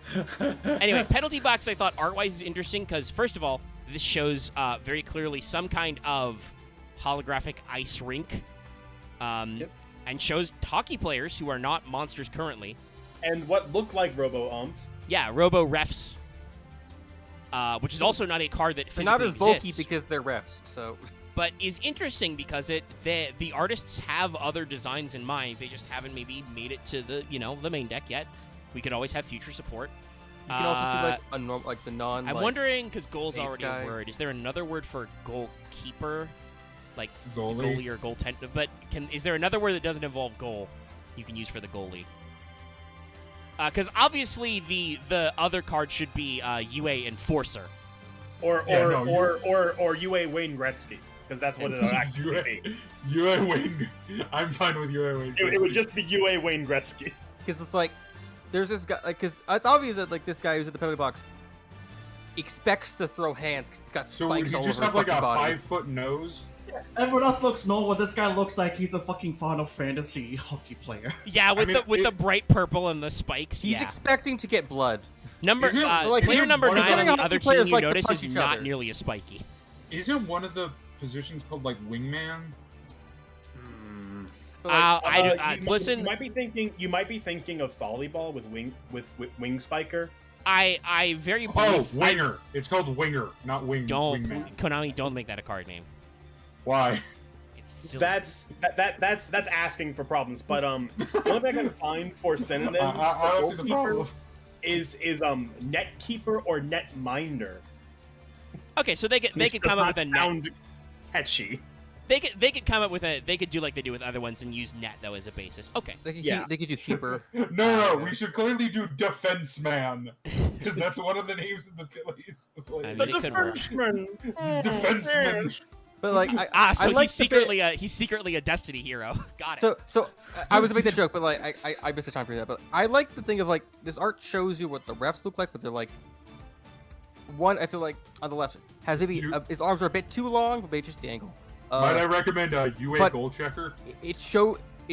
Anyway, penalty box I thought art-wise is interesting because, first of all, this shows very clearly some kind of holographic ice rink. And shows hockey players who are not monsters currently. And what look like robo-umps. Yeah, robo-refs. Which is also not a card that physically They're not as bulky exists, because they're refs, so... But is interesting because the artists have other designs in mind. They just haven't maybe made it to the, the main deck yet. We could always have future support. You can also see, the non... I'm wondering, because goal's ace already guy. a word, is there another word for goalkeeper? Like Goalie? Goalie or goaltender, but is there another word that doesn't involve goal you can use for the goalie? Because obviously the other card should be UA Enforcer, or UA Wayne Gretzky, because that's what it actually be. UA Wayne. I'm fine with UA Wayne Gretzky. It would just be UA Wayne Gretzky. Because it's like, there's this guy, because it's obvious that like this guy who's at the penalty box expects to throw hands. He's got So spikes would all you just over have his like a fucking body. 5-foot nose? Everyone else looks normal. This guy looks like he's a fucking Final Fantasy hockey player. Yeah, with the bright purple and the spikes. He's expecting to get blood. Player number 9 on the other team you notice is not nearly as spiky. Isn't one of the positions called like wingman? Listen. You might be thinking of volleyball with wing spiker. I very briefly... winger. It's called winger, not wing. Don't Konami, don't make that a card name. Why? It's silly. That's asking for problems. But the only thing I can find for synonym I don't see the problem. is net keeper or net minder. Okay, so they could come up with a net. Catchy. They could come up with they could do like they do with other ones and use net though as a basis. Okay. They could do keeper. No, we should clearly do defense man because that's one of the names of the Phillies. I mean, it could work. Defenseman. But like, So I like he's secretly a Destiny hero. Got it. So I was to make that joke, but like I missed the time for that. But I like the thing of like this art shows you what the refs look like, but they're like one. I feel like on the left has maybe his arms are a bit too long, but maybe just the angle. Might I recommend a UA goal checker? It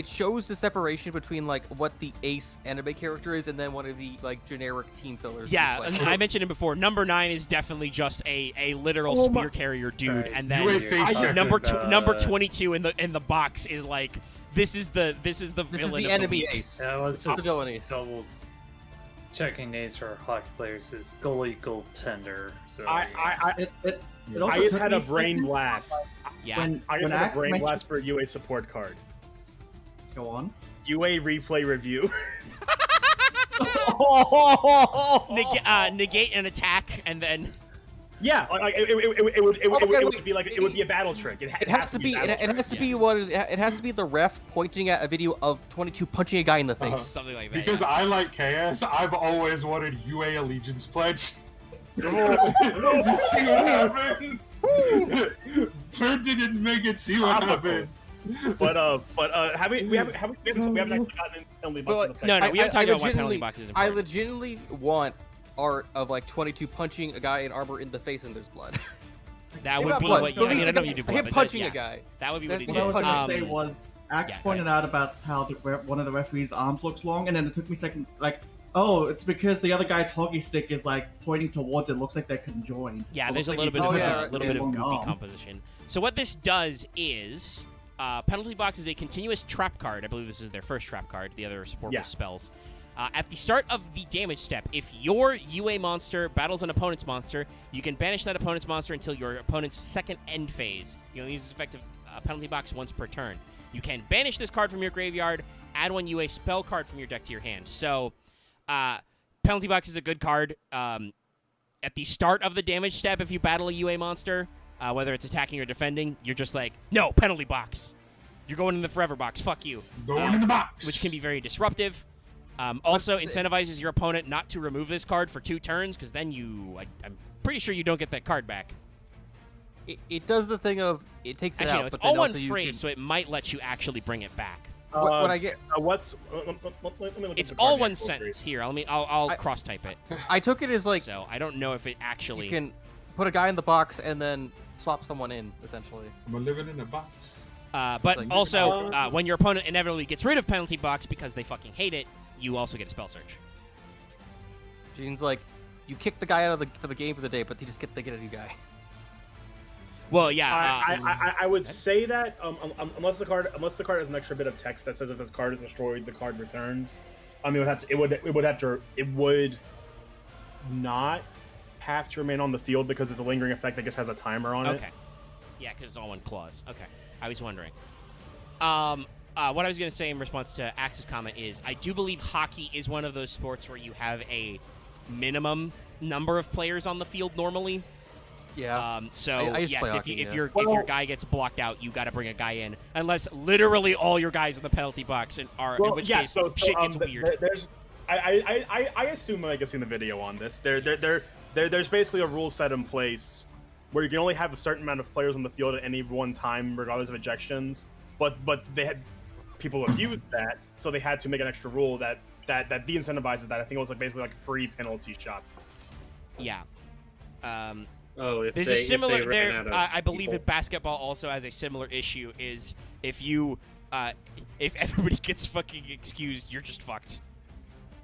shows the separation between like what the ace anime character is and then one of the like generic team fillers. Yeah, and I mentioned him before. Number 9 is definitely just a literal spear carrier dude, and then number 22 in the box is like this is the villain. Is the of enemy the ace. Yeah, let's It's the just villain ace. double checking names for hockey players is goalie, goaltender. So I just had a brain blast. Yeah. I just had a brain blast for a UA support card. Go on. UA replay review. Negate an attack and then. Yeah, like, it would be like it would be a battle trick. It has to be. It has to be what it has to be the ref pointing at a video of 22 punching a guy in the face. Something like that. Because I like chaos, I've always wanted UA allegiance pledge. Just see what happens. Turn didn't make it. See what happens. But we haven't actually gotten penalty boxes. No, we haven't talked about why penalty box is I important. legitimately want art of like 22 punching a guy in armor in the face and there's blood. That would be blood, what but you. I mean, I know you do blood, him but punching yeah, a guy. that would be what he That's did. What I was Um, going to say was, Axe yeah, go pointed out about how one of the referee's arms looks long, and then it took me a second, like, oh, it's because the other guy's hockey stick is like pointing towards it. Looks like they're conjoined. Yeah, So it there's a looks little bit like of it's yeah, a little bit of long goofy arm. composition. So what this does is penalty box is a continuous trap card. I believe this is their first trap card. The other support was spells. At the start of the damage step, if your UA monster battles an opponent's monster, you can banish that opponent's monster until your opponent's second end phase. You only use this effective penalty box once per turn. You can banish this card from your graveyard, add one UA spell card from your deck to your hand. So, penalty box is a good card. At the start of the damage step, if you battle a UA monster, whether it's attacking or defending, you're just like, no, penalty box. You're going in the forever box. Fuck you. Going in the box. Which can be very disruptive. Also incentivizes your opponent not to remove this card for 2 turns, because then I'm pretty sure you don't get that card back. It does the thing of it takes it Actually, out, no, it's but then all one also you phrase, can- so it might let you actually bring it back. what I get. What's? Let me look It's at the all card one real quick. sentence here. I'll cross type it. I took it as like So I don't know if it actually. you can put a guy in the box and then swap someone in, essentially. I'm living in a box. But like- also, when your opponent inevitably gets rid of penalty box because they fucking hate it, you also get a spell search. Gene's like, you kick the guy out of the game for the day, but they get a new guy. Well, yeah. I would say that unless the card has an extra bit of text that says if this card is destroyed, the card returns. I mean, it would not have to remain on the field because it's a lingering effect that just has a timer on it. Okay. Yeah, because it's all one clause. Okay. I was wondering. What I was going to say in response to Axe's comment is I do believe hockey is one of those sports where you have a minimum number of players on the field normally. Yeah. So I used to yes, play if hockey, if yeah. your guy gets blocked out, you got to bring a guy in, unless literally all your guys in the penalty box are. In which case, shit gets weird. I assume like I've seen the video on this. There's basically a rule set in place where you can only have a certain amount of players on the field at any one time, regardless of ejections. But they had people abused that, so they had to make an extra rule that de-incentivizes that. I think it was like basically like free penalty shots. Yeah. If There's they, a similar if they ran there. out of I believe people. that basketball also has a similar issue. Is if everybody gets fucking excused, you're just fucked.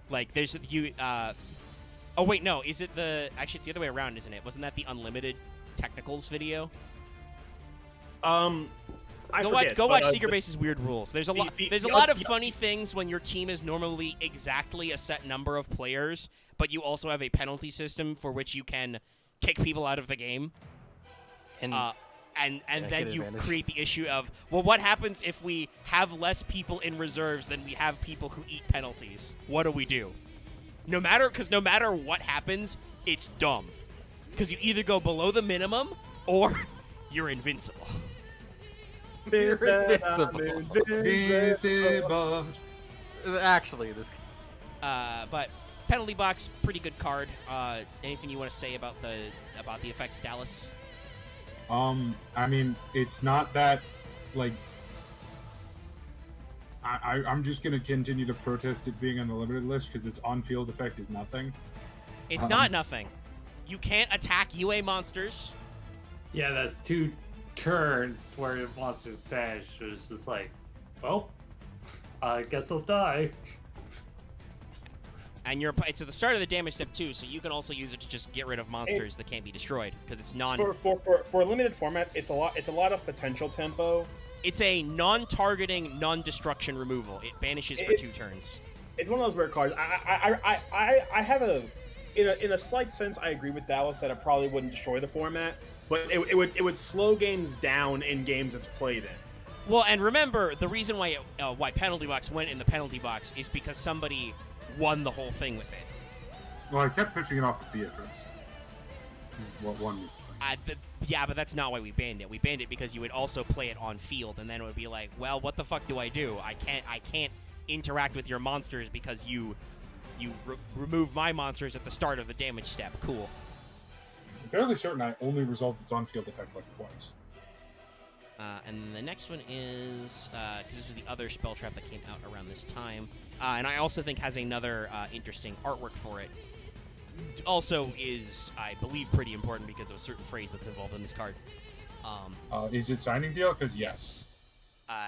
Like there's you. Oh wait, no. Is it the? Actually, it's the other way around, isn't it? Wasn't that the unlimited technicals video? Go watch Secret Base's Weird Rules. There's a lot. There's a lot of funny things when your team is normally exactly a set number of players, but you also have a penalty system for which you can kick people out of the game. And then you create the issue of, well, what happens if we have less people in reserves than we have people who eat penalties? What do we do? No matter what happens, it's dumb. Because you either go below the minimum or you're invincible. You're invincible. Invisible. Actually, this. But penalty box, pretty good card. Anything you want to say about the effects, Dallas? I mean, it's not that, like, I'm just gonna continue to protest it being on the limited list because its on-field effect is nothing. It's not nothing. You can't attack UA monsters. Yeah, that's 2 turns where the monster's banished. It's just like, well, I guess I'll die. And it's at the start of the damage step too, so you can also use it to just get rid of monsters that can't be destroyed because it's non. For a limited format, it's a lot of potential tempo. It's a non-targeting, non-destruction removal. It banishes for 2 turns. It's one of those rare cards. I have in a slight sense, I agree with Dallas that it probably wouldn't destroy the format, but it would slow games down in games it's played in. Well, and remember the reason why penalty box went in the penalty box is because somebody won the whole thing with it. Well, I kept pitching it off of Beatrice. This is what won me. Yeah, but that's not why we banned it. We banned it because you would also play it on field, and then it would be like, well, what the fuck do? I can't interact with your monsters because you remove my monsters at the start of the damage step. Cool. I'm fairly certain I only resolved its on-field effect like twice. And then the next one is because this was the other spell trap that came out around this time, and I also think has another interesting artwork for it. Also is, I believe, pretty important because of a certain phrase that's involved in this card. Is it signing deal? Because yes.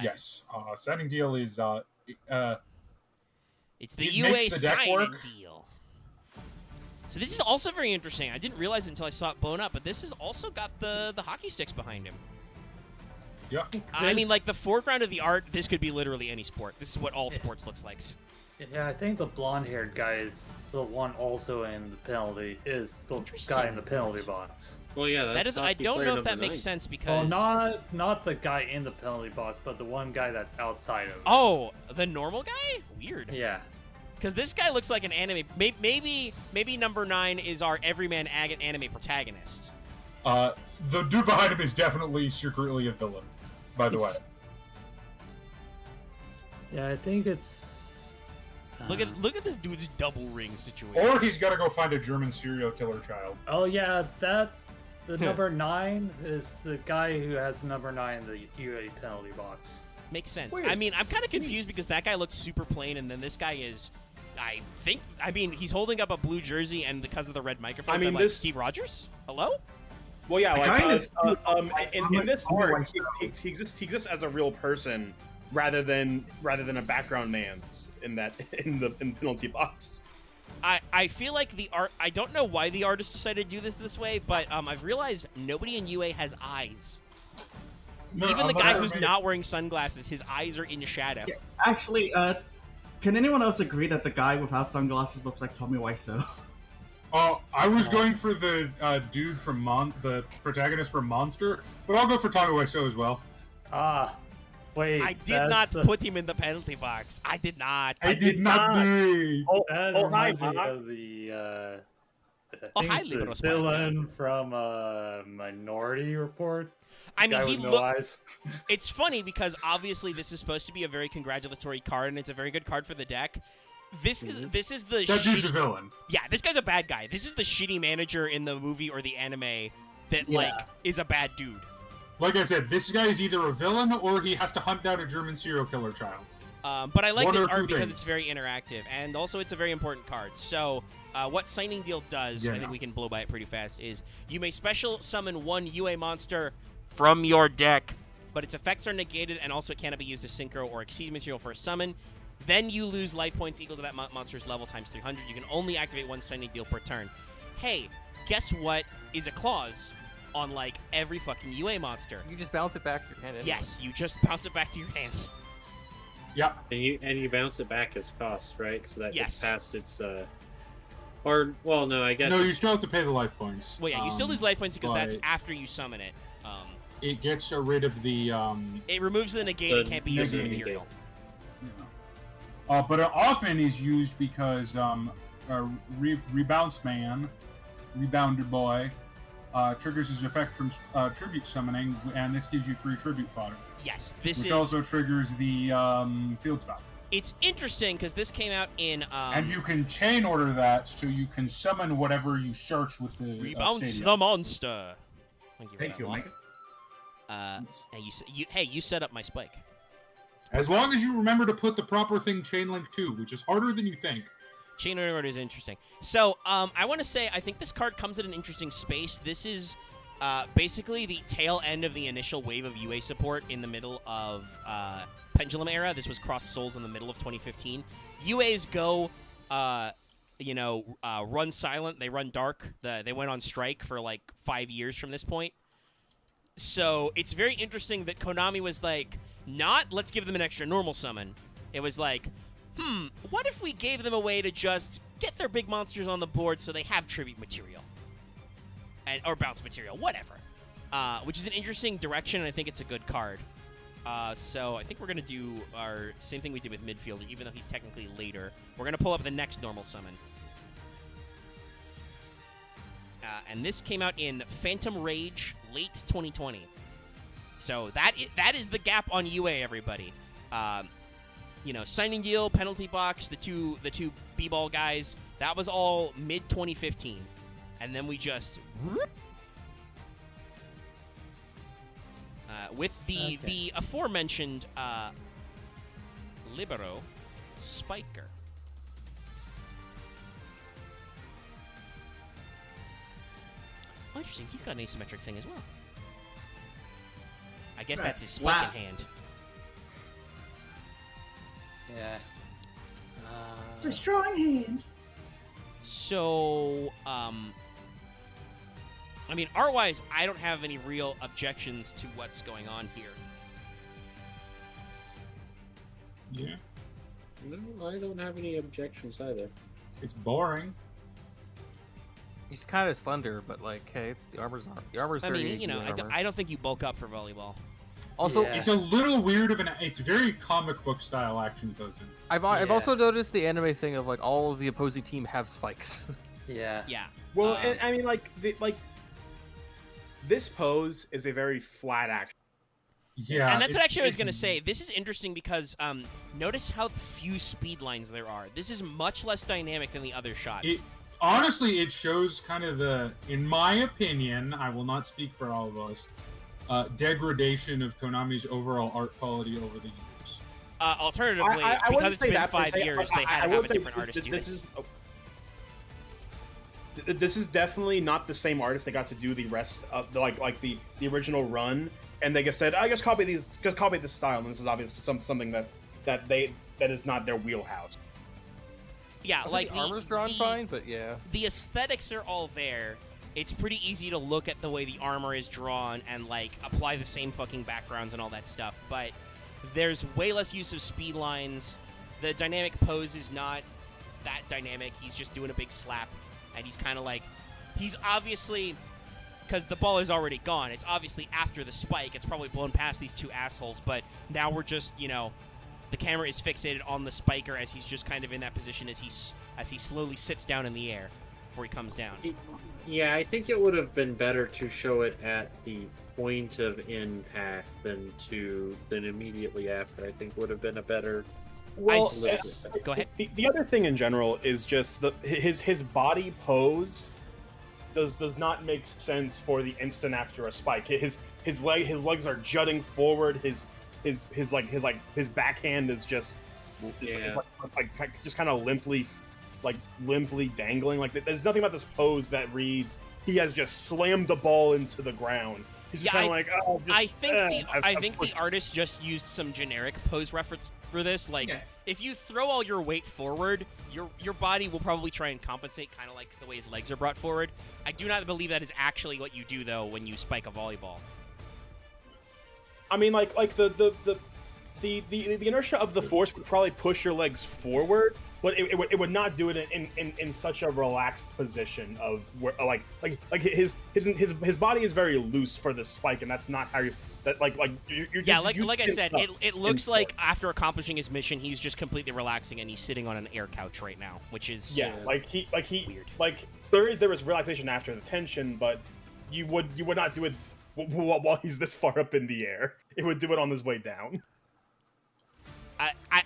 Yes. Signing deal is it's the it UA makes the deck signing work. deal. So this is also very interesting. I didn't realize it until I saw it blown up, but this has also got the hockey sticks behind him. Yeah. I mean, like the foreground of the art, this could be literally any sport. This is what all sports looks like. Yeah, I think the blonde-haired guy is the one also in the penalty. Is the guy in the penalty box? Well, yeah, That is. I don't know if that makes sense because. Well, not the guy in the penalty box, but the one guy that's outside of it. Oh, the normal guy? Weird. Yeah. Because this guy looks like an anime. Maybe number 9 is our everyman anime protagonist. The dude behind him is definitely secretly a villain, by the way. Yeah, I think it's. Look at this dude's double ring situation. Or he's got to go find a German serial killer child. Oh yeah, the number 9 is the guy who has number 9 in the UA penalty box. Makes sense. Weird. I mean, I'm kind of confused because that guy looks super plain, and then this guy is, I mean, he's holding up a blue jersey, and because of the red microphone, I mean, I'm like, Steve Rogers? Hello? Well, yeah, The in this art, he exists as a real person rather than a background man in the penalty box. I feel like the art. I don't know why the artist decided to do this way, but I've realized nobody in UA has eyes. No, Even the guy who's not wearing sunglasses, his eyes are in shadow. Yeah, actually, can anyone else agree that the guy without sunglasses looks like Tommy Wiseau? I was going for the dude from the protagonist from Monster, but I'll go for Tommy Wiseau as well. Wait. I did not put him in the penalty box. I did not. I did not. That hi, reminds me Mark. of the hi, the Libero villain from Minority Report. I mean, Guy he with no looked. eyes. It's funny because obviously this is supposed to be a very congratulatory card, and it's a very good card for the deck. This is the That dude's a shitty- villain. Yeah, this guy's a bad guy. This is the shitty manager in the movie or the anime that Yeah. like is a bad dude. Like I said, this guy is either a villain or he has to hunt down a German serial killer child. But I like One this or two art because things. it's very interactive, and also it's a very important card. So, what Signing Deal does, Yeah, I think no. we can blow by it pretty fast, is you may special summon one UA monster from your deck, but its effects are negated, and also it cannot be used as synchro or exceed material for a summon. Then you lose life points equal to that monster's level times 300. You can only activate one Signing Deal per turn. Hey, guess what is a clause on, like, every fucking UA monster? You just bounce it back to your hand. Anyway. Yes, you just bounce it back to your hands. Yeah. And you bounce it back as cost, right? So that Yes. gets past its or well, no, I guess No, you still have to pay the life points. Well, yeah, you still lose life points because that's but after you summon it. It gets rid of the It removes the negate. It can't be used as negate. material. but it often is used because Rebounce Man, Rebounder Boy, triggers his effect from tribute summoning, and this gives you free tribute fodder. Yes, this which is. also triggers the field spell. It's interesting because this came out in. And you can chain order that, so you can summon whatever you search with the Rebounce stadium. the monster. Thank you, Mike. Hey, you set up my spike. As long as you remember to put the proper thing chain link too, which is harder than you think. Chain order is interesting. So, I want to say I think this card comes at an interesting space. This is basically the tail end of the initial wave of UA support in the middle of Pendulum era. This was Cross Souls in the middle of 2015. UAs go, run silent. They run dark. They went on strike for like 5 years from this point. So it's very interesting that Konami was like, not let's give them an extra normal summon. It was like, what if we gave them a way to just get their big monsters on the board so they have tribute material or bounce material, whatever. Which is an interesting direction, and I think it's a good card. So I think we're going to do our same thing we did with Midfielder, even though he's technically later. We're going to pull up the next normal summon. And this came out in Phantom Rage late 2020. So that is the gap on UA, everybody. Signing deal, penalty box, the two b-ball guys, that was all mid 2015. And then we just with the aforementioned Libero Spiker. Oh, interesting. He's got an asymmetric thing as well. I guess that's his spike in hand. Yeah. It's a strong hand. So, art-wise, I don't have any real objections to what's going on here. Yeah. No, I don't have any objections either. It's boring. He's kind of slender, but like, hey, the armor's very good armor. I don't think you bulk up for volleyball. Also, Yeah. It's a little weird it's very comic book style action posing. I've also noticed the anime thing of like all of the opposing team have spikes. Yeah. Yeah. Well, and, I mean, this pose is a very flat action. Yeah, And that's what actually I was going to say. This is interesting because notice how few speed lines there are. This is much less dynamic than the other shots. Honestly, it shows kind of in my opinion, I will not speak for all of us, degradation of Konami's overall art quality over the years. Alternatively, I because wouldn't it's say been that per 5 se. years, they I had to will have a say different artist do this. This is definitely not the same artist that got to do the rest of the original run, and they just said, I guess copy this style, and this is obviously something that is not their wheelhouse. Yeah, like the armor's drawn fine, but yeah. The aesthetics are all there. It's pretty easy to look at the way the armor is drawn and like apply the same fucking backgrounds and all that stuff, but there's way less use of speed lines. The dynamic pose is not that dynamic. He's just doing a big slap, and he's kind of like, he's obviously, because the ball is already gone, it's obviously after the spike, it's probably blown past these two assholes, but now we're just, the camera is fixated on the spiker as he's just kind of in that position as he slowly sits down in the air before he comes down. Yeah, I think it would have been better to show it at the point of impact than immediately after. I think would have been a better. Well, Go ahead. The other thing in general is just his body pose does not make sense for the instant after a spike. His legs are jutting forward. His backhand is just just kind of limply dangling. Like there's nothing about this pose that reads he has just slammed the ball into the ground. He's just kind of I think the artist just used some generic pose reference for this. Like, if you throw all your weight forward, your body will probably try and compensate, kind of like the way his legs are brought forward. I do not believe that is actually what you do though when you spike a volleyball. I mean, like the inertia of the force would probably push your legs forward, but it would not do it in such a relaxed position of where like his body is very loose for the spike, and that's not how you like I said, it looks like after accomplishing his mission, he's just completely relaxing and he's sitting on an air couch right now, which is weird. Like There is relaxation after the tension, but you would not do it while he's this far up in the air. It would do it on his way down.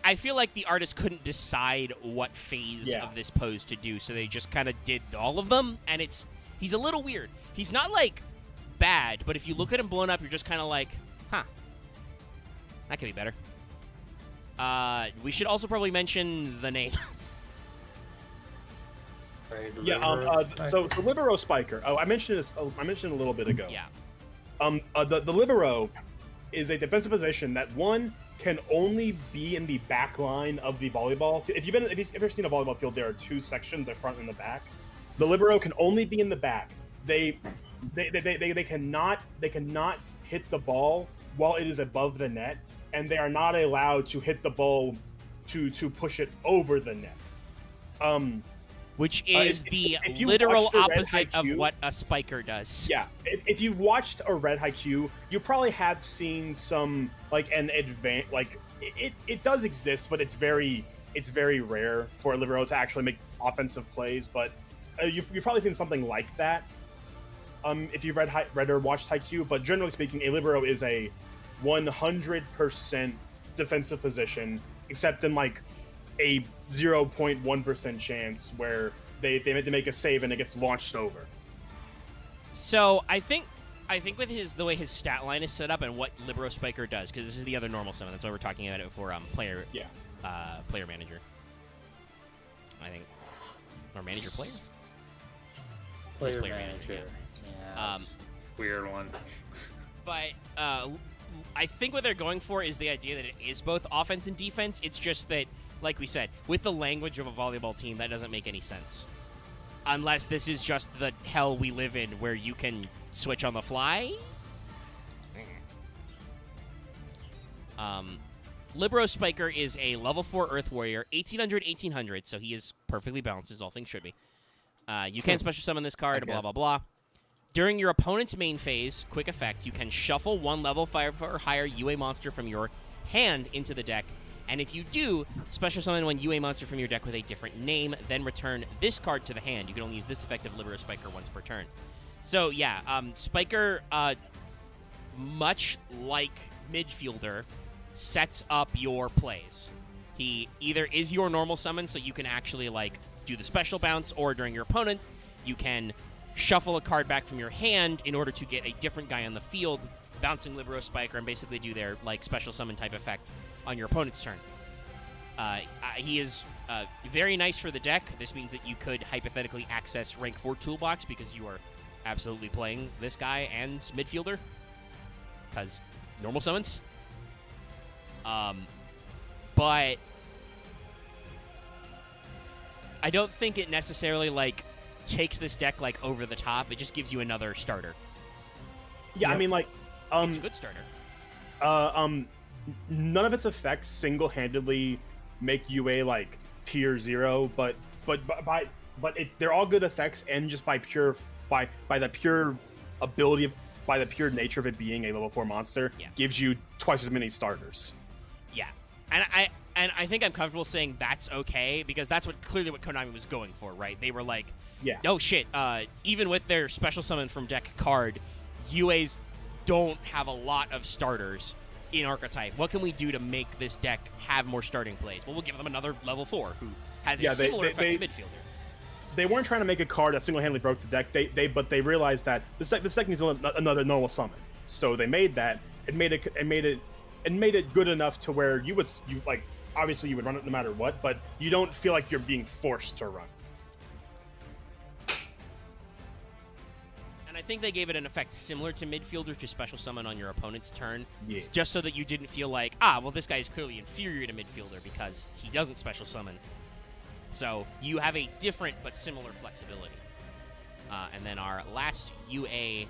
I feel like the artist couldn't decide what phase of this pose to do, so they just kind of did all of them, and he's a little weird. He's not, like, bad, but if you look at him blown up, you're just kind of like, huh, that could be better. We should also probably mention the name. Right, So Libero Spiker. Oh, I mentioned this. I mentioned a little bit ago. Yeah. The Libero is a defensive position that can only be in the back line of the volleyball. If you've ever seen a volleyball field, there are two sections, the front and the back. The Libero can only be in the back. They cannot hit the ball while it is above the net, and they are not allowed to hit the ball to push it over the net. Which is the literal opposite of what a spiker does. Yeah, if you've watched a Red Haikyuu, you probably have seen some it does exist, but it's very rare for a libero to actually make offensive plays. But you've probably seen something like that. If you've read or watched Haikyuu, but generally speaking, a libero is a 100% defensive position, except in like a 0.1% chance where they make a save and it gets launched over. So I think with the way his stat line is set up and what Libero Spiker does, because this is the other normal summon, that's why we're talking about it for player manager. I think, or manager player. Player manager. Yeah. Weird one. But I think what they're going for is the idea that it is both offense and defense. It's just that, like we said, with the language of a volleyball team, that doesn't make any sense. Unless this is just the hell we live in where you can switch on the fly. Libero Spiker is a level 4 Earth Warrior, 1800, so he is perfectly balanced, as all things should be. You can special summon this card, blah, blah, blah. During your opponent's main phase, quick effect, you can shuffle one level 5 or higher UA monster from your hand into the deck. And if you do, special summon one UA monster from your deck with a different name, then return this card to the hand. You can only use this effect of Libero Spiker once per turn. So, yeah, Spiker, much like Midfielder, sets up your plays. He either is your normal summon, so you can actually, like, do the special bounce, or during your opponent, you can shuffle a card back from your hand in order to get a different guy on the field, bouncing Libero Spiker, and basically do their, like, special summon type effect on your opponent's turn. He is very nice for the deck. This means that you could hypothetically access rank 4 toolbox because you are absolutely playing this guy and Midfielder, because normal summons. But I don't think it necessarily, like, takes this deck, like, over the top. It just gives you another starter. Yeah, I mean, like, it's a good starter. None of its effects single-handedly make UA like tier 0, but they're all good effects, and just by the pure ability by the pure nature of it being a level 4 monster, gives you twice as many starters. Yeah, and I think I'm comfortable saying that's okay, because that's clearly what Konami was going for, right? They were like, oh shit, even with their special summon from deck card, UAs don't have a lot of starters in Archetype. What can we do to make this deck have more starting plays? Well, we'll give them another level 4 who has a similar effect to Midfielder. They weren't trying to make a card that single-handedly broke the deck. But they realized that this deck needs another normal summon. So they made that. It made it good enough to where you obviously you would run it no matter what, but you don't feel like you're being forced to run. And I think they gave it an effect similar to Midfielder, to special summon on your opponent's turn, just so that you didn't feel like, well, this guy is clearly inferior to Midfielder because he doesn't special summon. So you have a different but similar flexibility. And then our last UA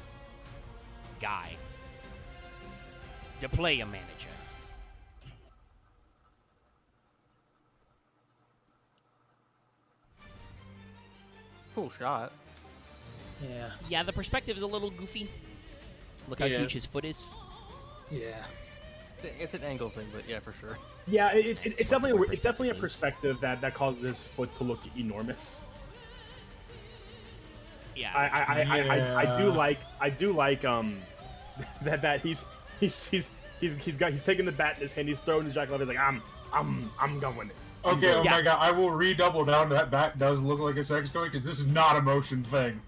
guy, the player manager. Cool shot. Yeah. Yeah, the perspective is a little goofy. Look how huge his foot is. Yeah. It's an angle thing, but yeah, for sure. Yeah, it's definitely a perspective that causes his foot to look enormous. Yeah. I do like that he's taking the bat in his hand, he's throwing the jacket, he's like I'm going it. Okay, oh Yeah. my god, I will redouble down. That bat does look like a sex toy because this is not a motion thing.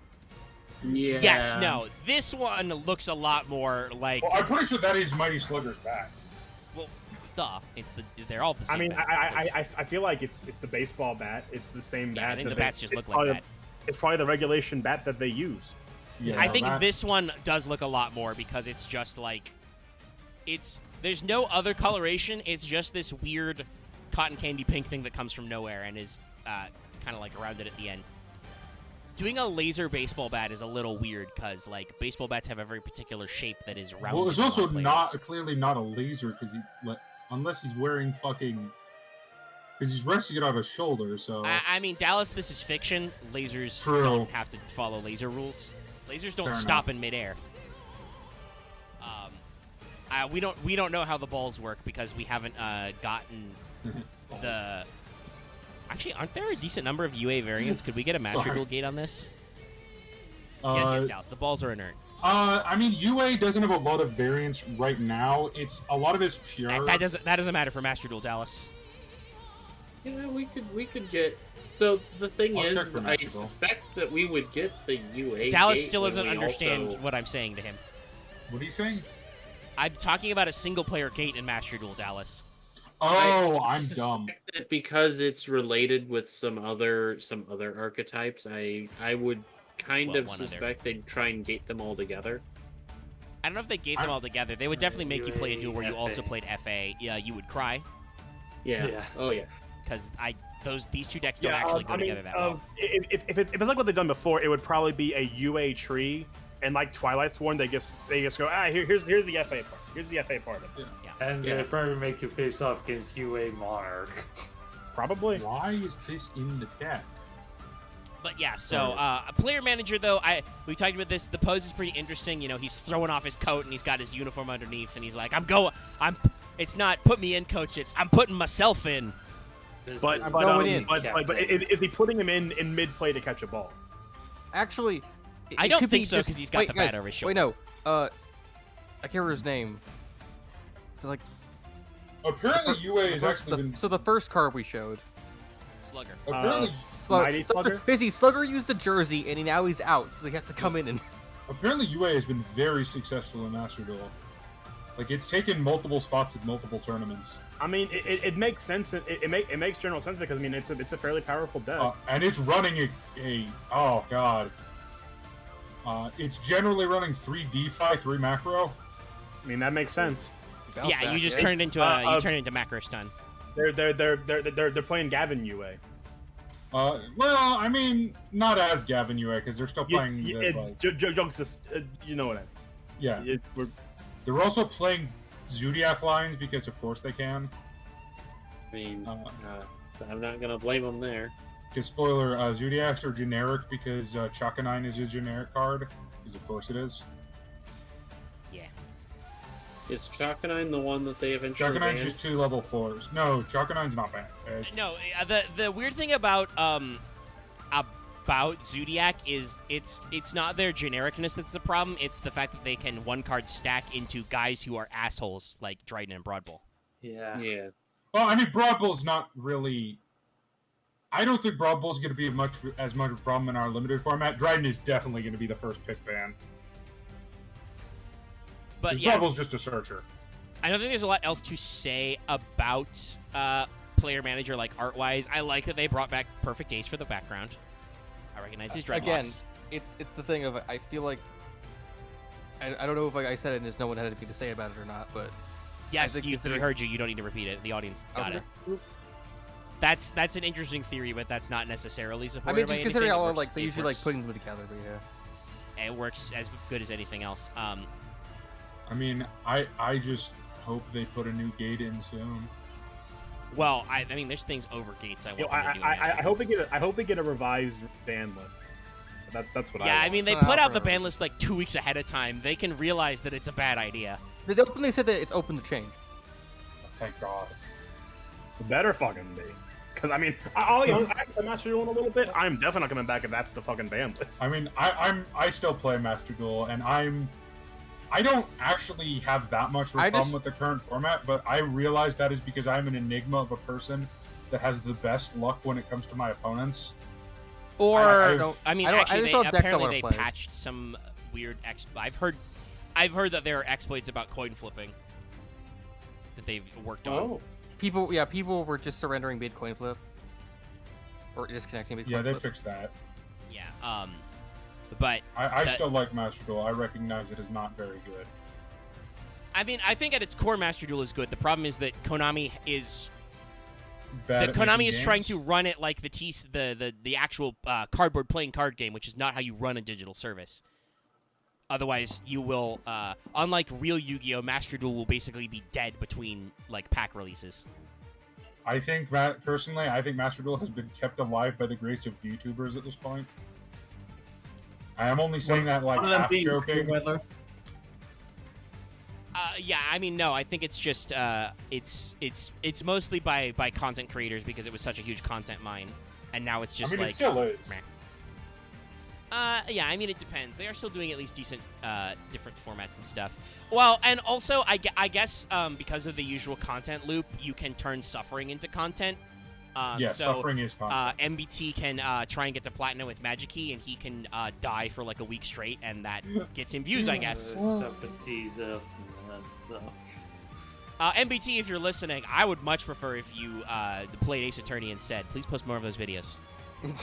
Yeah. Yes, no. This one looks a lot more like. Well, I'm pretty sure that is Mighty Slugger's bat. Well, duh. They're all the same. I mean, bat. I feel like it's the baseball bat. It's the same bat. Yeah, I think that the bats just it's look like probably that. It's probably the regulation bat that they use. Yeah, I think that- this one does look a lot more because it's just like, there's no other coloration. It's just this weird cotton candy pink thing that comes from nowhere and is kind of like rounded at the end. Doing a laser baseball bat is a little weird because like baseball bats have a very particular shape that is rounded. Well, it's in a also lot of not places. clearly not a laser because unless he's wearing fucking. Because he's resting it on his shoulder, so. I mean, Dallas, this is fiction. Lasers True. don't have to follow laser rules. Lasers don't Fair stop enough. in midair. We don't know how the balls work because we haven't gotten the. Actually, aren't there a decent number of UA variants? Could we get a Master Sorry. Duel gate on this? Yes, Dallas. The balls are inert. I mean, UA doesn't have a lot of variants right now. It's a lot of it's pure. That doesn't matter for Master Duel, Dallas. Yeah, we could get. So the thing I'll is, check for I Master Duel. suspect that we would get the UA. Dallas gate still when doesn't we understand also- what I'm saying to him. What are you saying? I'm talking about a single-player gate in Master Duel, Dallas. Oh, I I'm suspect dumb. that because it's related with some other archetypes, I would kind Well, of one other. suspect they'd try and gate them all together. I don't know if they gave them all together. They would definitely make you play a duel where you also FA. played FA. Yeah, you would cry Yeah. Yeah. Oh yeah. because these two decks don't actually go together that well. If it's like what they've done before, it would probably be a UA tree, and like Twilight Sworn, they just go here's the FA part. Here's the FA part of it. And Yeah. they probably make you face off against UA Monarch. Probably. Why is this in the deck? But yeah, so a player manager though, we talked about this. The pose is pretty interesting. You know, he's throwing off his coat and he's got his uniform underneath, and he's like, It's not put me in, coach. It's I'm putting myself in. But is he putting him in mid play to catch a ball? Actually, I it don't could think be so just- because he's got wait, the guys, bat over his Wait, shoulder. no. I can't remember his name. So like, Apparently, UA has actually been. so the first card we showed. Slugger. Apparently, Slugger, Mighty Slugger? basically, Slugger used the jersey, and now he's out, so he has to come in and. apparently, UA has been very successful in Master Duel. Like it's taken multiple spots at multiple tournaments, I mean, it makes sense. It makes general sense because I mean it's a fairly powerful deck. and it's running a oh god. It's generally running 3 DeFi, 3 macro. I mean that makes sense. Yeah, you just turned into macro stun. They're playing Gavin UA. Well, I mean, not as Gavin UA because they're still playing. Jokes, you know what I mean. Yeah, they're also playing Zodiac lines because, of course, they can. I mean, I'm not gonna blame them there. Because spoiler, Zodiacs are generic because Chakanine is a generic card. Because of course it is. Yeah. Is Chakanine the one that they eventually Chakanine's banned? just 2 level 4s. No, Chakanine's not bad. No, the weird thing about Zodiac is it's not their genericness that's the problem. It's the fact that they can 1-card stack into guys who are assholes like Dryden and Broad Bull. Yeah. Yeah. Well, I mean, Broad Bull's not really. I don't think Broad Bull's going to be as much of a problem in our limited format. Dryden is definitely going to be the first pick ban. But Broad yeah, Bull's just a searcher. I don't think there's a lot else to say about player manager like art-wise. I like that they brought back Perfect Ace for the background. I recognize his dreadlocks. Again, it's the thing of I feel like I don't know if I said it and there's no one had anything to say about it or not, but yes, think we considering- heard you. You don't need to repeat it. The audience got Okay. it. That's an interesting theory, but that's not necessarily I supported mean, by just anything. considering It all works- like they it usually like works- putting them together, but yeah. It works as good as anything else. I mean, I just hope they put a new gate in soon. Well, I mean, there's things over gates. I want them to do. in I Master hope they get a revised ban list. That's what I. Yeah, I want. mean, they It's not put out out the forever. ban list like 2 weeks ahead of time. They can realize that it's a bad idea. They openly said that it's open to change. Thank God. It better fucking be. Because I mean, I play Master Duel in a little bit. I'm definitely not coming back if that's the fucking ban list. I mean, I still play Master Duel, and I don't actually have that much of a problem with the current format, but I realize that is because I'm an enigma of a person that has the best luck when it comes to my opponents. Or apparently they play. patched some weird I've heard that there are exploits about coin flipping that they've worked on. Oh, People were just surrendering mid coin flip, or disconnecting mid coin flip. Yeah, they fixed that. Yeah. But I still like Master Duel. I recognize it is not very good. I mean, I think at its core, Master Duel is good. The problem is that Konami is Bad at Konami making is games. trying to run it like the actual cardboard playing card game, which is not how you run a digital service. Otherwise, you will, unlike real Yu-Gi-Oh!, Master Duel will basically be dead between like pack releases. I think personally, I think Master Duel has been kept alive by the grace of VTubers at this point. I am only saying that like half joking. Yeah, I mean, no, I think it's just it's mostly by content creators because it was such a huge content mine, and now it's just I mean, like it still is. Meh. Yeah, I mean, it depends. They are still doing at least decent, different formats and stuff. Well, and also, I guess because of the usual content loop, you can turn suffering into content. Yeah, suffering is content. MBT can try and get to platinum with Magic Key, and he can die for like a week straight, and that gets him views, I guess. MBT, if you're listening, I would much prefer if you played Ace Attorney instead. Please post more of those videos.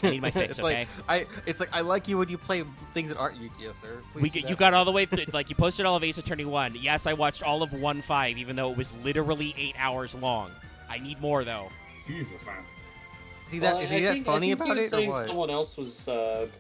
I need my fix, it's okay? I like you when you play things that aren't Yu-Gi-Oh, sir. Please do You that. got all the way through, like you posted all of Ace Attorney 1. Yes, I watched all of 1.5, even though it was literally 8 hours long. I need more though. Jesus, man. Is he that funny about it, or what? Someone else was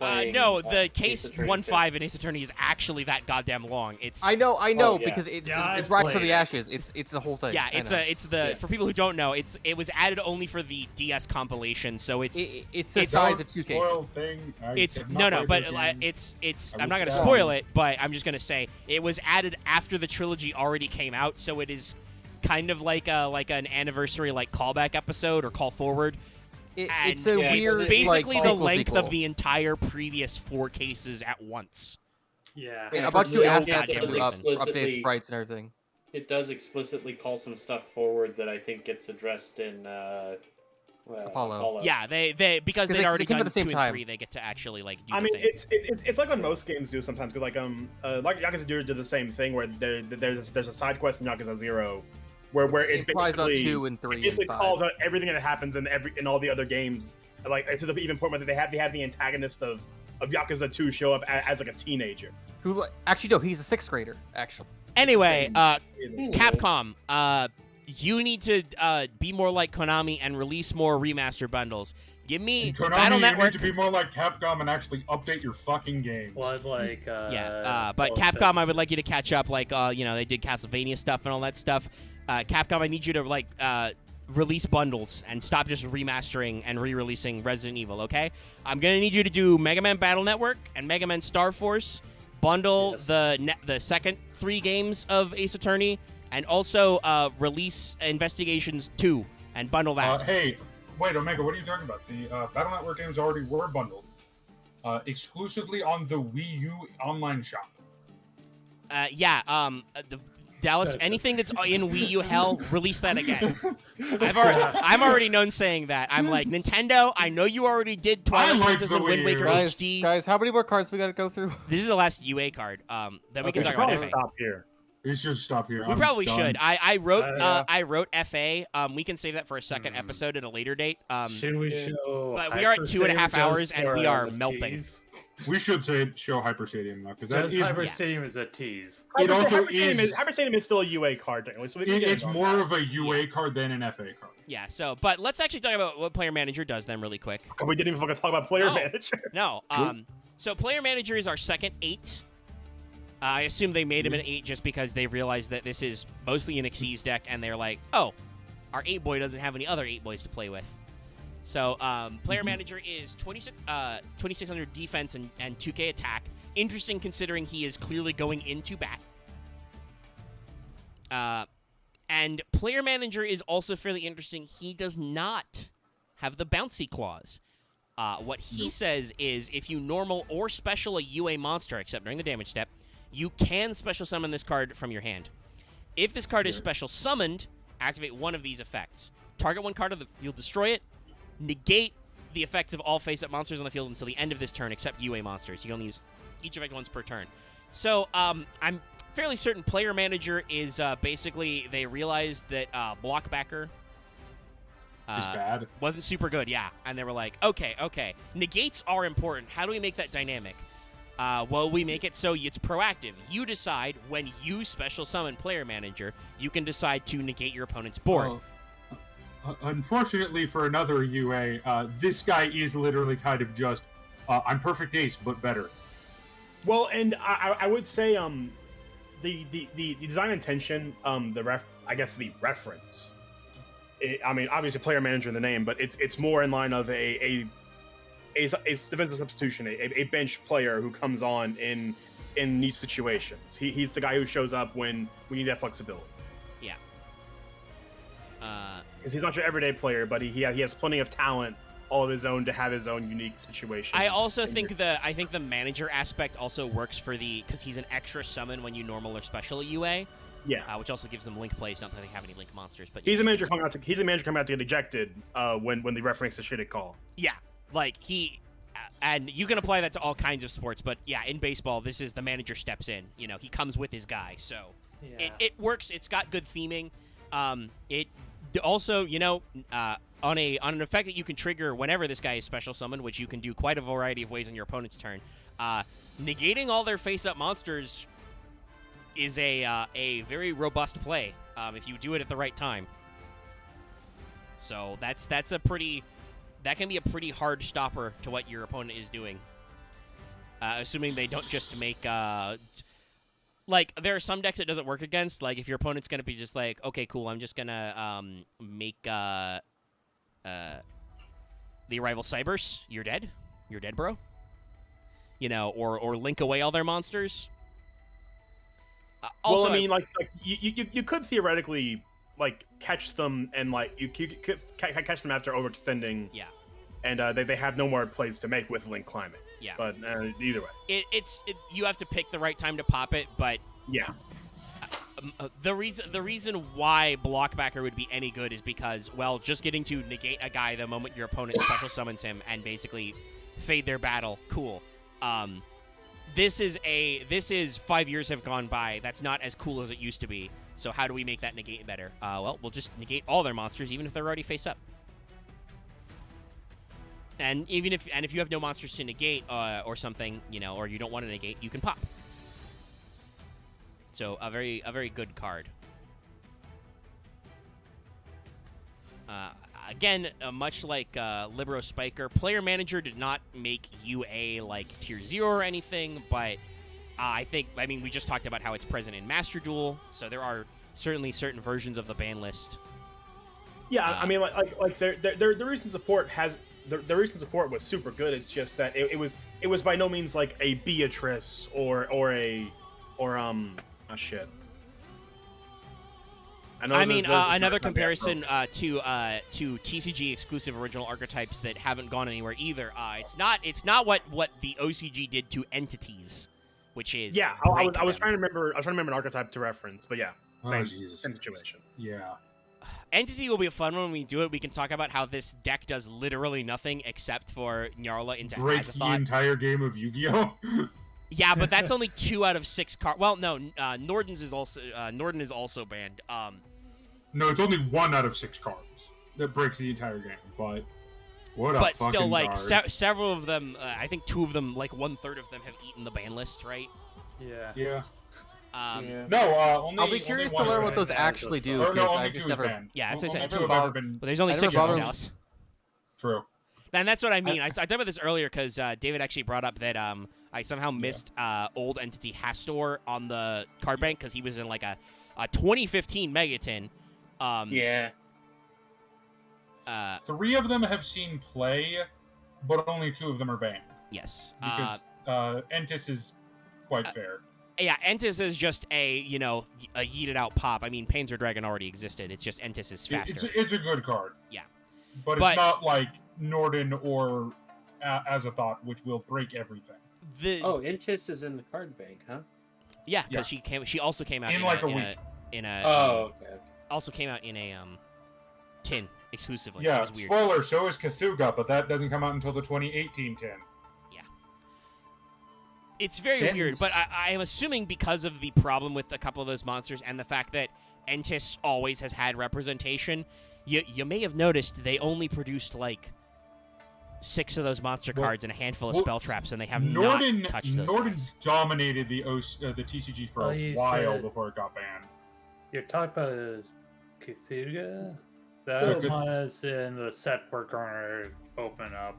playing. No, the case Ace Attorney 1.5 in Ace Attorney is actually that goddamn long. It's I know, Oh, yeah. because it's I Rocks for played the it. Ashes. It's the whole thing. yeah, I know. for people who don't know, it was added only for the DS compilation, so it's it's the it's size Don't of 2K. spoil thing. it's have no, not but played that game. it's I I'm not was gonna sad. spoil it, but I'm just gonna say it was added after the trilogy already came out, so it is kind of like an anniversary like callback episode or call forward. It's a Yeah, weird, it's Basically, like, the sequel length sequel. of the entire previous 4 cases at once. Yeah. And Yeah, a bunch for of new no assets goddamn for reason. updated sprites and everything. It does explicitly call some stuff forward that I think gets addressed in Apollo. Yeah, they because they'd they already came at done the same 2 and time. 3, they get to actually like do I the mean, thing. it's like what most games do sometimes. 'Cause like Yakuza Zero did the same thing where there's a side quest in Yakuza 0 where it implies on basically 2 and 3 it basically and 5. calls out everything that happens in all the other games. Like to the even point where they have the antagonist of Yakuza 2 show up as like a teenager. Who actually no, he's a 6th grader. Actually, Anyway, Capcom, you need to be more like Konami and release more remaster bundles. Give me Konami, Battle you Network. need to be more like Capcom and actually update your fucking games. What, like, But Capcom, I would like you to catch up. Like, they did Castlevania stuff and all that stuff. Capcom, I need you to release bundles and stop just remastering and re-releasing Resident Evil. Okay, I'm gonna need you to do Mega Man Battle Network and Mega Man Star Force. Bundle the second 3 games of Ace Attorney, and also release Investigations 2 and bundle that. Hey, wait, Omega, what are you talking about? The Battle Network games already were bundled. Exclusively on the Wii U online shop. The Dallas, anything that's in Wii U hell, release that again. I'm already known saying that. I'm like, Nintendo, I know you already did Twilight like Princess the and Wind Wii Waker U. HD. guys, how many more cards we gotta go through? This is the last UA card. Then we Okay, can We talk should about probably FA. stop here. We should stop here. We I'm probably done. should. I wrote Yeah. I wrote FA. We can save that for a second episode at a later date. Should we show? but we are at 2.5 hours and we are melting. We should show Hyper Stadium now, because that Just is Hyper Stadium is a tease. It also Hyper Stadium is still a UA card technically, so we can get it's it on more that. of a UA card than an FA card. Yeah. So, but let's actually talk about what Player Manager does then, really quick. We didn't even fucking talk about player No. manager. No. So Player Manager is our second 8. I assume they made him an 8 just because they realized that this is mostly an Xyz deck, and they're like, oh, our 8 boy doesn't have any other 8 boys to play with. So Player Manager is 2600 defense and 2K attack. Interesting considering he is clearly going into bat. And Player Manager is also fairly interesting. He does not have the bouncy clause. What he says is if you normal or special a UA monster, except during the damage step, you can special summon this card from your hand. If this card is special summoned, activate one of these effects. Target one card of the field, destroy it, negate the effects of all face-up monsters on the field until the end of this turn, except UA monsters. You can only use each effect once per turn. So I'm fairly certain Player Manager is basically they realized that Blockbacker bad. wasn't super good, yeah. And they were like, okay. Negates are important. How do we make that dynamic? Well, we make it so it's proactive. You decide when you special summon Player Manager, you can decide to negate your opponent's board. Unfortunately for another UA, this guy is literally kind of just, I'm Perfect Ace, but better. Well, and I would say the design intention, the reference. I mean, obviously, Player Manager in the name, but it's more in line of a defensive substitution, a bench player who comes on in these situations. He's the guy who shows up when we need that flexibility. Yeah. Because he's not your everyday player, but he has plenty of talent all of his own to have his own unique situation. I also think the manager aspect also works for because he's an extra summon when you normal or special a UA. Yeah, which also gives them link plays. Not that they have any link monsters, but he's a manager coming out to get ejected when the referee's a shitty call. Yeah, like and you can apply that to all kinds of sports, but yeah, in baseball, this is the manager steps in. You know, he comes with his guy, so it works. It's got good theming. It also, on an effect that you can trigger whenever this guy is special summoned, which you can do quite a variety of ways on your opponent's turn. Negating all their face-up monsters is a very robust play if you do it at the right time. So that can be a pretty hard stopper to what your opponent is doing. Assuming they don't just make like there are some decks it doesn't work against. Like if your opponent's gonna be just like, okay, cool, I'm just gonna make the Arrival Cybers. You're dead, bro. Or link away all their monsters. Also, well, I mean, like you could theoretically like catch them and like you could catch them after overextending. Yeah. And they have no more plays to make with Link Climbing. Yeah. But either way, you have to pick the right time to pop it. But yeah, the reason why Blockbacker would be any good is because, well, just getting to negate a guy the moment your opponent special summons him and basically fade their battle. Cool. This is 5 years have gone by. That's not as cool as it used to be. So how do we make that negate better? Well, we'll just negate all their monsters, even if they're already face up. And if you have no monsters to negate or something, or you don't want to negate, you can pop. So a very good card. Again, much like Libero Spiker, Player Manager did not make UA like Tier 0 or anything, but I mean, we just talked about how it's present in Master Duel, so there are certainly certain versions of the ban list. Yeah, I mean, like the recent support has the recent support was super good. It's just that it was by no means like a Beatrice or shit. I mean, another comparison to TCG exclusive original archetypes that haven't gone anywhere either. It's not what the OCG did to entities, which is I was trying to remember an archetype to reference, but yeah, Jesus, same situation. Yeah, Entity will be a fun one when we do it. We can talk about how this deck does literally nothing except for Nyarla into break Azathoth. the entire game of Yu-Gi-Oh. Yeah, but that's only 2 out of 6 cards. Well, no, Norden is also banned. No, it's only 1 out of 6 cards that breaks the entire game. But what a but fucking still, like card. several of them, I think 2 of them, like 1/3 of them, have eaten the ban list, right? Yeah. Yeah. Yeah. No, only. I'll be curious to only one learn is what those banned. actually do. Or no, because only I've 2 just is never. banned. Yeah, that's what I Only said. 2 have ever been. But there's only I 6 never of them, bought Dallas. True. And that's what I mean. I talked about this earlier because David actually brought up that I somehow missed old Entity Hastor on the card bank because he was in like a 2015 Megaton. Yeah. 3 of them have seen play, but only 2 of them are banned. Yes. Because Entis is quite fair. Yeah, Entis is just a yeeted out pop. I mean, Panzer Dragon already existed. It's just Entis is faster. It's a good card. Yeah. but it's not like Norden or Azathoth, which will break everything. Intis is in the card bank, huh? Yeah, because she also came out in like a week. Okay. Also came out in a tin exclusively. Yeah, It was weird. spoiler, so is Cthulhu, but that doesn't come out until the 2018 tin. Yeah. It's very weird, but I am assuming because of the problem with a couple of those monsters and the fact that Entis always has had representation, you may have noticed they only produced like 6 of those monster cards and a handful of spell traps, and they have not touched those Norden guys. dominated the TCG for a while before it got banned. You're talking about Cthulhu? That was in the set we're going to open up.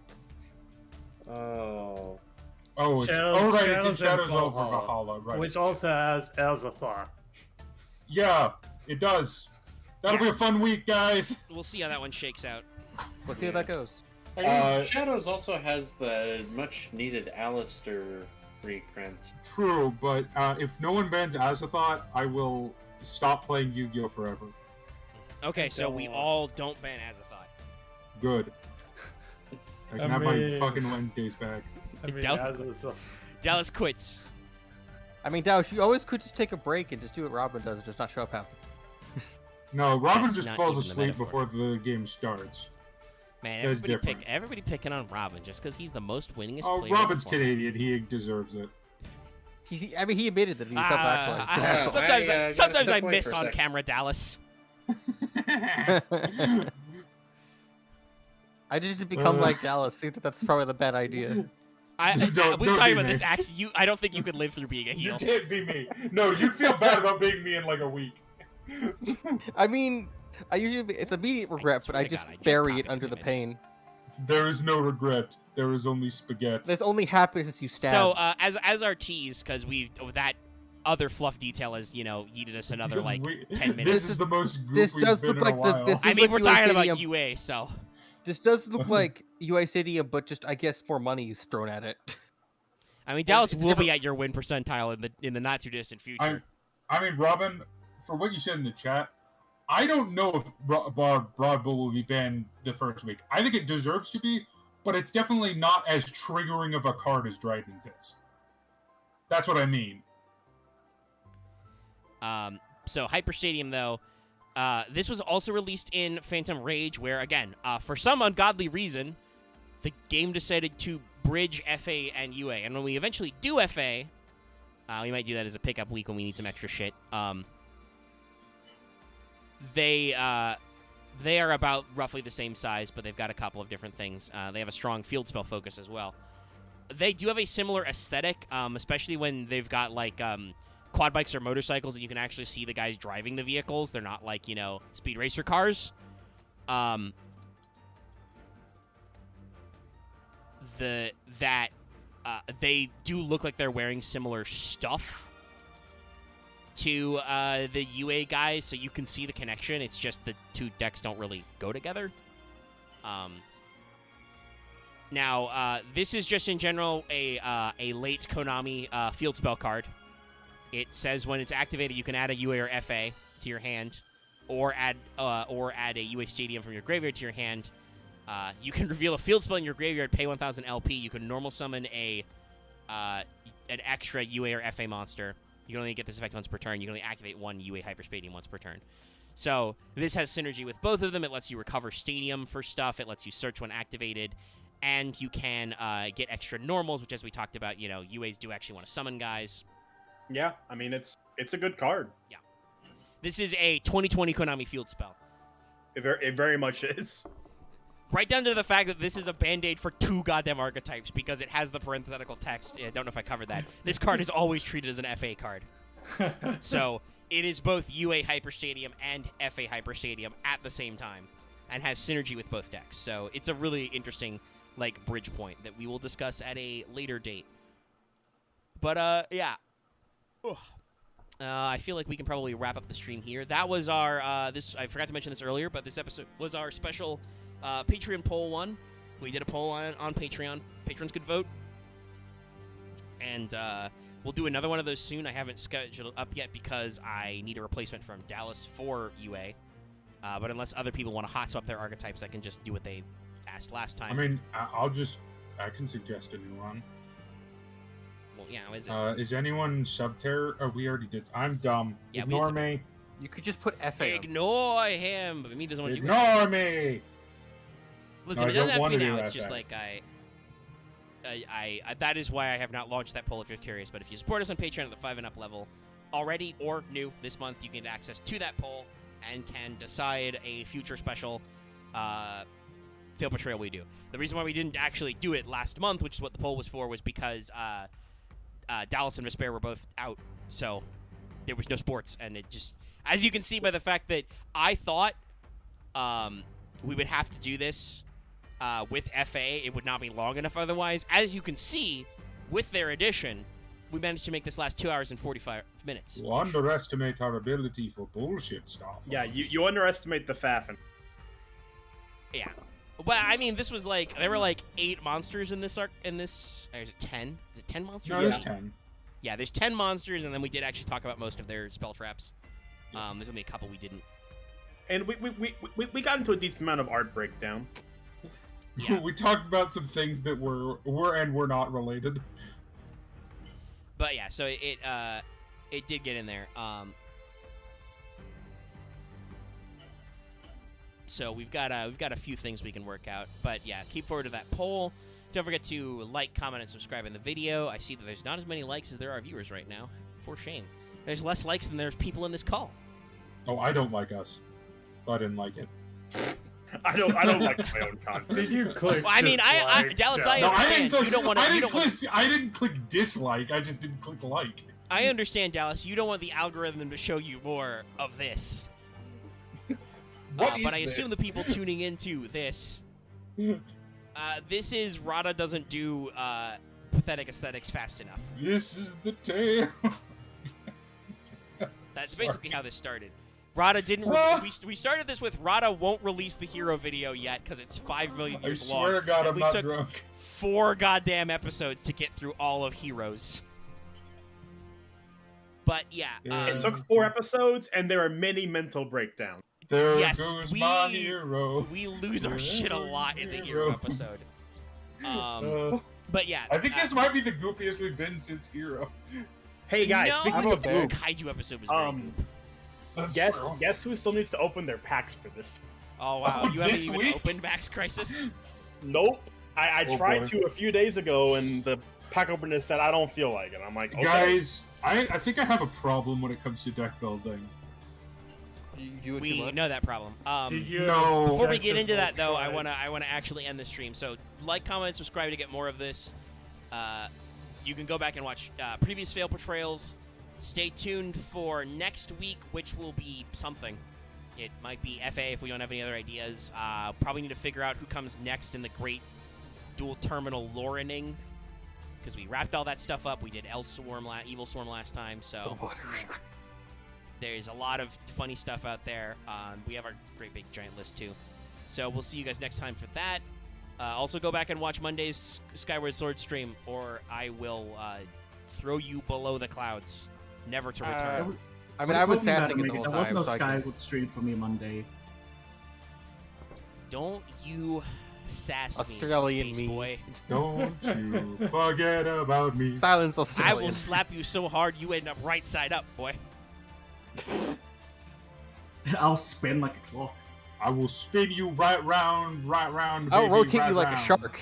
Oh. Oh, it's in Shadows over Valhalla, right. Which also has Azathoth. Yeah, it does. That'll be a fun week, guys. We'll see how that one shakes out. We'll see how that goes. Shadows also has the much-needed Alistair reprint. True, but if no one bans Azathoth, I will stop playing Yu-Gi-Oh! Forever. Okay, so we all don't ban Azathoth. Good. I can have my fucking Wednesdays back. Dallas quits. I mean, Dallas, you always could just take a break and just do what Robin does, and just not show up half the No, Robin That's just not falls even the asleep metaphor. before the game starts. Man, That's everybody picking on Robin just because he's the most winningest Oh, player. Robin's Canadian. He deserves it. He admitted that he's self-actualized. Sometimes I miss on camera, Dallas. I didn't become like Dallas. See, that's probably the bad idea. We've don't talked be about me. this. Actually, I don't think you could live through being a heel. You can't be me. No, you'd feel bad about being me in like a week. I mean, it's immediate regret, but I just bury it under the pain. There is no regret. There is only spaghetti. There's only happiness as you stab. So, as our tease, because that other fluff detail has, yeeted us another, 10 minutes. This is the most goofy This does been look in a like while. I mean, we're talking about UA, so... This does look like UA Stadium, but just, I guess, more money is thrown at it. I mean, Dallas will be at your win percentile in the not-too-distant future. I mean, Robin, for what you said in the chat, I don't know if Broad Bull will be banned the first week. I think it deserves to be, but it's definitely not as triggering of a card as Dreadnought is. That's what I mean. So Hyper Stadium, though, this was also released in Phantom Rage, where, again, for some ungodly reason, the game decided to bridge FA and UA. And when we eventually do FA, we might do that as a pickup week when we need some extra shit. They are about roughly the same size, but they've got a couple of different things. They have a strong field spell focus as well. They do have a similar aesthetic, especially when they've got, quad bikes or motorcycles and you can actually see the guys driving the vehicles. They're not like, speed racer cars. They do look like they're wearing similar stuff to the UA guys, so you can see the connection. It's just the two decks don't really go together. Now, this is just in general a late Konami field spell card. It says when it's activated, you can add a UA or FA to your hand, or add a UA Stadium from your graveyard to your hand. You can reveal a field spell in your graveyard, pay 1,000 LP. You can normal summon an extra UA or FA monster. You can only get this effect once per turn. You can only activate one UA Hyper Stadium once per turn. So this has synergy with both of them. It lets you recover Stadium for stuff. It lets you search when activated. And you can get extra normals, which, as we talked about, UAs do actually want to summon guys. Yeah, I mean, it's a good card. Yeah. This is a 2020 Konami field spell. It very much is. Right down to the fact that this is a Band-Aid for 2 goddamn archetypes because it has the parenthetical text. I don't know if I covered that. This card is always treated as an FA card. So it is both UA Hyper Stadium and FA Hyper Stadium at the same time and has synergy with both decks. So it's a really interesting bridge point that we will discuss at a later date. But yeah. I feel like we can probably wrap up the stream here. That was our I forgot to mention this earlier, but this episode was our special Patreon poll one. We did a poll on Patreon. Patrons could vote. And we'll do another one of those soon. I haven't scheduled it up yet because I need a replacement from Dallas for UA. But unless other people want to hot swap their archetypes, I can just do what they asked last time. I mean, I can suggest a new one. Well, yeah, is it? Is anyone Subterror? Oh, we already did. I'm dumb. Yeah, Ignore me. You could just put FA. Ignore him. But me doesn't want to do Ignore me. Listen, No, it I doesn't don't have to wanna be do now. It's just FA. like I that is why I have not launched that poll if you're curious. But if you support us on Patreon at the 5 and up level already or new this month, you get access to that poll and can decide a future special fail portrayal we do. The reason why we didn't actually do it last month, which is what the poll was for, was because Dallas and Vesper were both out, so there was no sports, and it just, as you can see by the fact that I thought we would have to do this with FA, it would not be long enough otherwise. As you can see, with their addition, we managed to make this last 2 hours and 45 minutes. You underestimate our ability for bullshit stuff. Yeah, you underestimate the faffin. Yeah. Well, I mean, this was like, there were like 8 monsters in this arc, or is it 10? Is it 10 monsters? No, there's 10. Yeah, there's 10 monsters, and then we did actually talk about most of their spell traps. There's only a couple we didn't. And we got into a decent amount of art breakdown. Yeah. We talked about some things that were and were not related. But yeah, so it did get in there. So we've got a few things we can work out. But yeah, keep forward to that poll. Don't forget to like, comment, and subscribe in the video. I see that there's not as many likes as there are viewers right now. For shame. There's less likes than there's people in this call. Oh, I don't like us. So I didn't like it. I don't like my own content. Did you click? Well, I mean, Dallas, I No, understand. You don't want to. I didn't click dislike. I just didn't click like. I understand, Dallas. You don't want the algorithm to show you more of this. What is but I this? assume the people tuning into this. This is Rada doesn't do pathetic aesthetics fast enough. This is the tale. That's Sorry. basically how this started. Rada didn't. We started this with Rada won't release the hero video yet because it's 5 million I years long. swear to God, And I'm we not took drunk. 4 goddamn episodes to get through all of Heroes. But yeah, It took 4 episodes, and there are many mental breakdowns. There yes, goes we- my hero. we lose our shit a lot in the hero Hero. episode. But yeah, I think this might be the goopiest we've been since Hero. Hey guys, no, speaking I'm of a bear. Kaiju episode was very good. That's guess true. who still needs to open their packs for this? Oh wow, Oh, you haven't this even week? opened Max Crisis? Nope. I Oh, tried boy. to a few days ago, and the pack opener said I don't feel like it. I'm like, okay. Guys, I think I have a problem when it comes to deck building. You do it too We much. know that problem. Did you No. Before we check get the into that, though, bulk I size? wanna actually end the stream. So like, comment, subscribe to get more of this. You can go back and watch previous fail portrayals. Stay tuned for next week, which will be something. It might be FA if we don't have any other ideas. Probably need to figure out who comes next in the great dual terminal Lorening, because we wrapped all that stuff up. We did Evil Swarm last time, so there's a lot of funny stuff out there. We have our great big giant list too. So we'll see you guys next time for that. Also go back and watch Monday's Skyward Sword stream, or I will throw you below the clouds, never to return. I mean, I was sassing it the whole There was time, no so I can... Skyward stream for me Monday. Don't you sass Australian me, space me. boy. Don't you forget about me. Silence I Australian. will slap you so hard you end up right side up, boy. I'll spin like a clock. I will spin you right round, I'll baby, rotate right you like round. a shark.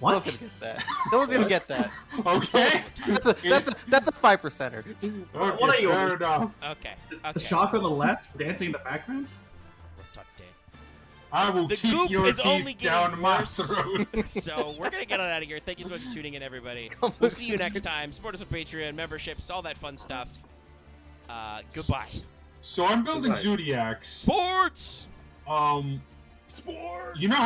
No What? one's gonna get that. No one's gonna get that. Okay. That's a 5%er. Okay, What are you- fair enough. Okay. The shark on the left dancing in the background? I will The keep goop your is only teeth getting down my worse. throat. So we're gonna get on out of here. Thank you so much for tuning in, everybody. We'll see you next time. Support us on Patreon, memberships, all that fun stuff. Goodbye. So I'm building Goodbye. Zodiacs. Sports. Sport. You know how